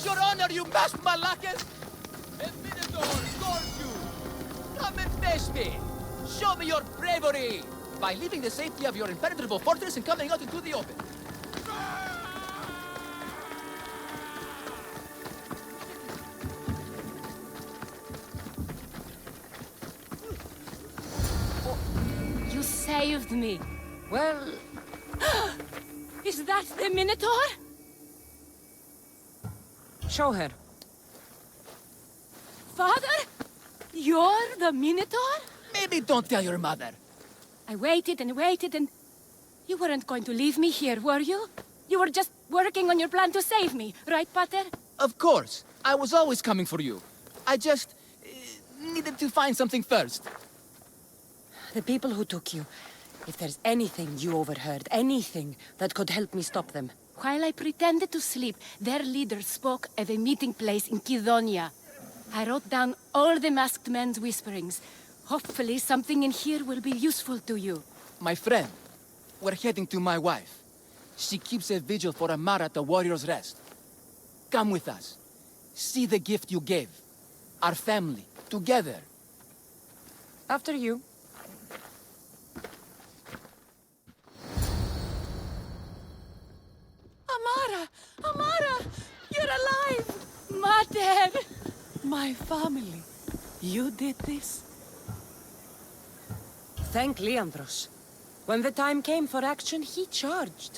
Your honor, you masked Malakas! A Minotaur scorns you! Come and face me! Show me your bravery! By leaving the safety of your impenetrable fortress and coming out into the open. You saved me. Well, Is that the Minotaur? show her. Father? You're the Minotaur? Maybe don't tell your mother. I waited and waited and... You weren't going to leave me here, were you? You were just working on your plan to save me, right, Pater? Of course. I was always coming for you. I just... needed to find something first. The people who took you. If there's anything you overheard, anything that could help me stop them. While I pretended to sleep, their leader spoke of a meeting place in Kidonia. I wrote down all the masked men's whisperings. Hopefully something in here will be useful to you. My friend, we're heading to my wife. She keeps a vigil for Amara at the Warrior's Rest. Come with us. See the gift you gave. Our family, together. After you. My family. You did this? Thank Leandros. When the time came for action, he charged.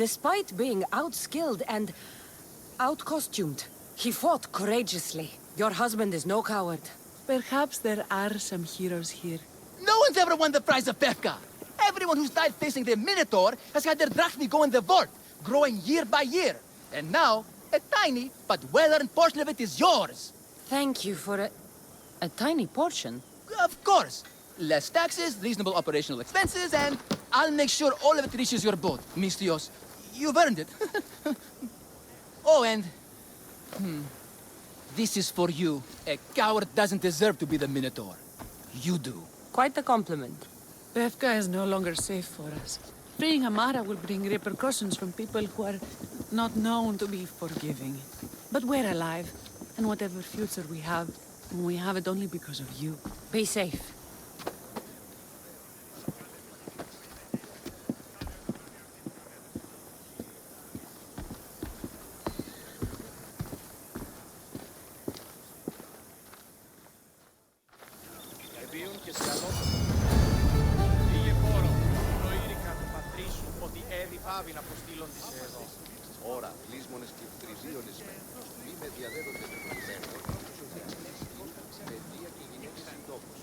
Despite being outskilled and out-costumed, he fought courageously. Your husband is no coward. Perhaps there are some heroes here. No one's ever won the prize of Befka. Everyone who's died facing the Minotaur has had their drachmi go in the vault, growing year by year. And now, a tiny but well-earned portion of it is yours. Thank you for a tiny portion. Of course. Less taxes, reasonable operational expenses, and I'll make sure all of it reaches your boat, Mistios. You've earned it. Oh, and... This is for you. A coward doesn't deserve to be the Minotaur. You do. Quite the compliment. Befka is no longer safe for us. Freeing Amara will bring repercussions from people who are not known to be forgiving. But we're alive, and whatever future we have it only because of you. Be safe. Πάβει να αποστείλον τις εδώ. Ωρα, λύσμονες και τριζίονες μη με διαδέδονται με προλυμένο, παιδεία και γυναίκες συντόπους.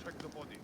check the body.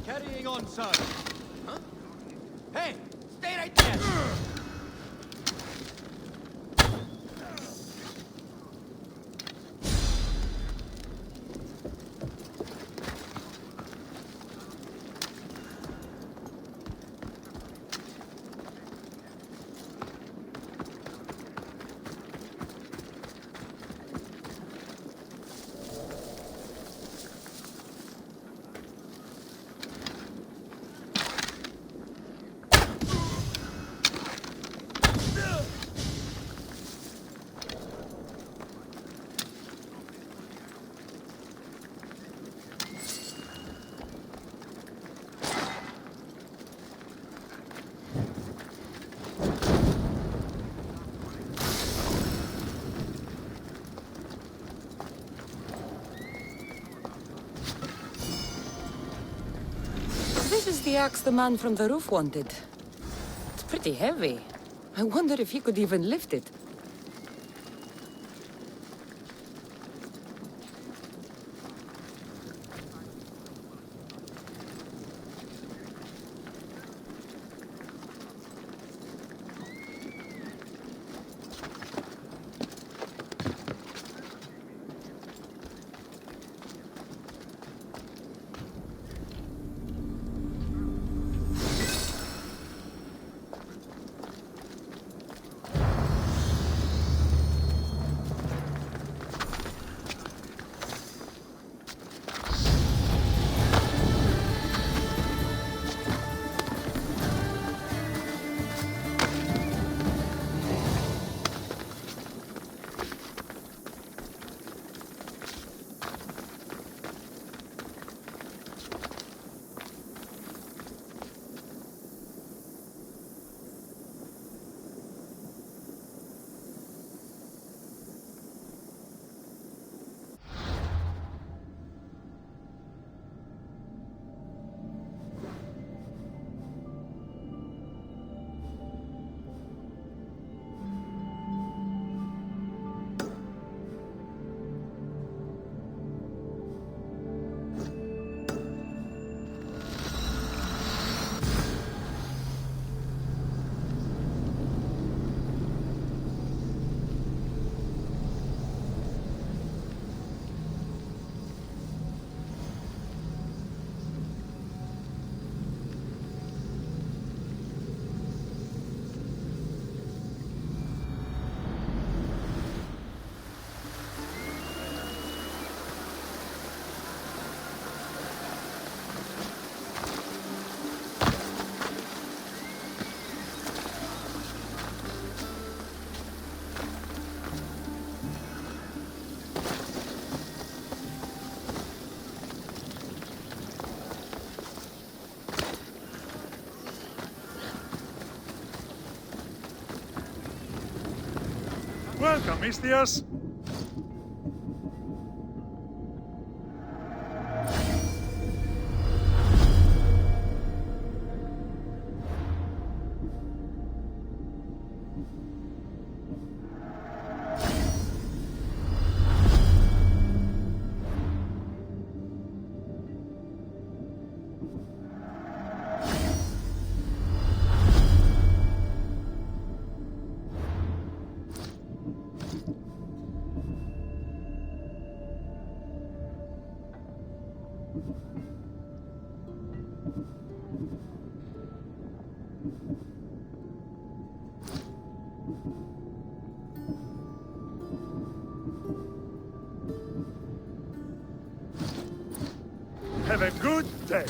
Carrying on, sir. Huh? Hey, stay right there! This is the axe the man from the roof wanted. It's pretty heavy. I wonder if he could even lift it. Welcome, Mistios. Have a good day.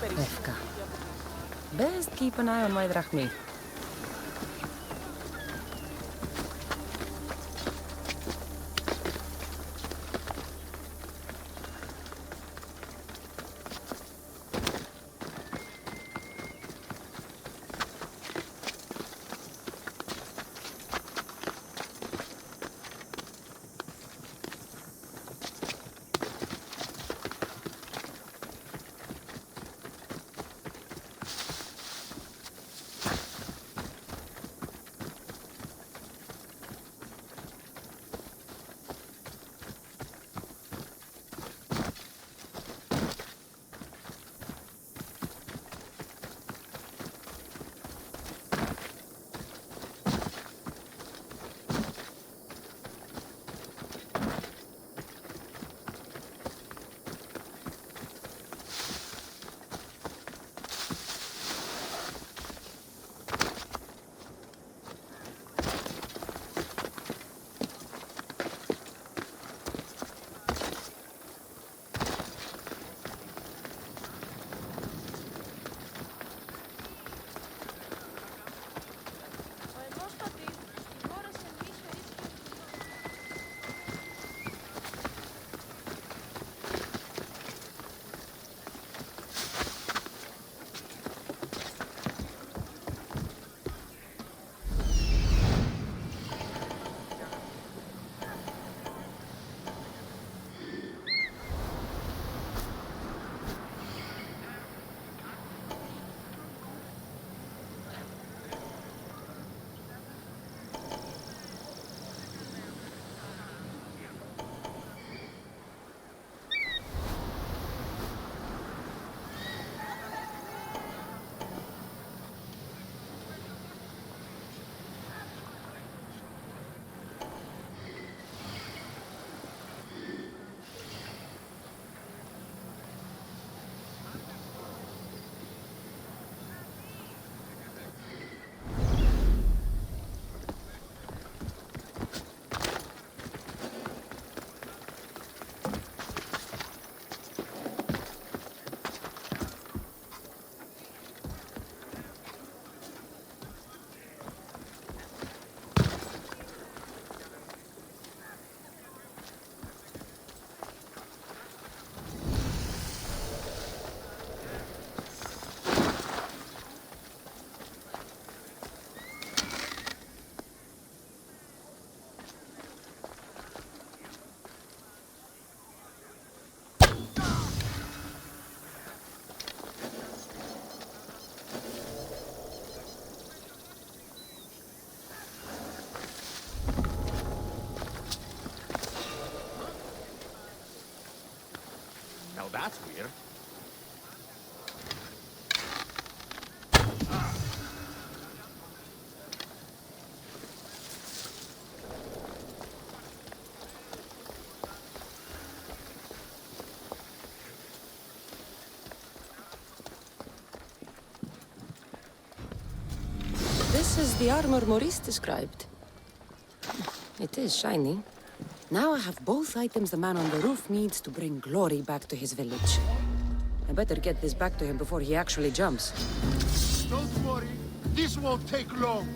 Efka. Best keep an eye on my drachmi. that's weird. This is the armor Maurice described. It is shiny. Now I have both items the man on the roof needs to bring glory back to his village. I better get this back to him before he actually jumps. Don't worry, this won't take long.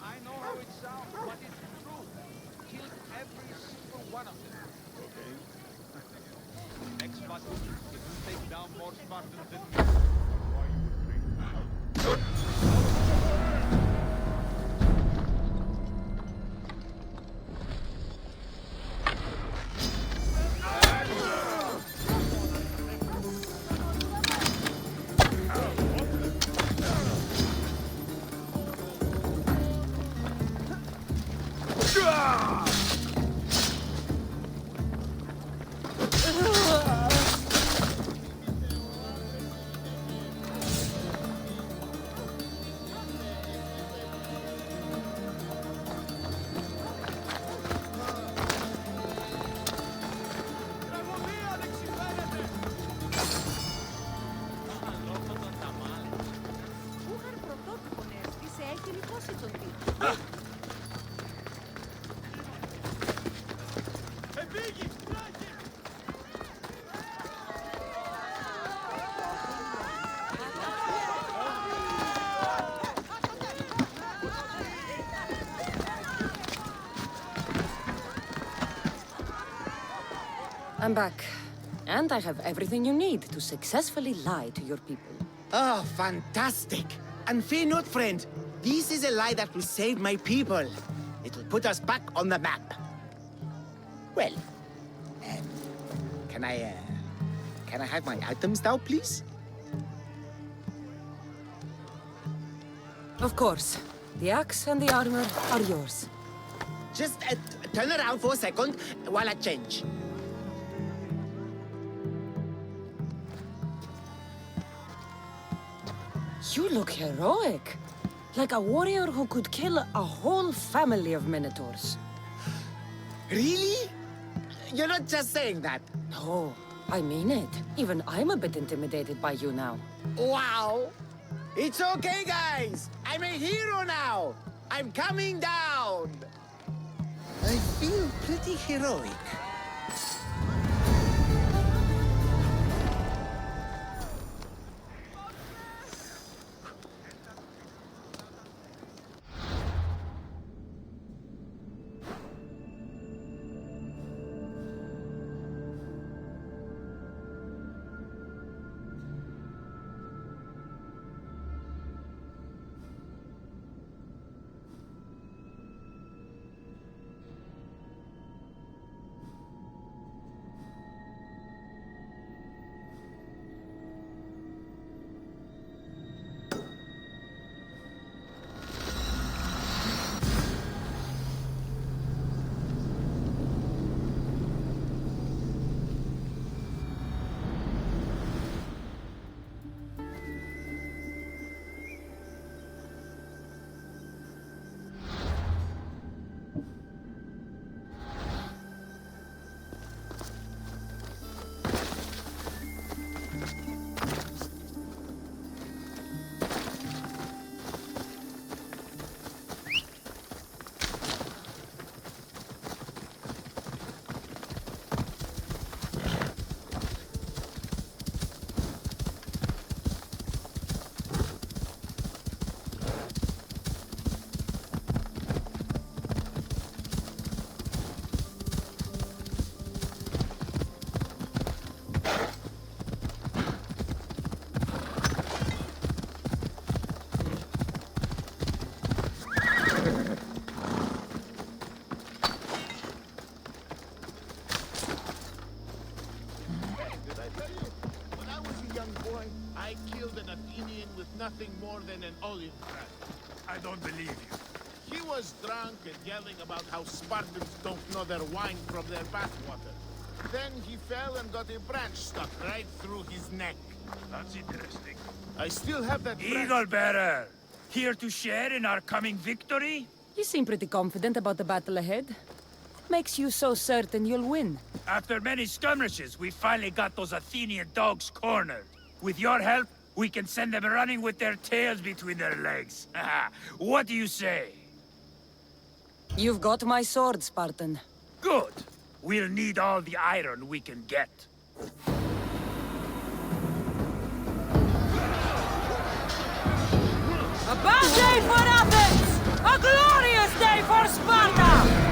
I know how it sounds, but it's true. Killed every single one of them. Okay. Next battle, if you take down more Spartans than me, why you would bring I'm back. And I have everything you need to successfully lie to your people. Oh, fantastic! And fear not, friend. This is a lie that will save my people. It will put us back on the map. Well, can Can I have my items now, please? Of course. The axe and the armor are yours. Just turn around for a second while I change. You look heroic. Like a warrior who could kill a whole family of minotaurs. Really? You're not just saying that. No, I mean it. Even I'm a bit intimidated by you now. Wow! It's okay, guys! I'm a hero now! I'm coming down! I feel pretty heroic. I killed an Athenian with nothing more than an olive branch. I don't believe you. He was drunk and yelling about how Spartans don't know their wine from their bathwater. Then he fell and got a branch stuck right through his neck. That's interesting. I still have that branch. Eagle Bearer, here to share in our coming victory? You seem pretty confident about the battle ahead. What makes you so certain you'll win? After many skirmishes, we finally got those Athenian dogs cornered. With your help, we can send them running with their tails between their legs. What do you say? You've got my sword, Spartan. Good. We'll need all the iron we can get. A bad day for Athens! A glorious day for Sparta!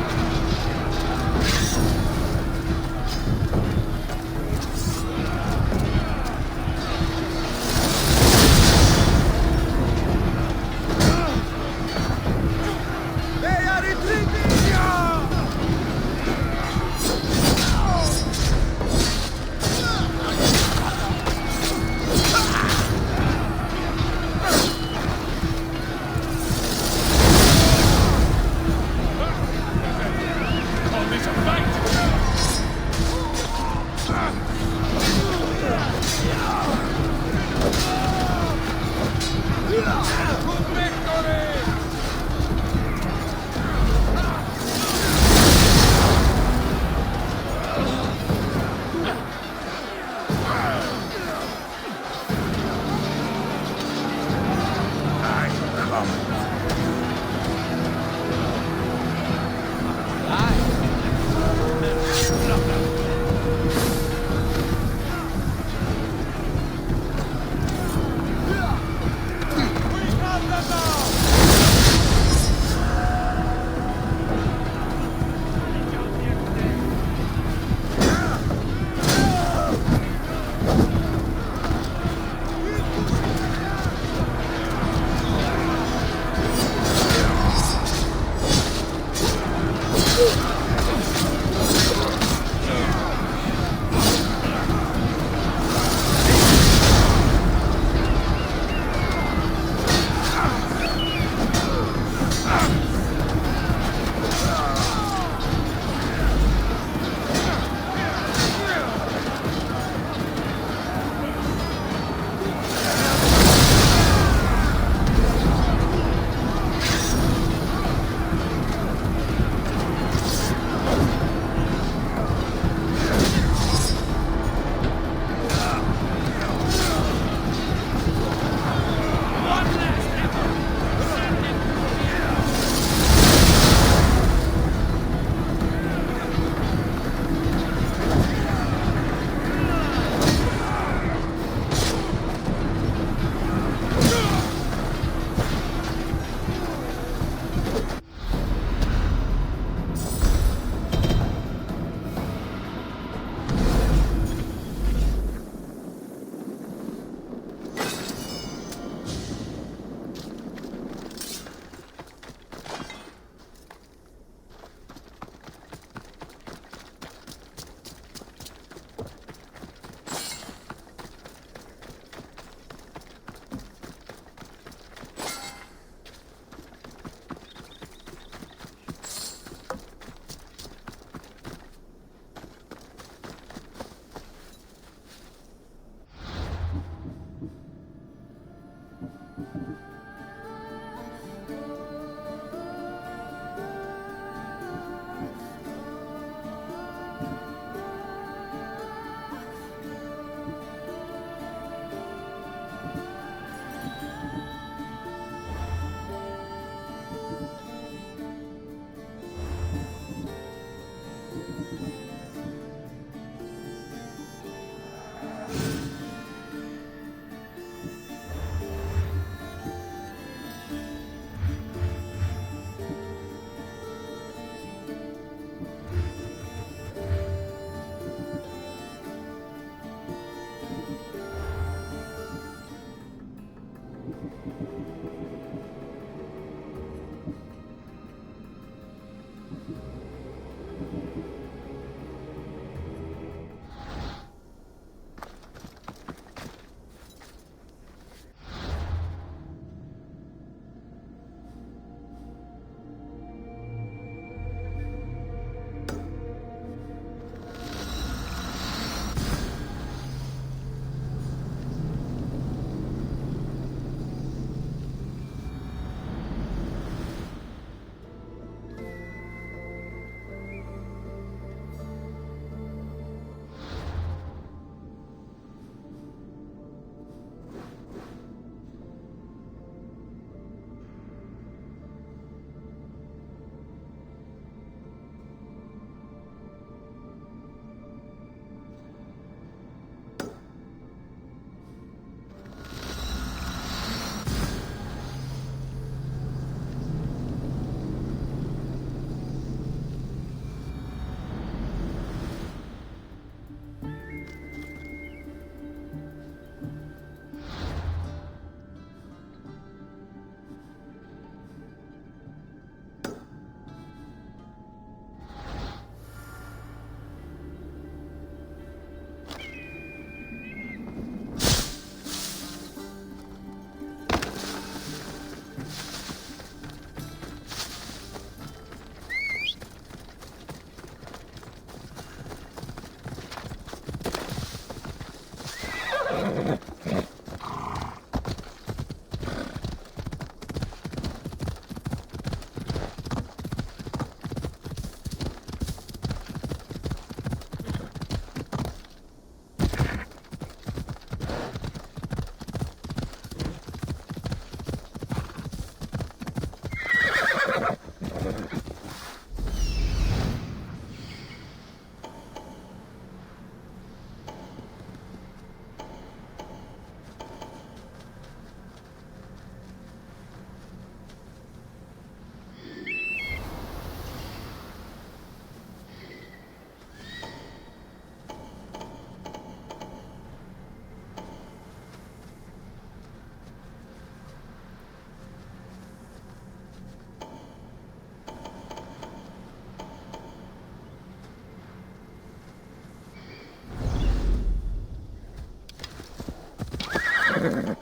Got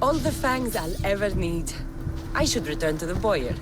all the fangs I'll ever need. I should return to the boyer.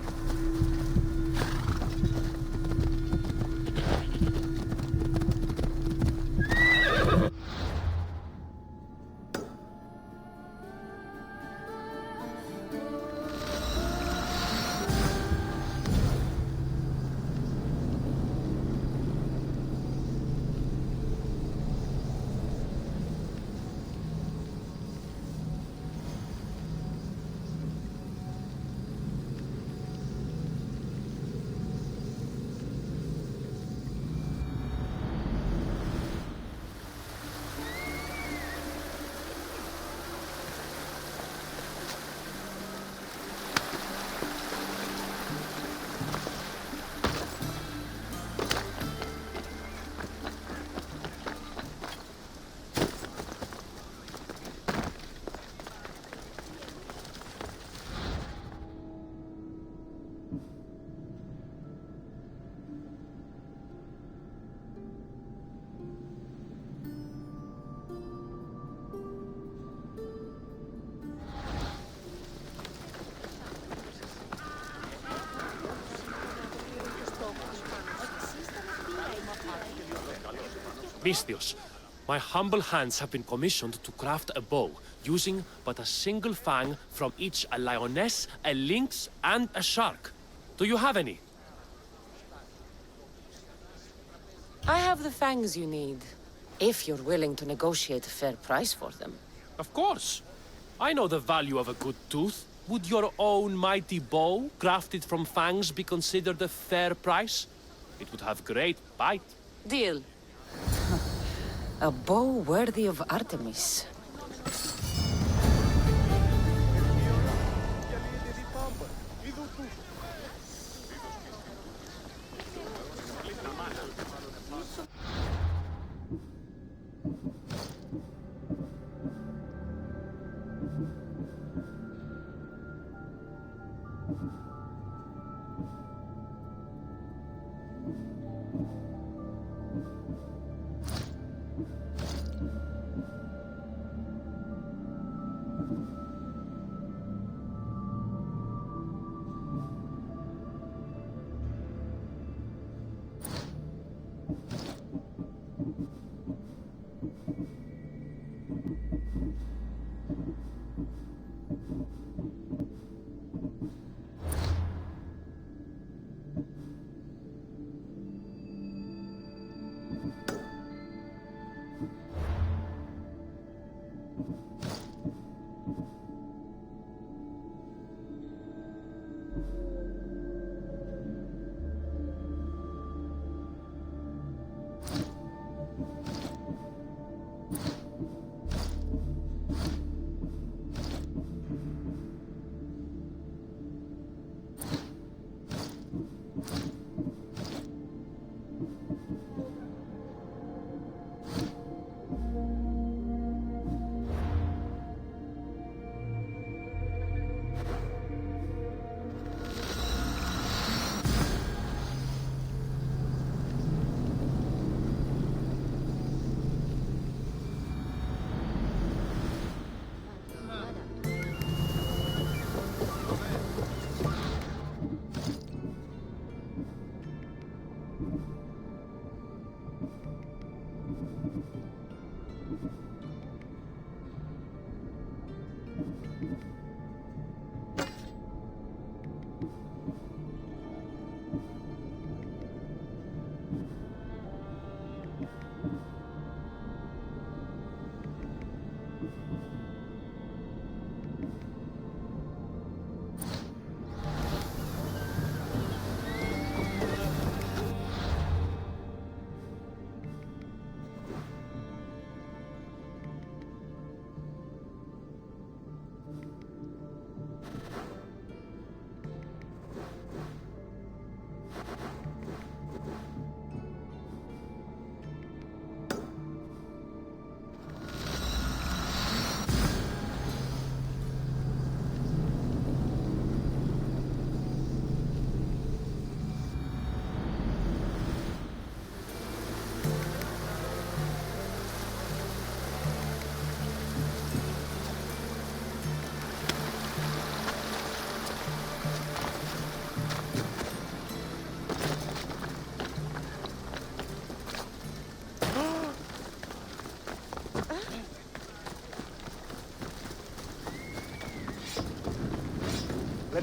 Misthios, my humble hands have been commissioned to craft a bow, using but a single fang from each a lioness, a lynx, and a shark. Do you have any? I have the fangs you need, if you're willing to negotiate a fair price for them. Of course. I know the value of a good tooth. Would your own mighty bow, crafted from fangs, be considered a fair price? It would have great bite. Deal. A bow worthy of Artemis.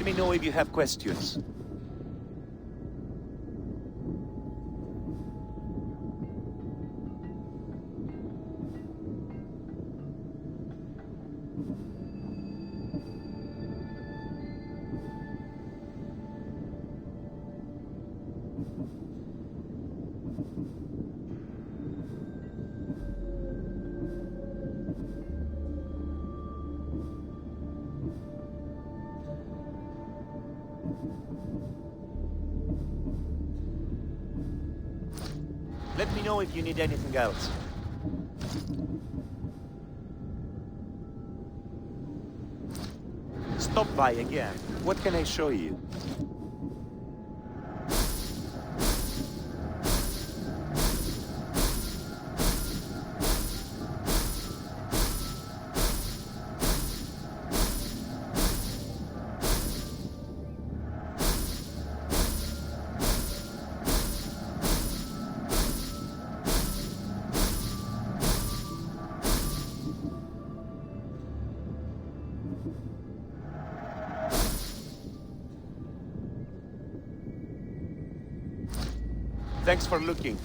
Let me know if you have questions. Let me know if you need anything else. Stop by again. What can I show you? Thanks for looking.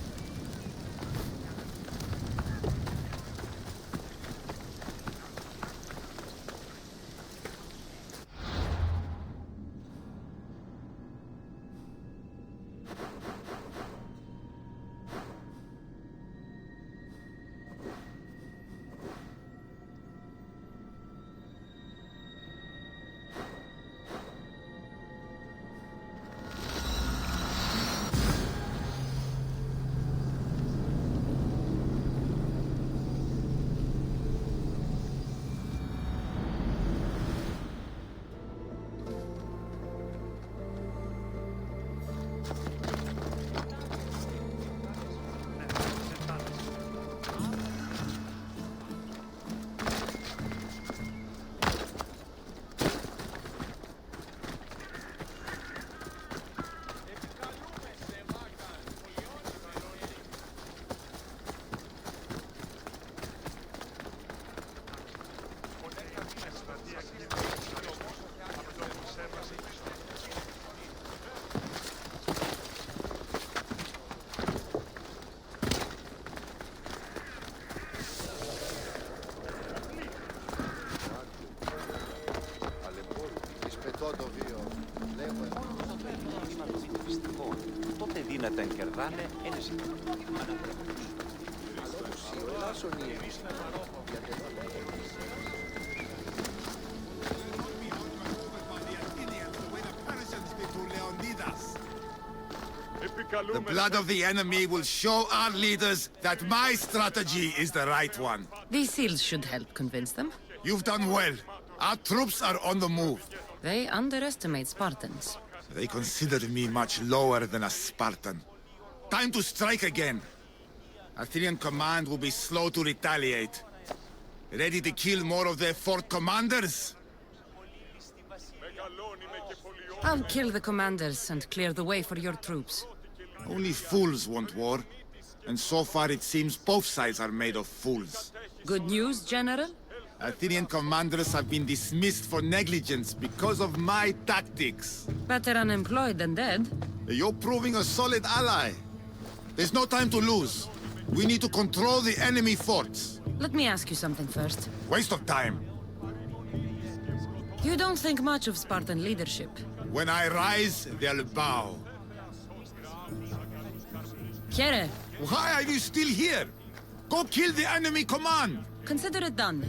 Τότε δύνατα κερδάνε ένα The blood of the enemy will show our leaders that my strategy is the right one. These seals should help convince them. You've done well. Our troops are on the move. They underestimate Spartans. They consider me much lower than a Spartan. Time to strike again. Athenian command will be slow to retaliate. Ready to kill more of their fort commanders? I'll kill the commanders and clear the way for your troops. Only fools want war. And so far it seems both sides are made of fools. Good news, General? Athenian commanders have been dismissed for negligence because of my tactics. Better unemployed than dead. You're proving a solid ally. There's no time to lose. We need to control the enemy forts. Let me ask you something first. Waste of time. You don't think much of Spartan leadership. When I rise, they'll bow. Here. Why are you still here? Go kill the enemy command! Consider it done.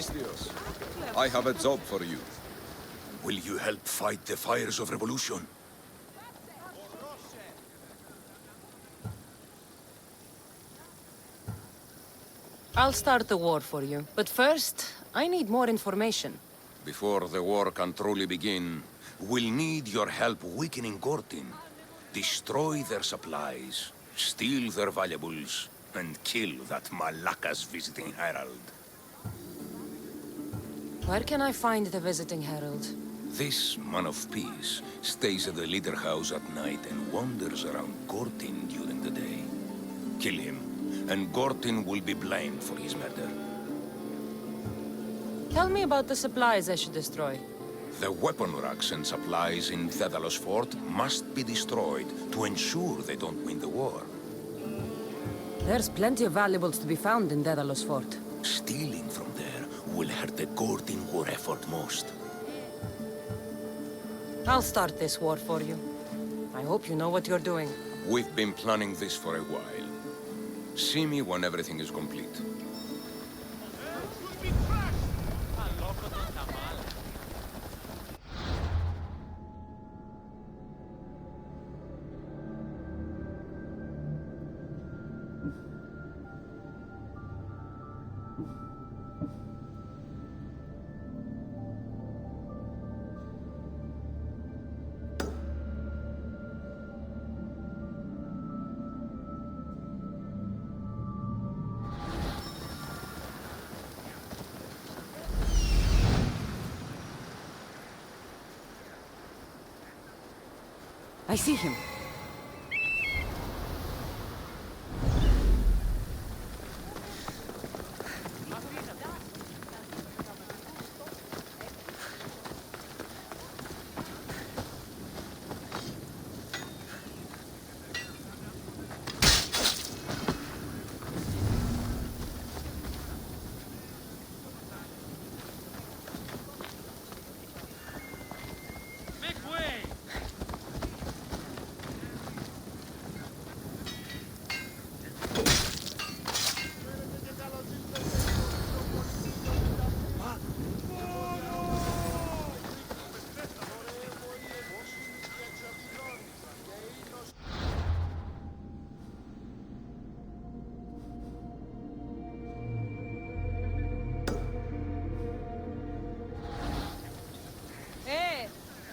Mistios. I have a job for you. Will you help fight the fires of revolution? I'll start the war for you. But first, I need more information. Before the war can truly begin, we'll need your help weakening Gortin. Destroy their supplies, steal their valuables, and kill that Malaka's visiting herald. Where can I find the visiting herald? This man of peace stays at the leader house at night and wanders around Gortin during the day. Kill him, and Gortin will be blamed for his murder. Tell me about the supplies I should destroy. The weapon racks and supplies in Daedalus Fort must be destroyed to ensure they don't win the war. There's plenty of valuables to be found in Daedalus Fort. Stealing from there will hurt the Gortin war effort most. I'll start this war for you. I hope you know what you're doing. We've been planning this for a while. See me when everything is complete. I see him.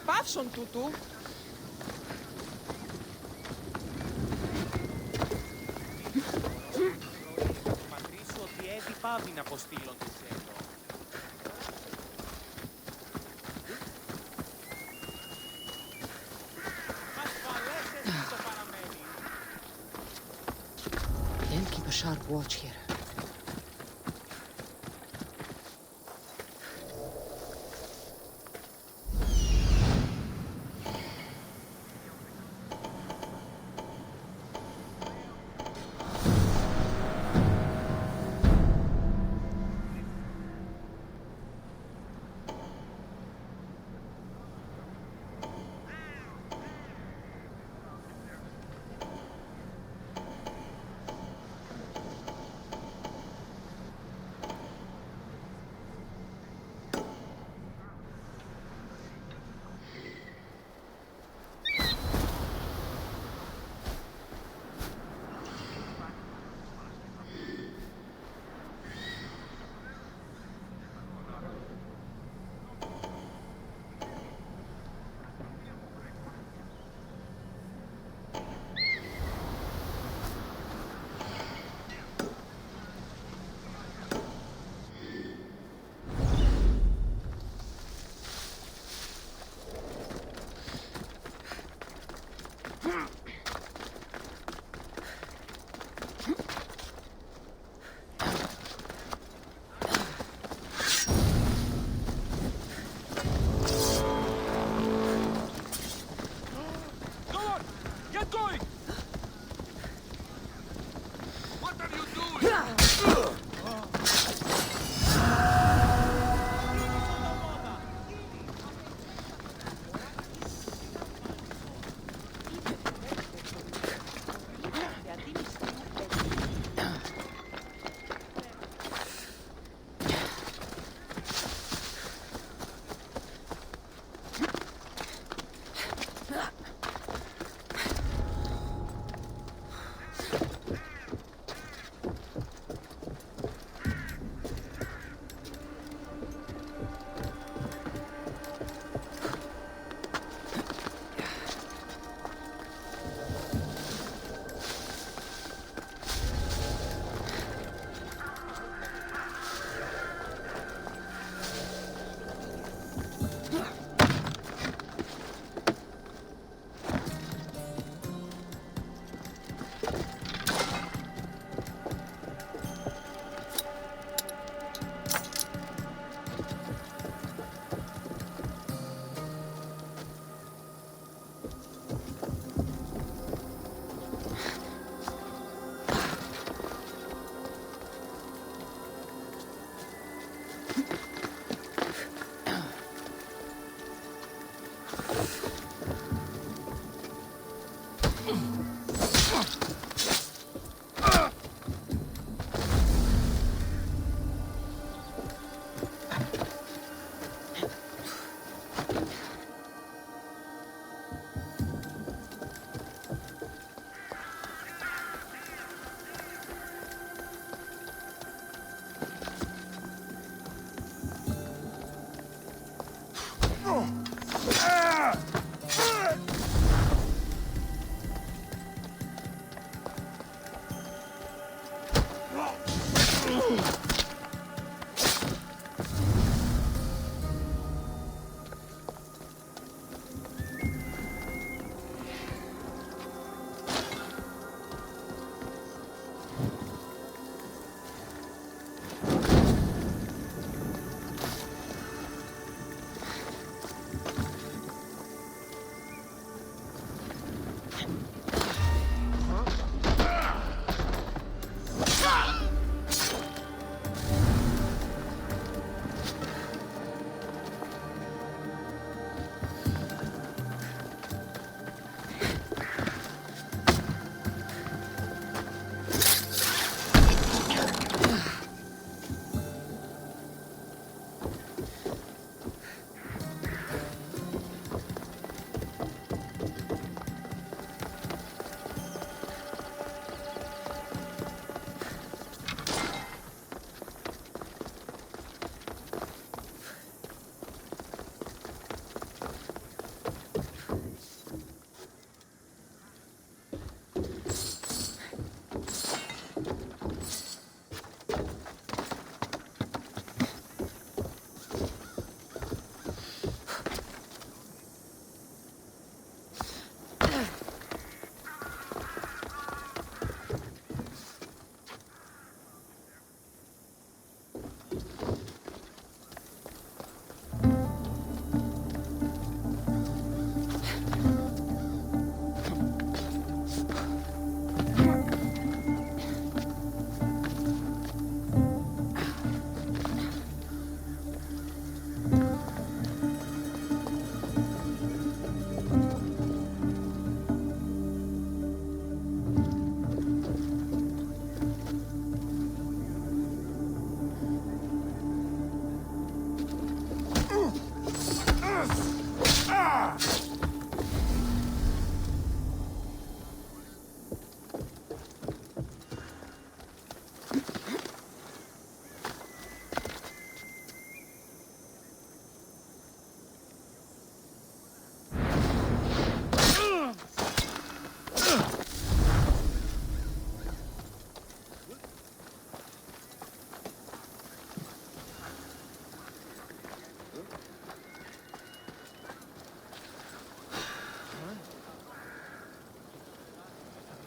Πάυσον τούτου. Πατρίσου ότι έδι πάβει να αποστείλονται σε εδώ. I'll keep a sharp watch here.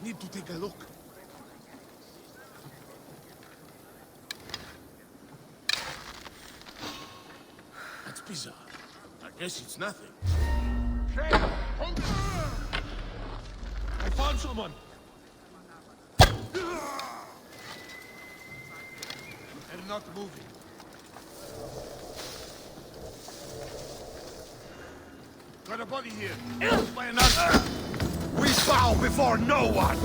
Need to take a look. That's bizarre. I guess it's nothing. I found someone. They're not moving. Got a body here. By another. We bow before no one!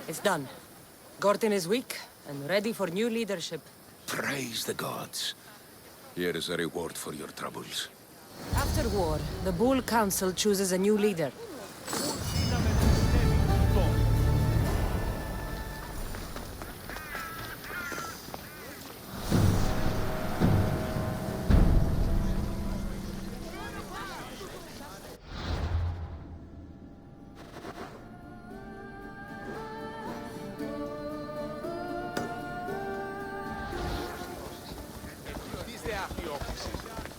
It's done. Gortin is weak and ready for new leadership. Praise the gods. Here is a reward for your troubles. After war, the Bull Council chooses a new leader.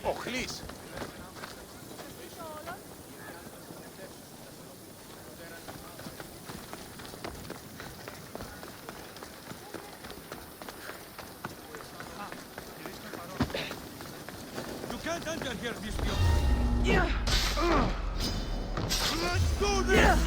Οχλείς. You can't enter here, Dispio. Yeah. Let's do this.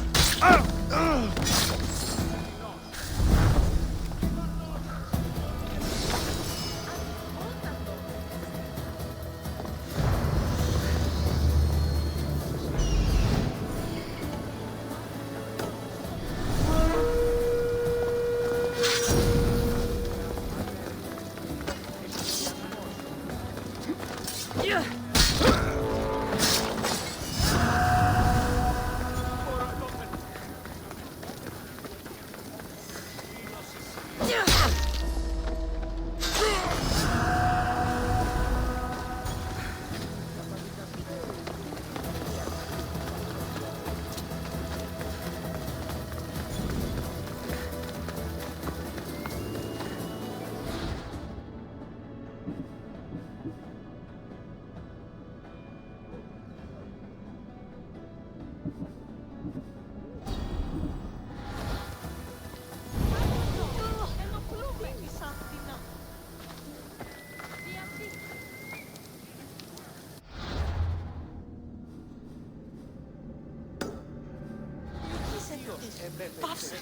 Πάψε.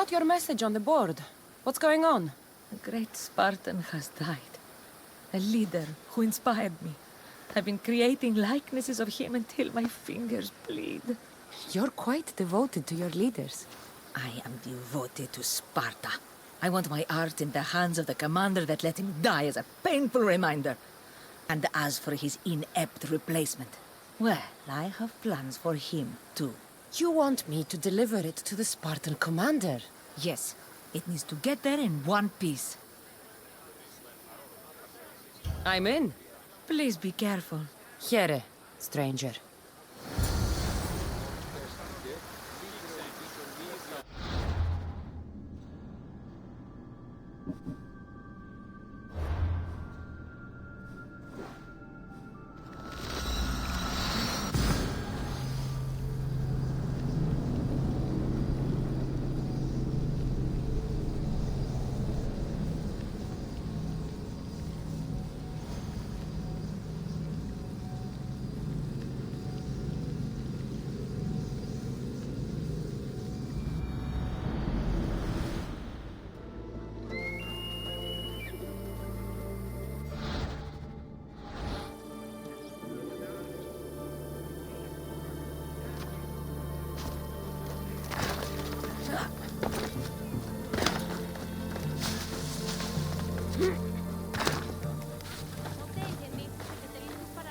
got your message on the board. What's going on? A great Spartan has died. A leader who inspired me. I've been creating likenesses of him until my fingers bleed. You're quite devoted to your leaders. I am devoted to Sparta. I want my art in the hands of the commander that let him die as a painful reminder. And as for his inept replacement, well, I have plans for him, too. You want me to deliver it to the Spartan commander? Yes, it needs to get there in one piece. I'm in. Please be careful. Here, stranger.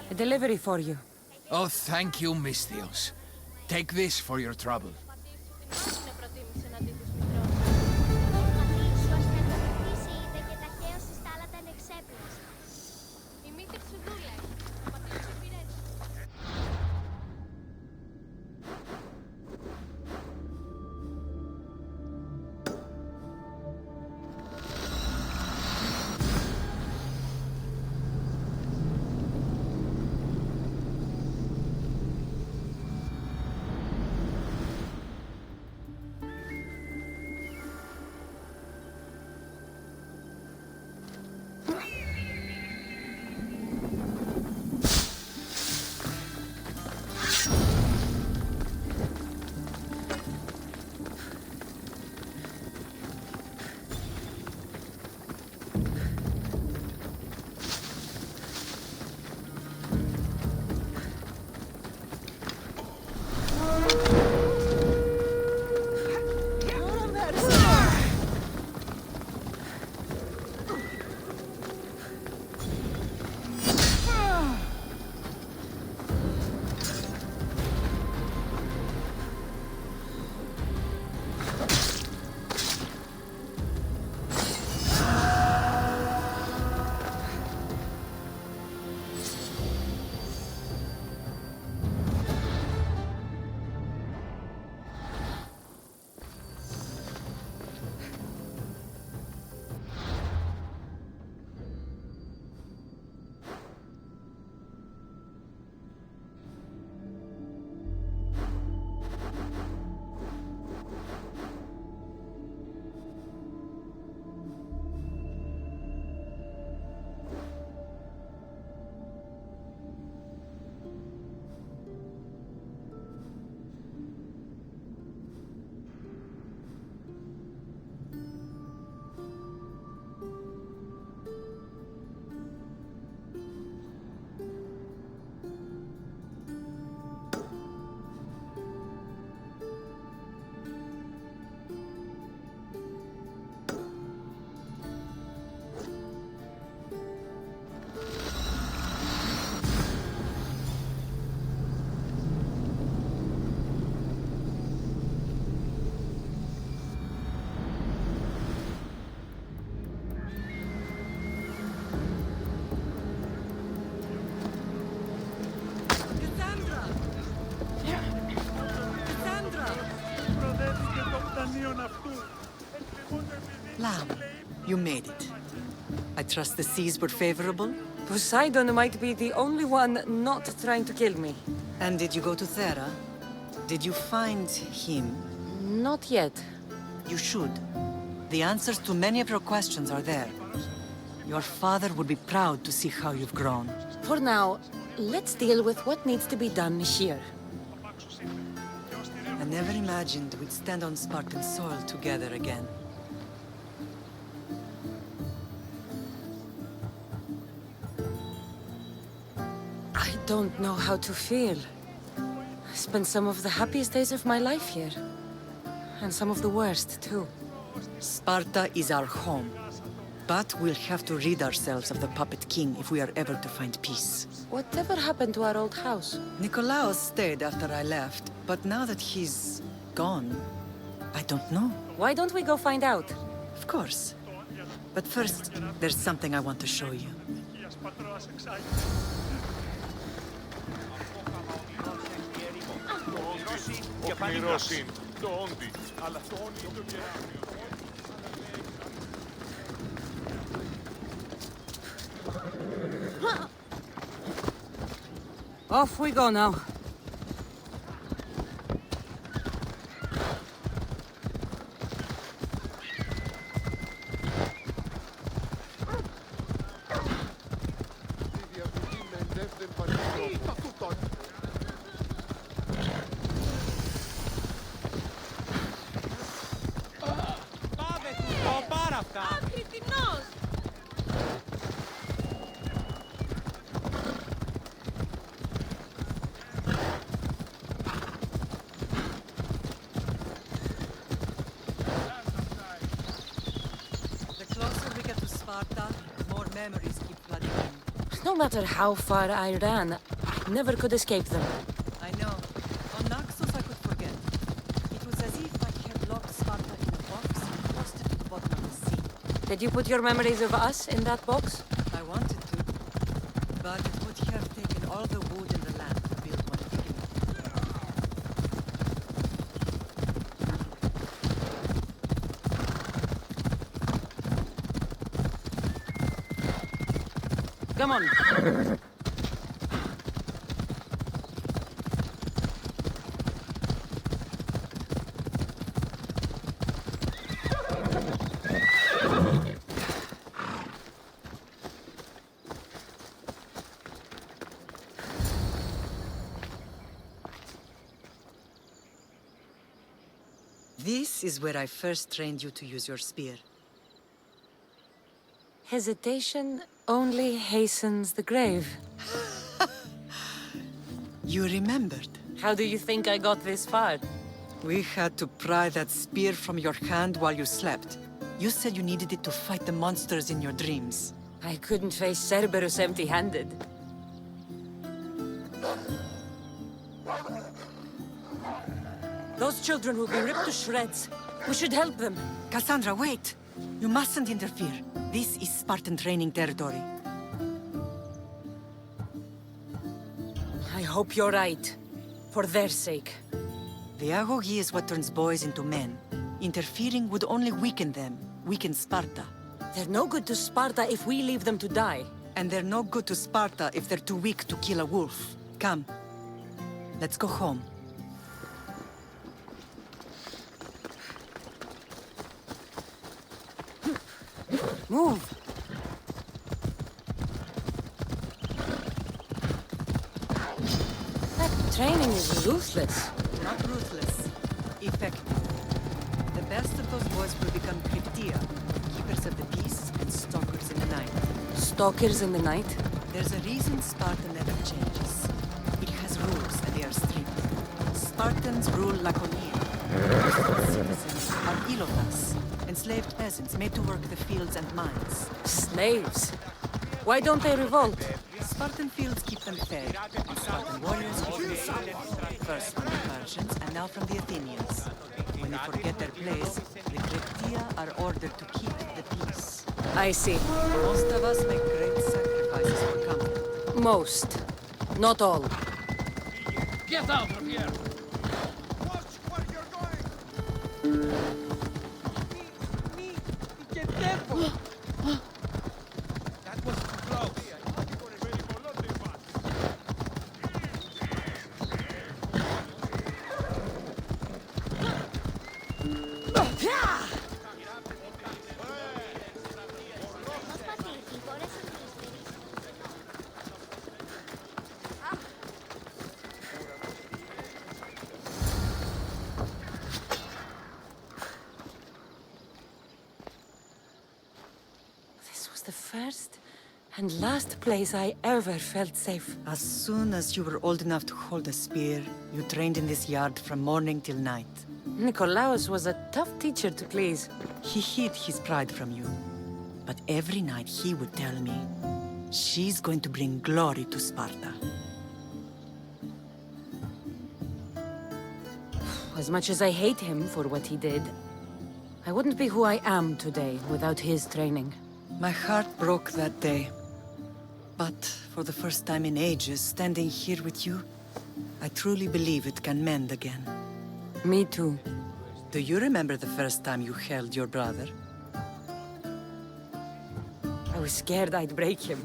A delivery for you. Oh, thank you, Misthios. Take this for your trouble. Lamb, you made it. I trust the seas were favorable? Poseidon might be the only one not trying to kill me. And did you go to Thera? Did you find him? Not yet. You should. The answers to many of your questions are there. Your father would be proud to see how you've grown. For now, let's deal with what needs to be done here. I never imagined we'd stand on Spartan soil together again. I don't know how to feel. I spent some of the happiest days of my life here. And some of the worst, too. Sparta is our home. But we'll have to rid ourselves of the Puppet King if we are ever to find peace. Whatever happened to our old house? Nikolaos stayed after I left, but now that he's gone, I don't know. Why don't we go find out? Of course. But first, there's something I want to show you. Off we go now. Memories keep flooding in. No matter how far I ran, I never could escape them. I know. On Naxos I could forget. It was as if I had locked Sparta in a box and lost it at the bottom of the sea. Did you put your memories of us in that box? I wanted to, but it would have taken all the wood in the land to build one big enough. Come on. This is where I first trained you to use your spear. Hesitation only hastens the grave. You remembered. How do you think I got this far? We had to pry that spear from your hand while you slept. You said you needed it to fight the monsters in your dreams. I couldn't face Cerberus empty-handed. Those children will be ripped to shreds. We should help them. Cassandra, wait! You mustn't interfere. This is Spartan training territory. I hope you're right. For their sake. The agogi is what turns boys into men. Interfering would only weaken them, weaken Sparta. They're no good to Sparta if we leave them to die. And they're no good to Sparta if they're too weak to kill a wolf. Come. Let's go home. Move! That training is ruthless. Not ruthless. Effective. The best of those boys will become Cryptia, keepers of the peace and stalkers in the night. Stalkers in the night? There's a reason Sparta never changes. It has rules and they are strict. Spartans rule Laconia. Citizens are ilotas, enslaved peasants made to work the fields and mines. Slaves? Why don't they revolt? Spartan fields keep them fed, and Spartan warriors keep them safe. First from the Persians, and now from the Athenians. When they forget their place, the Cryptia are ordered to keep the peace. I see. Most of us make great sacrifices for comfort. Most. Not all. Get out of here! That was too close. the first and last place I ever felt safe. As soon as you were old enough to hold a spear, you trained in this yard from morning till night. Nikolaos was a tough teacher to please. He hid his pride from you. But every night he would tell me, she's going to bring glory to Sparta. As much as I hate him for what he did, I wouldn't be who I am today without his training. My heart broke that day. But for the first time in ages, standing here with you, I truly believe it can mend again. Me too. Do you remember the first time you held your brother? I was scared I'd break him.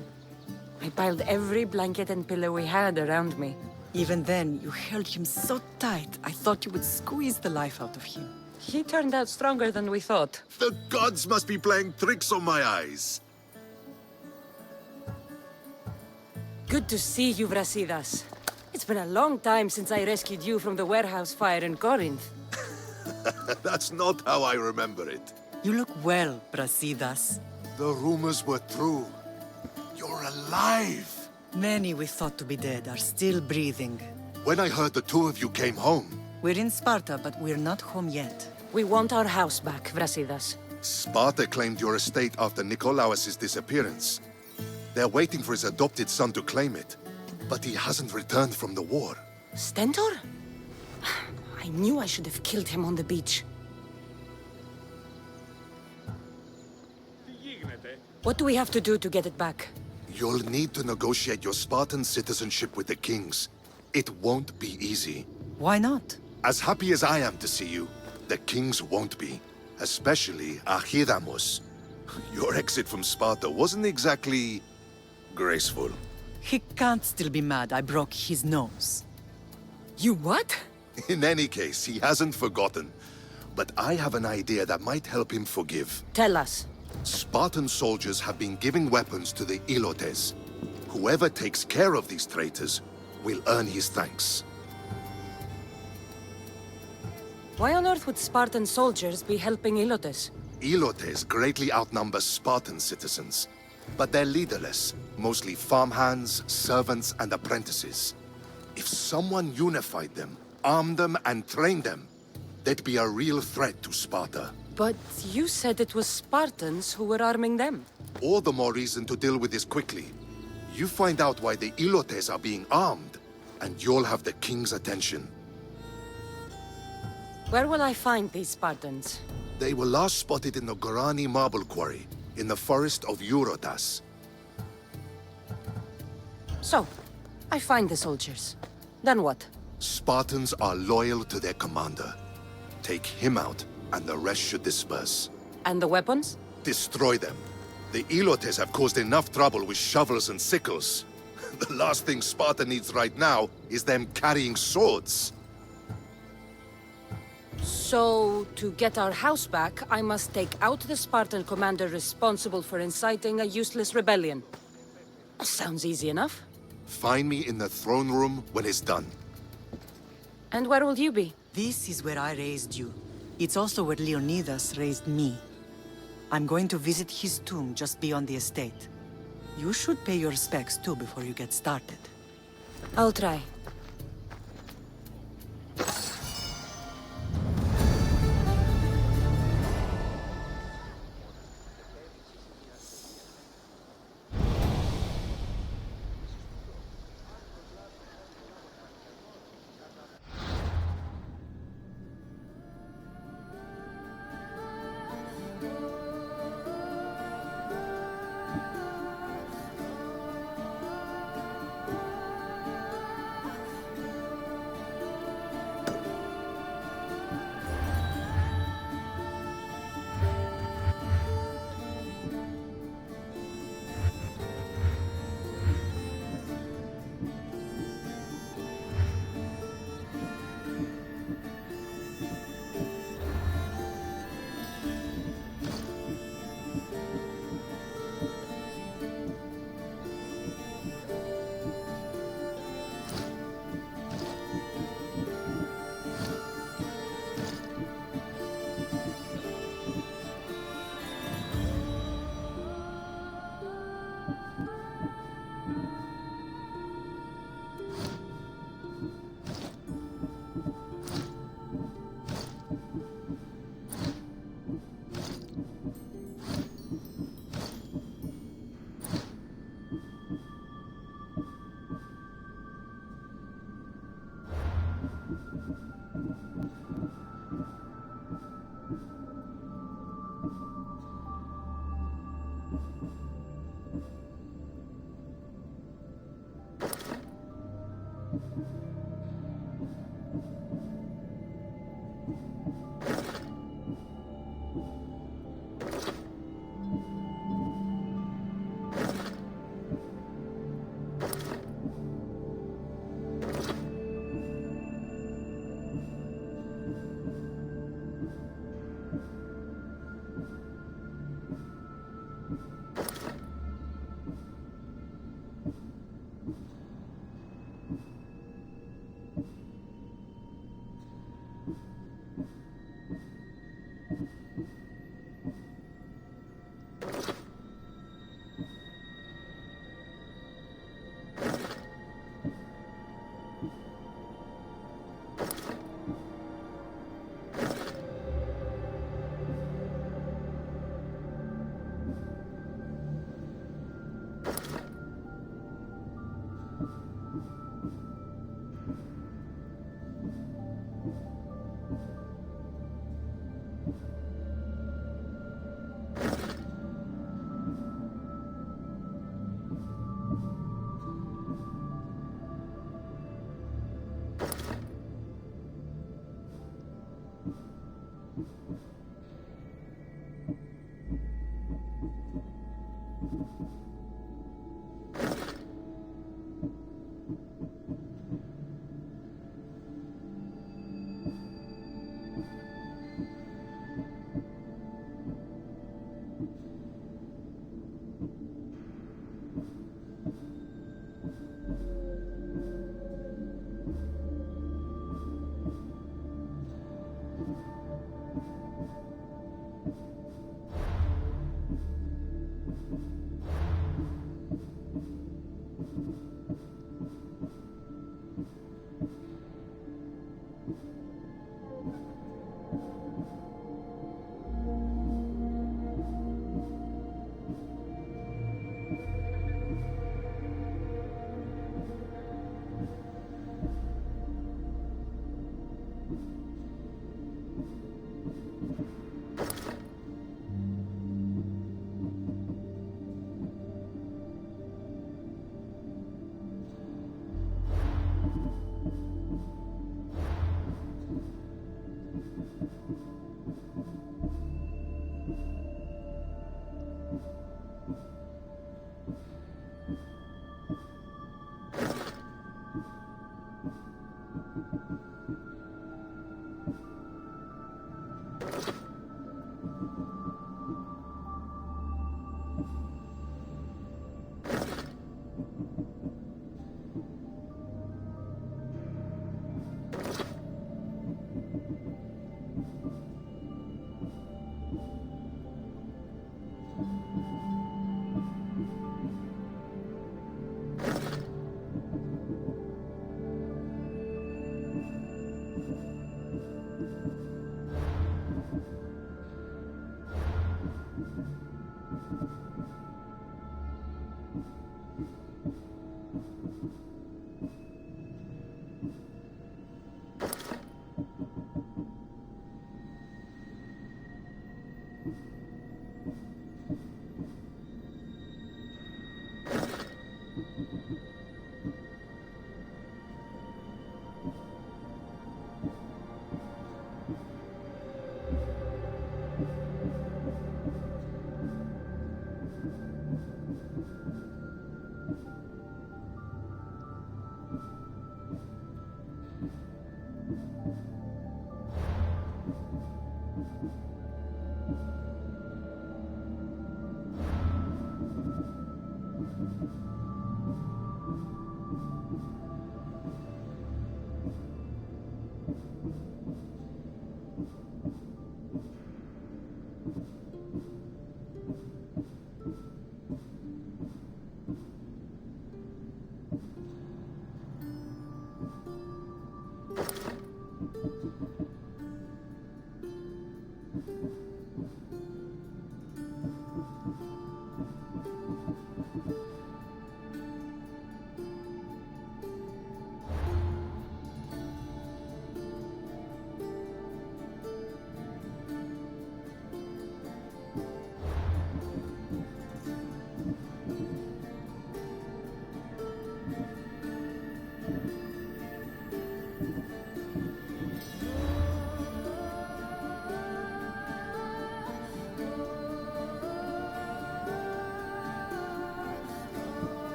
I piled every blanket and pillow we had around me. Even then, you held him so tight, I thought you would squeeze the life out of him. He turned out stronger than we thought. The gods must be playing tricks on my eyes. Good to see you, Brasidas. It's been a long time since I rescued you from the warehouse fire in Corinth. That's not how I remember it. You look well, Brasidas. The rumors were true. You're alive! Many we thought to be dead are still breathing. When I heard the two of you came home... We're in Sparta, but we're not home yet. We want our house back, Brasidas. Sparta claimed your estate after Nikolaos' disappearance. They're waiting for his adopted son to claim it. But he hasn't returned from the war. Stentor? I knew I should have killed him on the beach. What do we have to do to get it back? You'll need to negotiate your Spartan citizenship with the kings. It won't be easy. Why not? As happy as I am to see you, the kings won't be. Especially Archidamos. Your exit from Sparta wasn't exactly... graceful. He can't still be mad I broke his nose. You what? In any case, he hasn't forgotten. But I have an idea that might help him forgive. Tell us. Spartan soldiers have been giving weapons to the Ilotes. Whoever takes care of these traitors will earn his thanks. Why on earth would Spartan soldiers be helping Ilotes? Ilotes greatly outnumber Spartan citizens. But they're leaderless, mostly farmhands, servants, and apprentices. If someone unified them, armed them, and trained them, they'd be a real threat to Sparta. But you said it was Spartans who were arming them. All the more reason to deal with this quickly. You find out why the Ilotes are being armed, and you'll have the king's attention. Where will I find these Spartans? They were last spotted in the Gorani marble quarry, in the forest of Eurotas. So, I find the soldiers. Then what? Spartans are loyal to their commander. Take him out, and the rest should disperse. And the weapons? Destroy them. The Ilotes have caused enough trouble with shovels and sickles. The last thing Sparta needs right now is them carrying swords. So, to get our house back, I must take out the Spartan commander responsible for inciting a useless rebellion. Sounds easy enough. Find me in the throne room when it's done. And where will you be? This is where I raised you. It's also where Leonidas raised me. I'm going to visit his tomb just beyond the estate. You should pay your respects too before you get started. I'll try.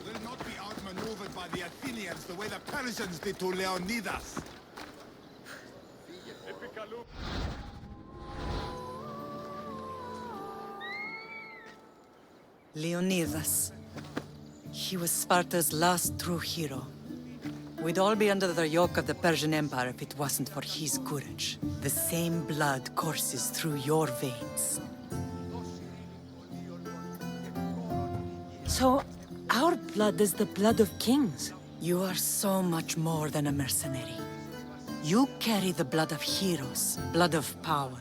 Will not be outmaneuvered by the Athenians the way the Persians did to Leonidas. Leonidas. He was Sparta's last true hero. We'd all be under the yoke of the Persian Empire if it wasn't for his courage. The same blood courses through your veins. So, our blood is the blood of kings. You are so much more than a mercenary. You carry the blood of heroes, blood of power.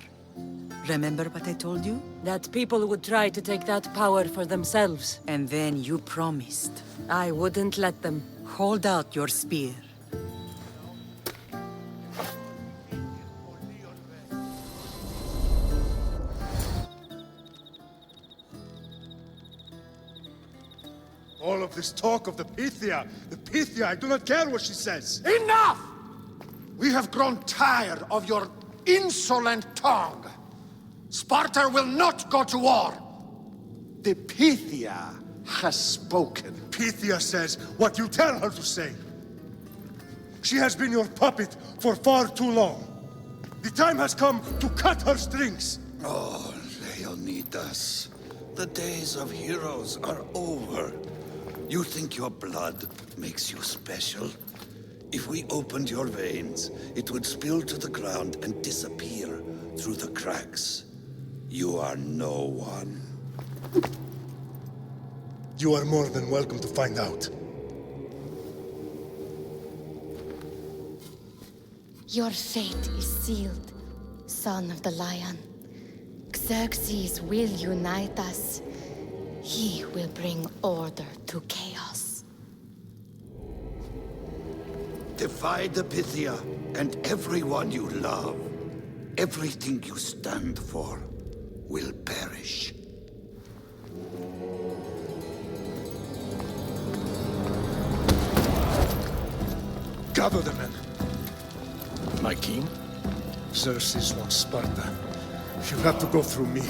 Remember what I told you? That people would try to take that power for themselves. And then you promised. I wouldn't let them. Hold out your spear. All of this talk of the Pythia, I do not care what she says. Enough! We have grown tired of your insolent tongue. Sparta will not go to war. The Pythia has spoken. Pythia says what you tell her to say. She has been your puppet for far too long. The time has come to cut her strings. Oh, Leonidas, the days of heroes are over. You think your blood makes you special? If we opened your veins, it would spill to the ground and disappear through the cracks. You are no one. You are more than welcome to find out. Your fate is sealed, son of the lion. Xerxes will unite us. He will bring order to chaos. Defy the Pythia and everyone you love. Everything you stand for will perish. Gather the men. My king? Xerxes wants Sparta. You have to go through me.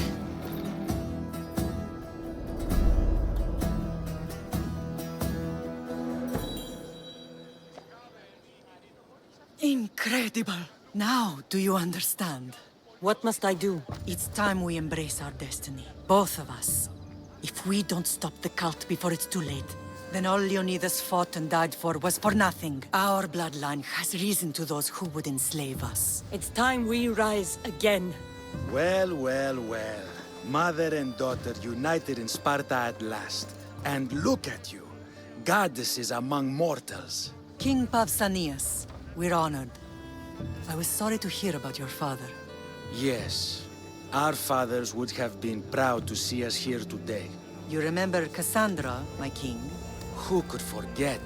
Incredible! Now, do you understand? What must I do? It's time we embrace our destiny. Both of us. If we don't stop the cult before it's too late, then all Leonidas fought and died for was for nothing. Our bloodline has risen to those who would enslave us. It's time we rise again. Well, well, well. Mother and daughter united in Sparta at last. And look at you. Goddesses among mortals. King Pausanias, we're honored. I was sorry to hear about your father. Yes. Our fathers would have been proud to see us here today. You remember Cassandra, my king? Who could forget?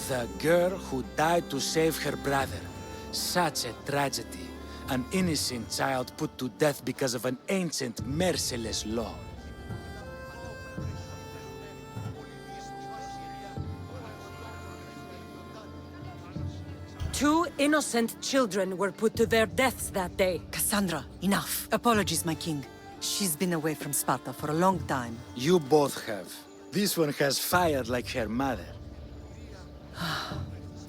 The girl who died to save her brother. Such a tragedy. An innocent child put to death because of an ancient, merciless law. Two innocent children were put to their deaths that day. Cassandra, enough. Apologies, my king. She's been away from Sparta for a long time. You both have. This one has fired like her mother.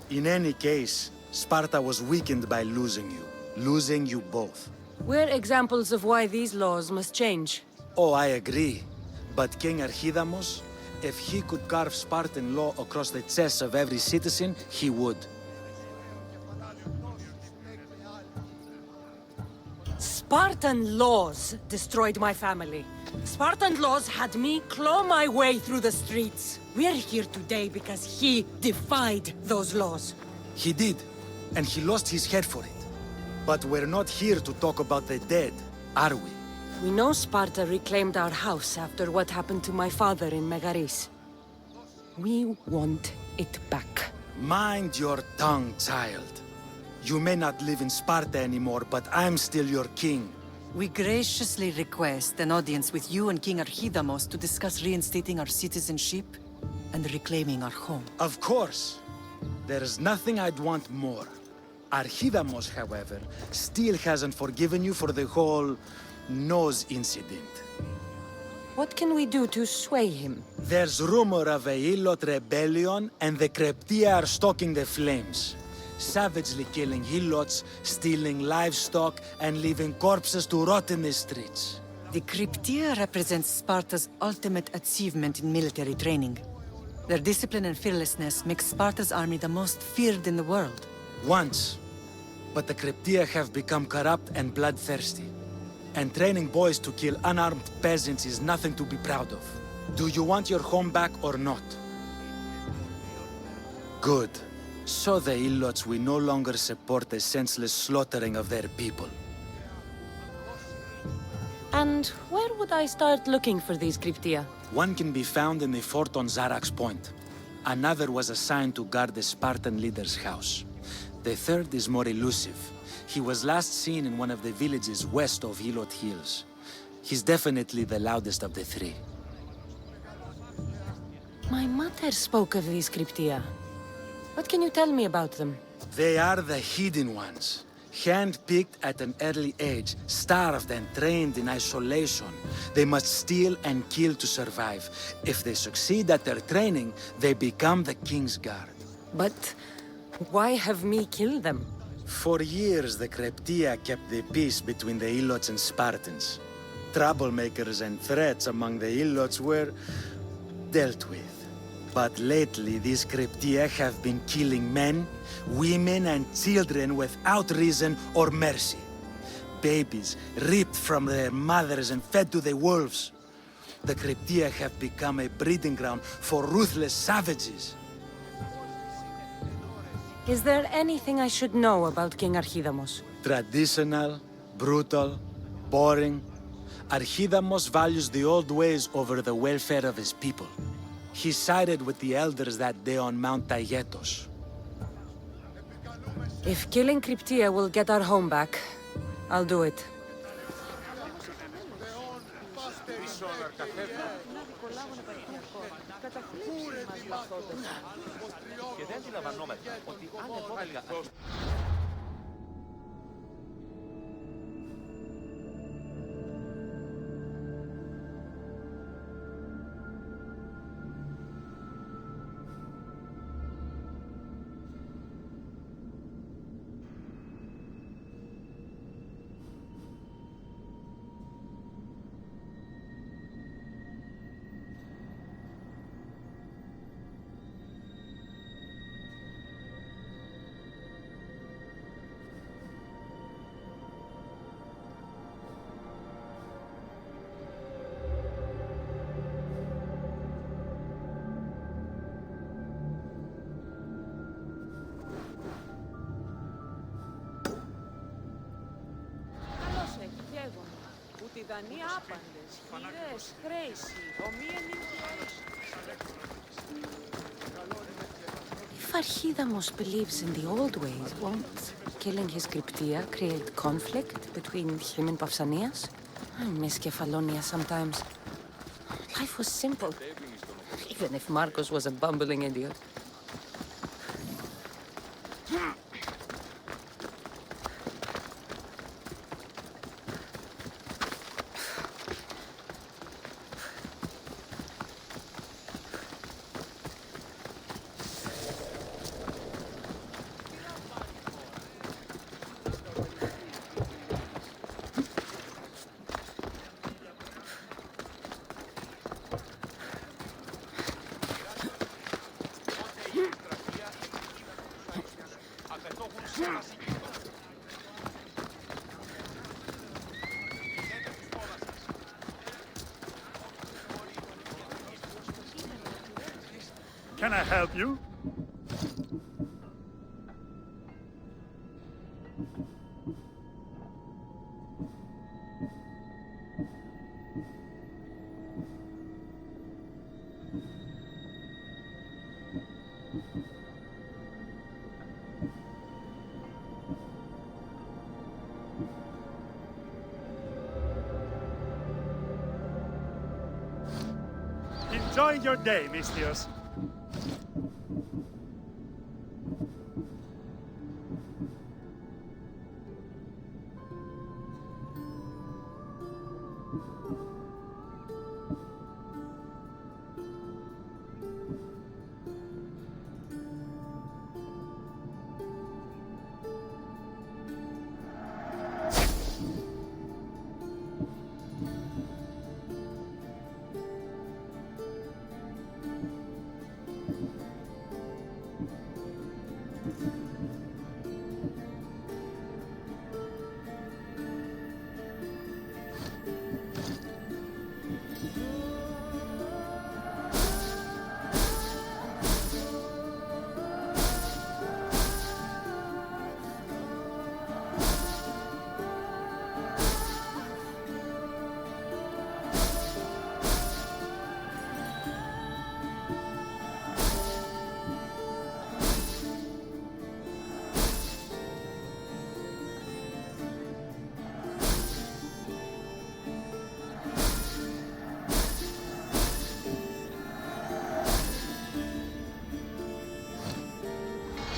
In any case, Sparta was weakened by losing you. Losing you both. We're examples of why these laws must change. Oh, I agree. But King Archidamos, if he could carve Spartan law across the chests of every citizen, he would. Spartan laws destroyed my family. Spartan laws had me claw my way through the streets. We're here today because he defied those laws. He did, and he lost his head for it. But we're not here to talk about the dead, are we? We know Sparta reclaimed our house after what happened to my father in Megaris. We want it back. Mind your tongue, child. You may not live in Sparta anymore, but I'm still your king. We graciously request an audience with you and King Archidamos to discuss reinstating our citizenship and reclaiming our home. Of course. There's nothing I'd want more. Archidamos, however, still hasn't forgiven you for the whole nose incident. What can we do to sway him? There's rumor of a Hilot rebellion, and the Kreptia are stalking the flames. Savagely killing Helots, stealing livestock, and leaving corpses to rot in the streets. The Kryptia represents Sparta's ultimate achievement in military training. Their discipline and fearlessness make Sparta's army the most feared in the world. Once. But the Cryptia have become corrupt and bloodthirsty. And training boys to kill unarmed peasants is nothing to be proud of. Do you want your home back or not? Good. So the Ilots will no longer support the senseless slaughtering of their people. And where would I start looking for these Cryptia? One can be found in the fort on Zarak's Point. Another was assigned to guard the Spartan leader's house. The third is more elusive. He was last seen in one of the villages west of Hilot Hills. He's definitely the loudest of the three. My mother spoke of these Cryptia. What can you tell me about them? They are the hidden ones. Hand-picked at an early age, starved and trained in isolation. They must steal and kill to survive. If they succeed at their training, they become the King's Guard. But why have me killed them? For years, the Cryptia kept the peace between the Ilots and Spartans. Troublemakers and threats among the Ilots were dealt with. But lately, these Cryptia have been killing men, women, and children without reason or mercy. Babies ripped from their mothers and fed to the wolves. The Cryptia have become a breeding ground for ruthless savages. Is there anything I should know about King Archidamos? Traditional, brutal, boring. Archidamos values the old ways over the welfare of his people. He sided with the elders that day on Mount Taygetos. If killing Cryptia will get our home back, I'll do it. If Archidamos believes in the old ways, won't killing his Cryptia create conflict between him and Pausanias? I miss Kefalonia sometimes. Life was simple, even if Marcos was a bumbling idiot. Can I help you? Enjoy your day, Mistios.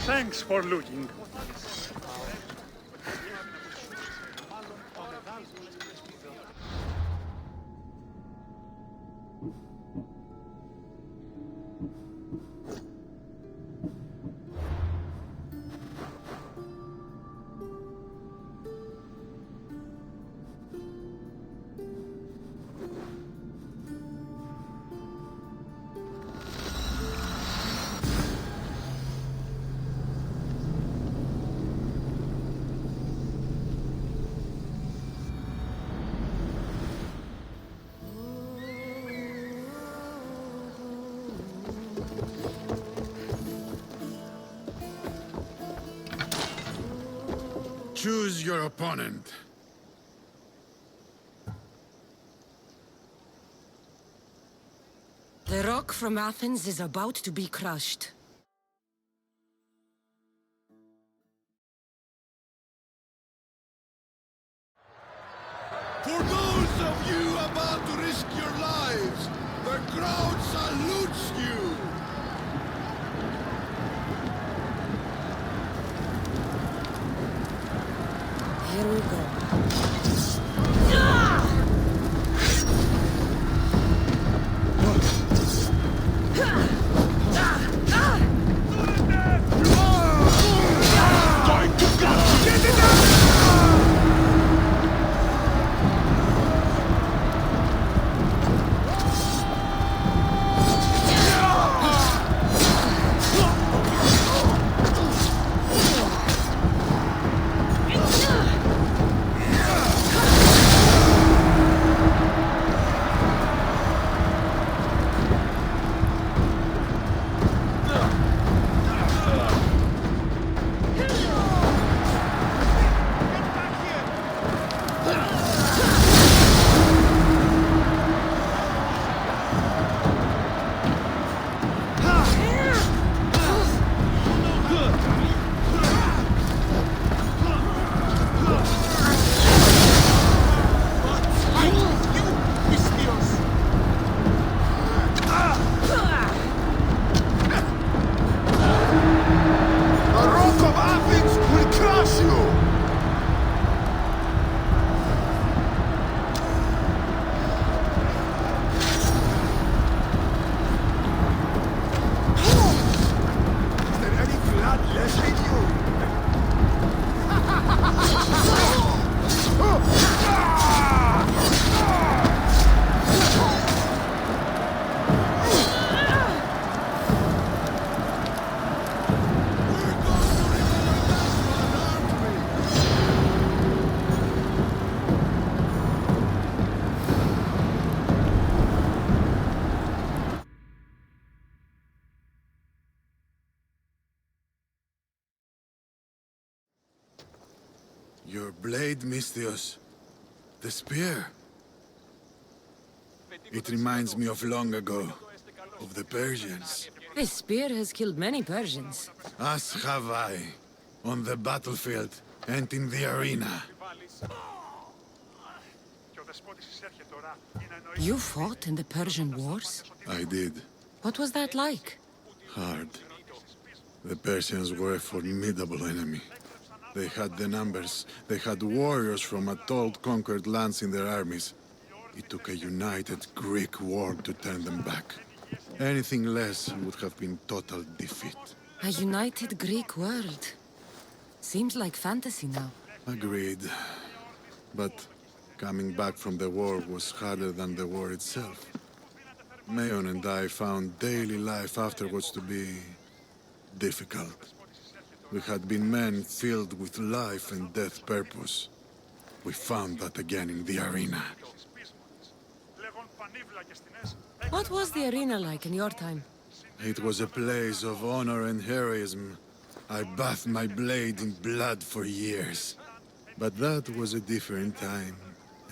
Thanks for looking. Choose your opponent. The rock from Athens is about to be crushed. For those of you about to risk your lives, the crowd salutes you! Here we go. Your blade, Misthios. The spear. It reminds me of long ago, of the Persians. This spear has killed many Persians. As have I, on the battlefield and in the arena. You fought in the Persian wars? I did. What was that like? Hard. The Persians were a formidable enemy. They had the numbers. They had warriors from Atoll conquered lands in their armies. It took a united Greek war to turn them back. Anything less would have been total defeat. A united Greek world. Seems like fantasy now. Agreed. But coming back from the war was harder than the war itself. Mayon and I found daily life afterwards to be difficult. We had been men filled with life and death purpose. We found that again in the arena. What was the arena like in your time? It was a place of honor and heroism. I bathed my blade in blood for years. But that was a different time,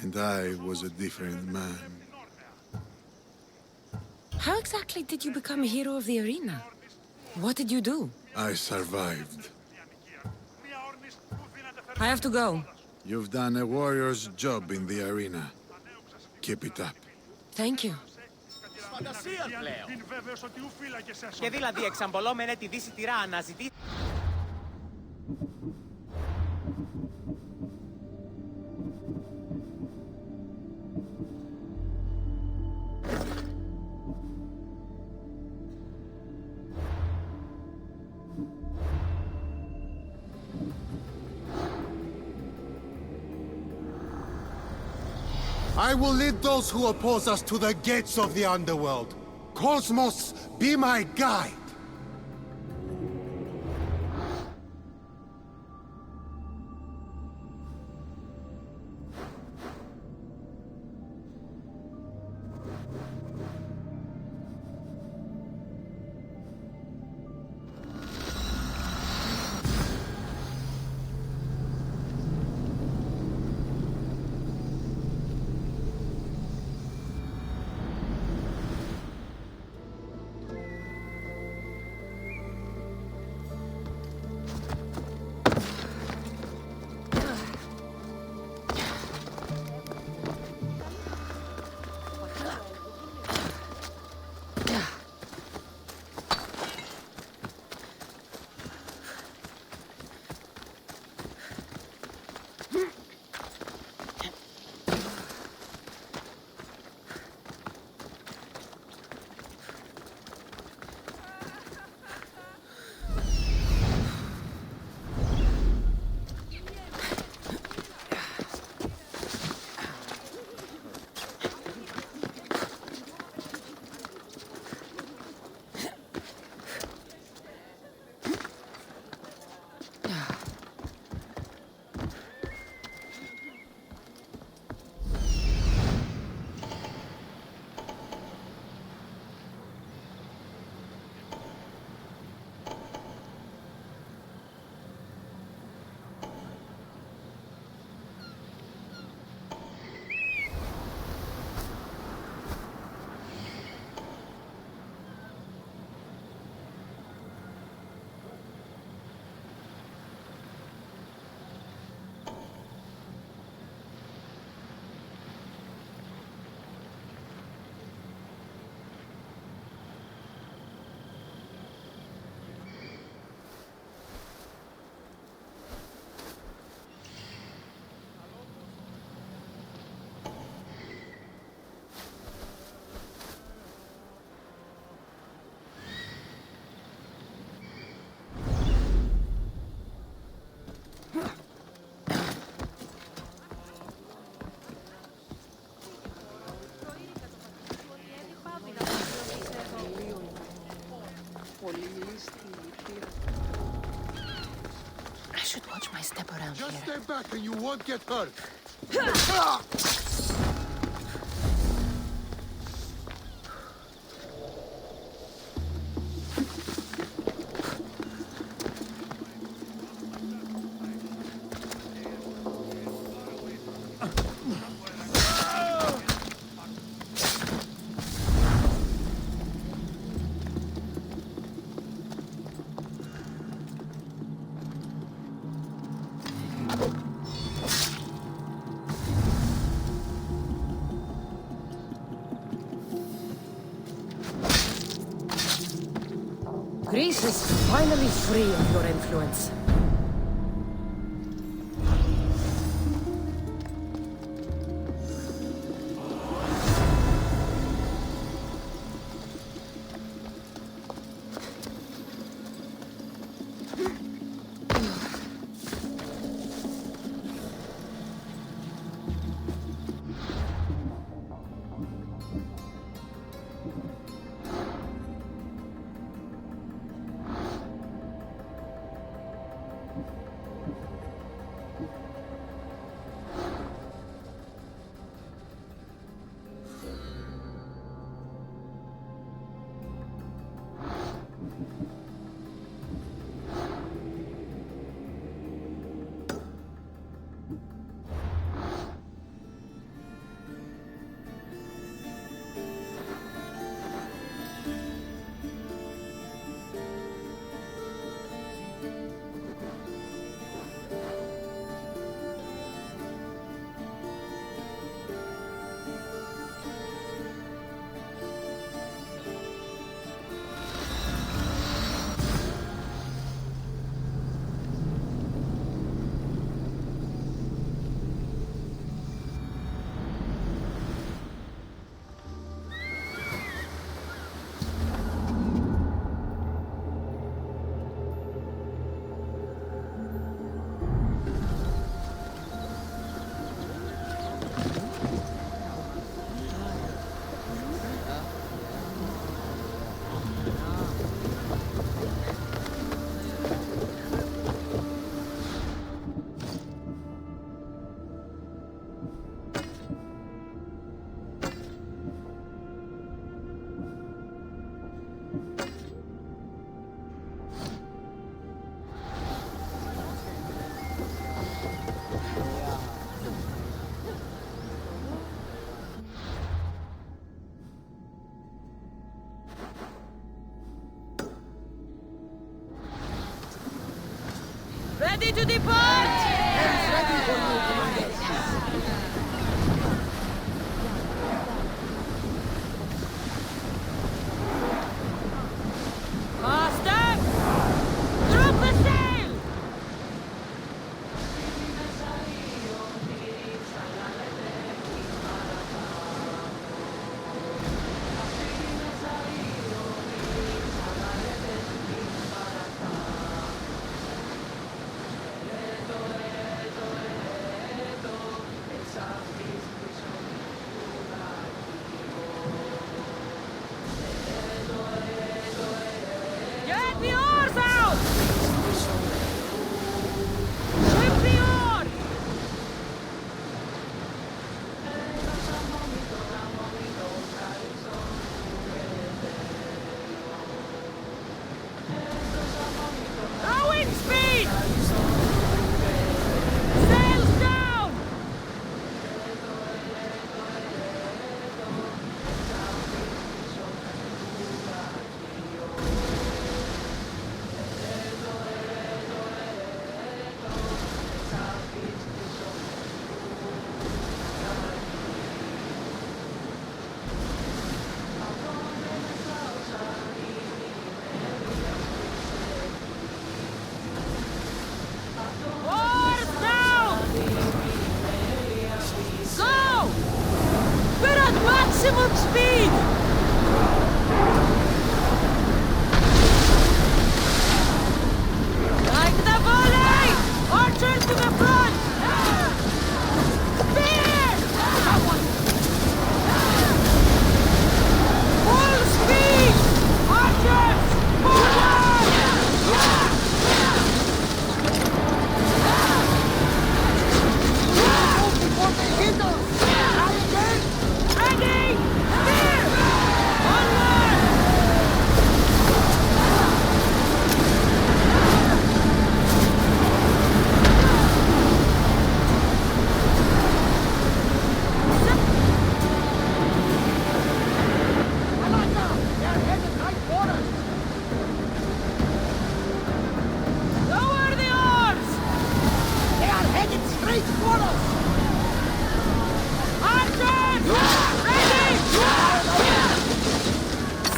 and I was a different man. How exactly did you become a hero of the arena? What did you do? I survived. I have to go. You've done a warrior's job in the arena. Keep it up. Thank you. Και δηλαδή εξαμπολόμενε τη Δύση τυρά αναζητή... I will lead those who oppose us to the gates of the underworld. Cosmos, be my guide! I should watch my step around Just here. stay back and you won't get hurt. Greece is finally free of your influence. Ready to depart! Ready for you, Commander. Master! Drop the sail! Get the oars out! Ship the oar! Rowing speed! Sails down! Oars down! Go! We're at maximum speed! Like the volley! Archers to the front! Spear! Full speed! Archers! Forward! Ready! Spear! Onward! Lower the oars! They are headed straight for us! Archers! Ready!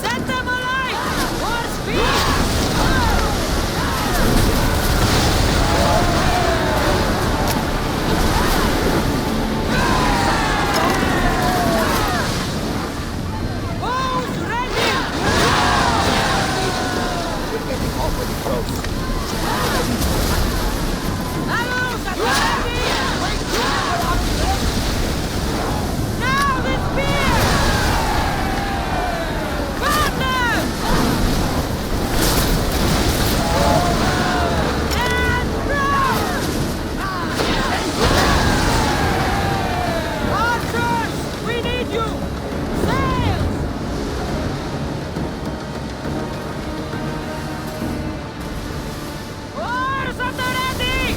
Set them alight! For speed! Bows ready! We're getting awfully close. Arrows at ready! Now the spear! Burn them! And throw! Archers! We need you! Sails! Oars at the ready!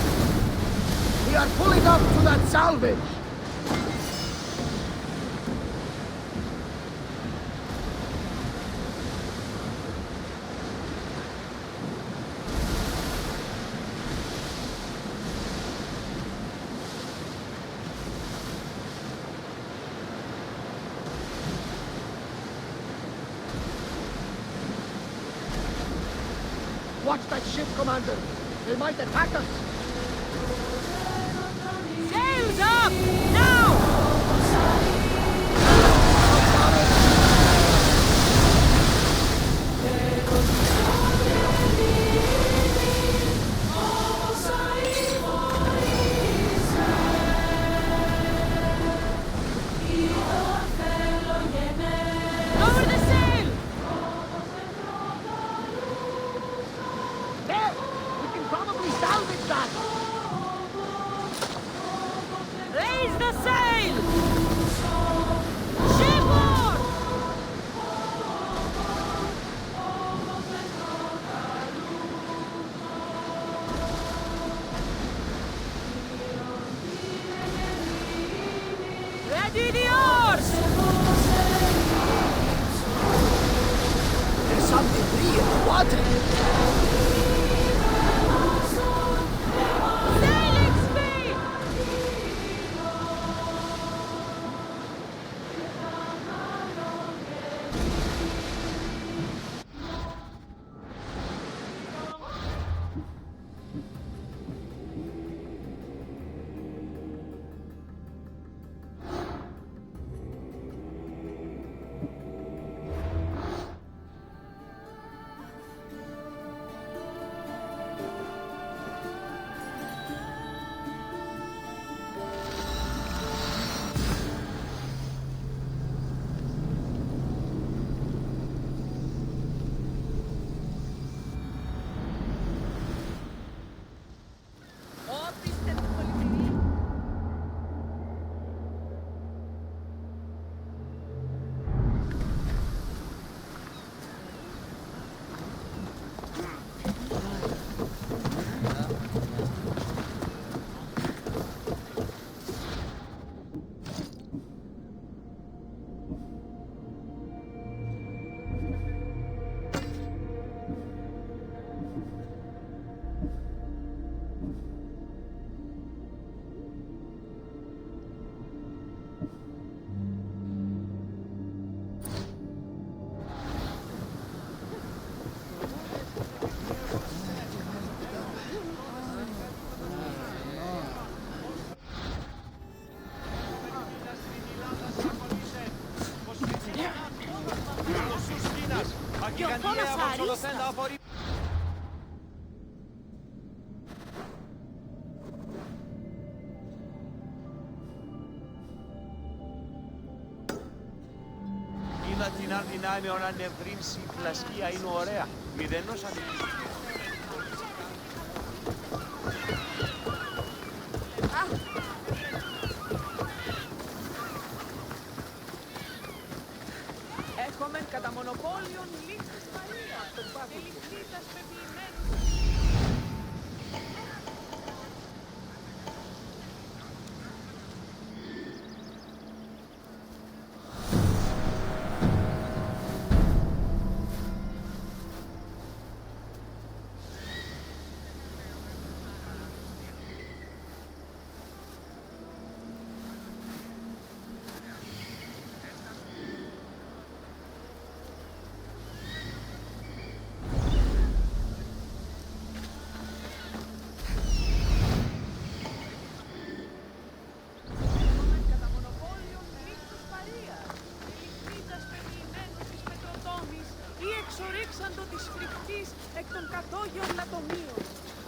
We are pulling up to that salvage. Watch that ship, Commander. They might attack us. Sails up! Now! Lower the sail! There! We can probably salvage that. Raise the sail! Shipboard! Ready the oars! There's some debris in the water. Είδα την άλλη δυνάμει να ανεβρύνσει, η πλασκία είναι ωραία. Μηδενός ανοιχτή. Έχουμε κατά μονοπόλιον λήξης Μαρία. Ελιχθήτας πεποιημένους.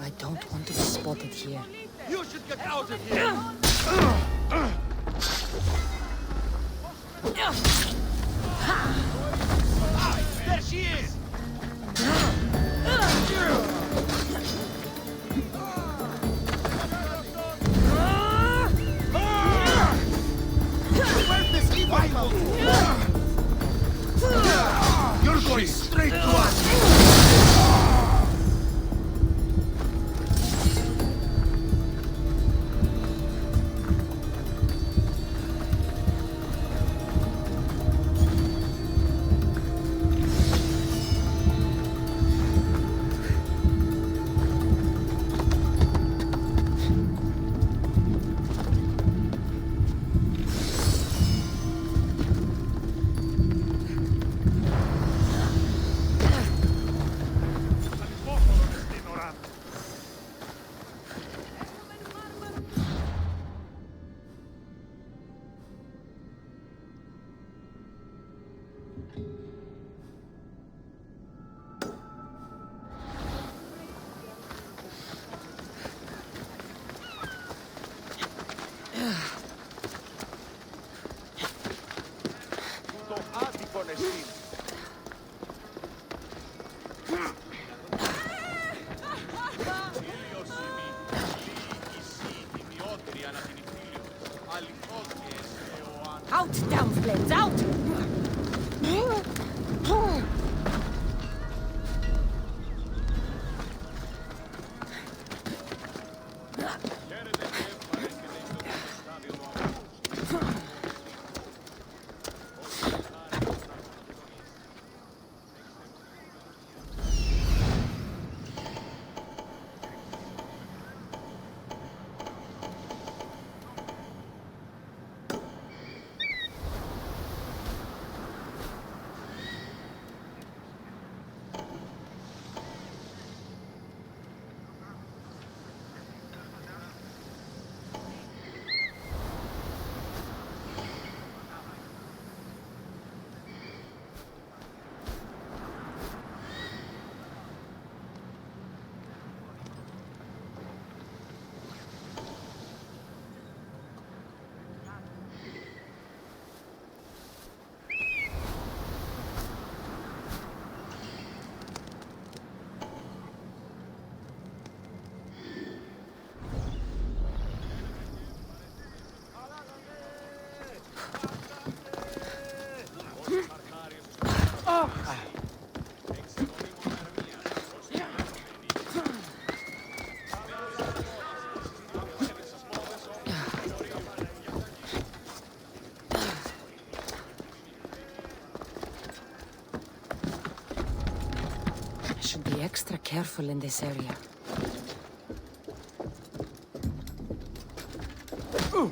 I don't want to be spotted here. You should get out of here! There she is! Where's this evil? You're going straight to us! Το άτυπον εσύ. Out, damn flames, out! I should be extra careful in this area. Oh!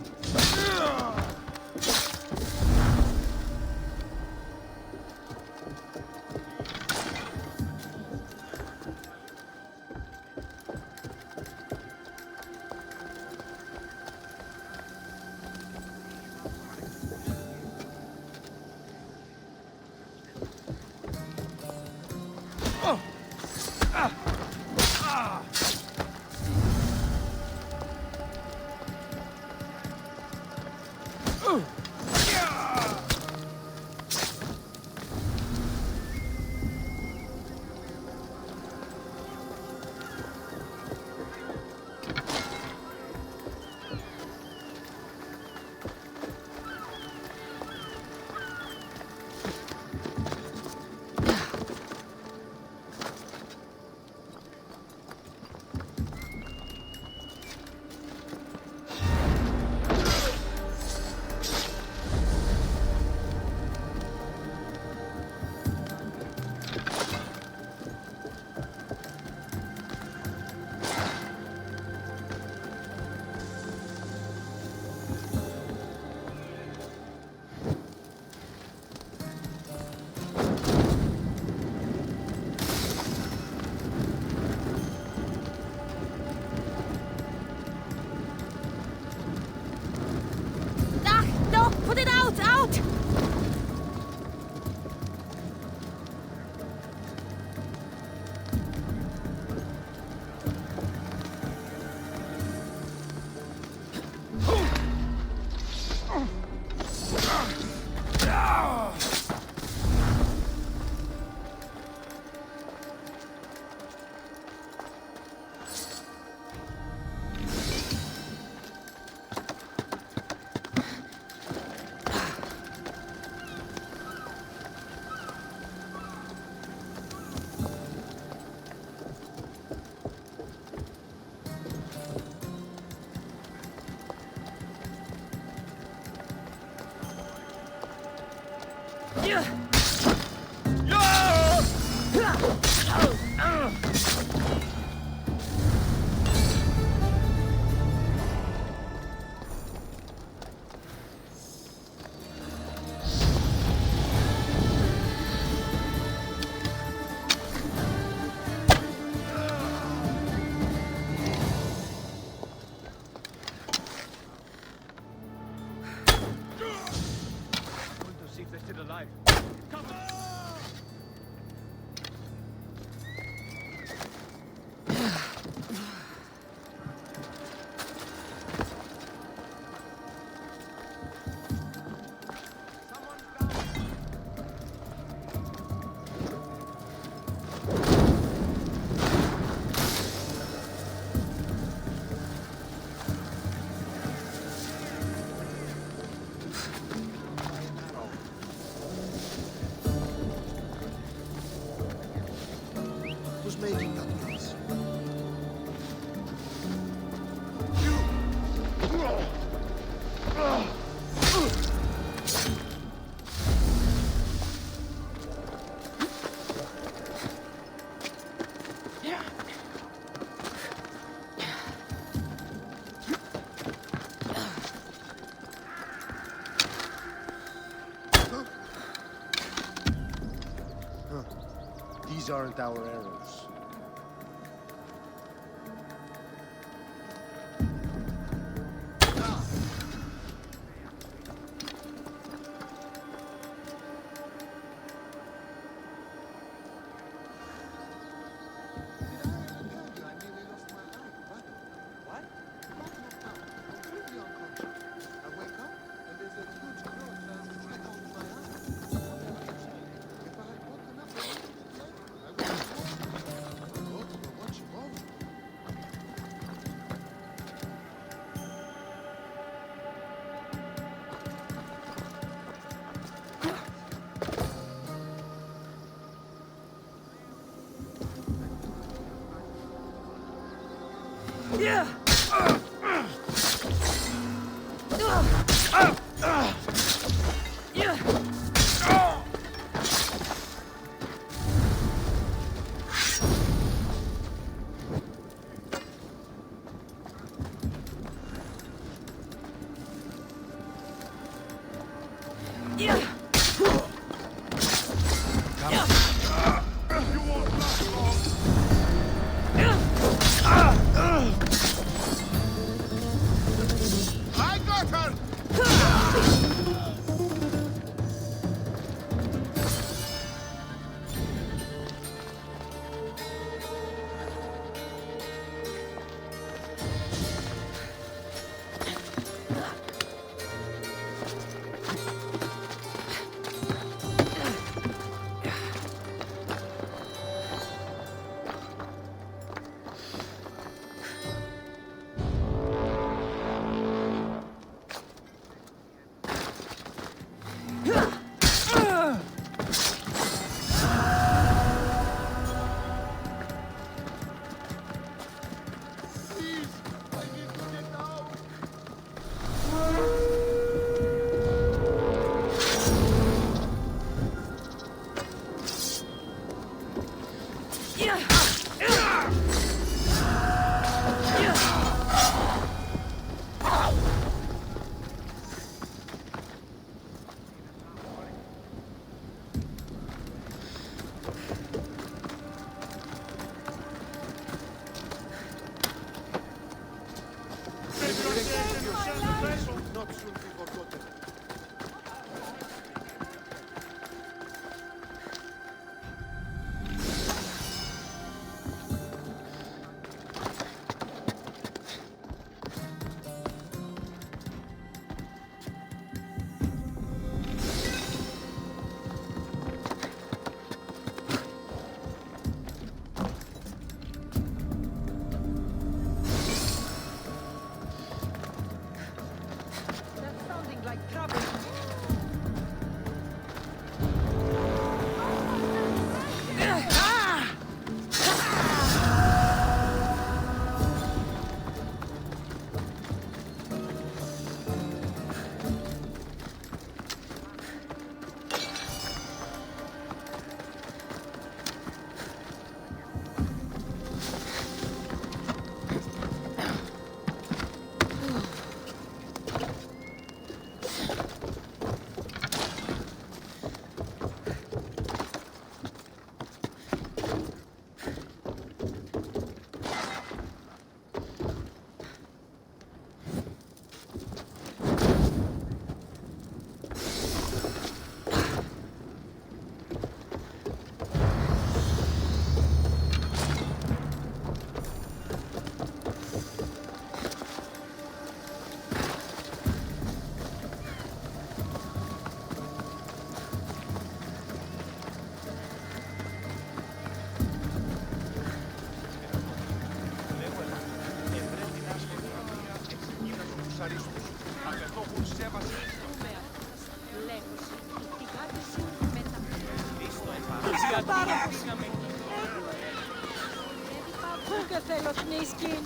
These aren't our arrows. Yeah! I got her! Not soon be forgotten. Πού και θέλω κνίσκι.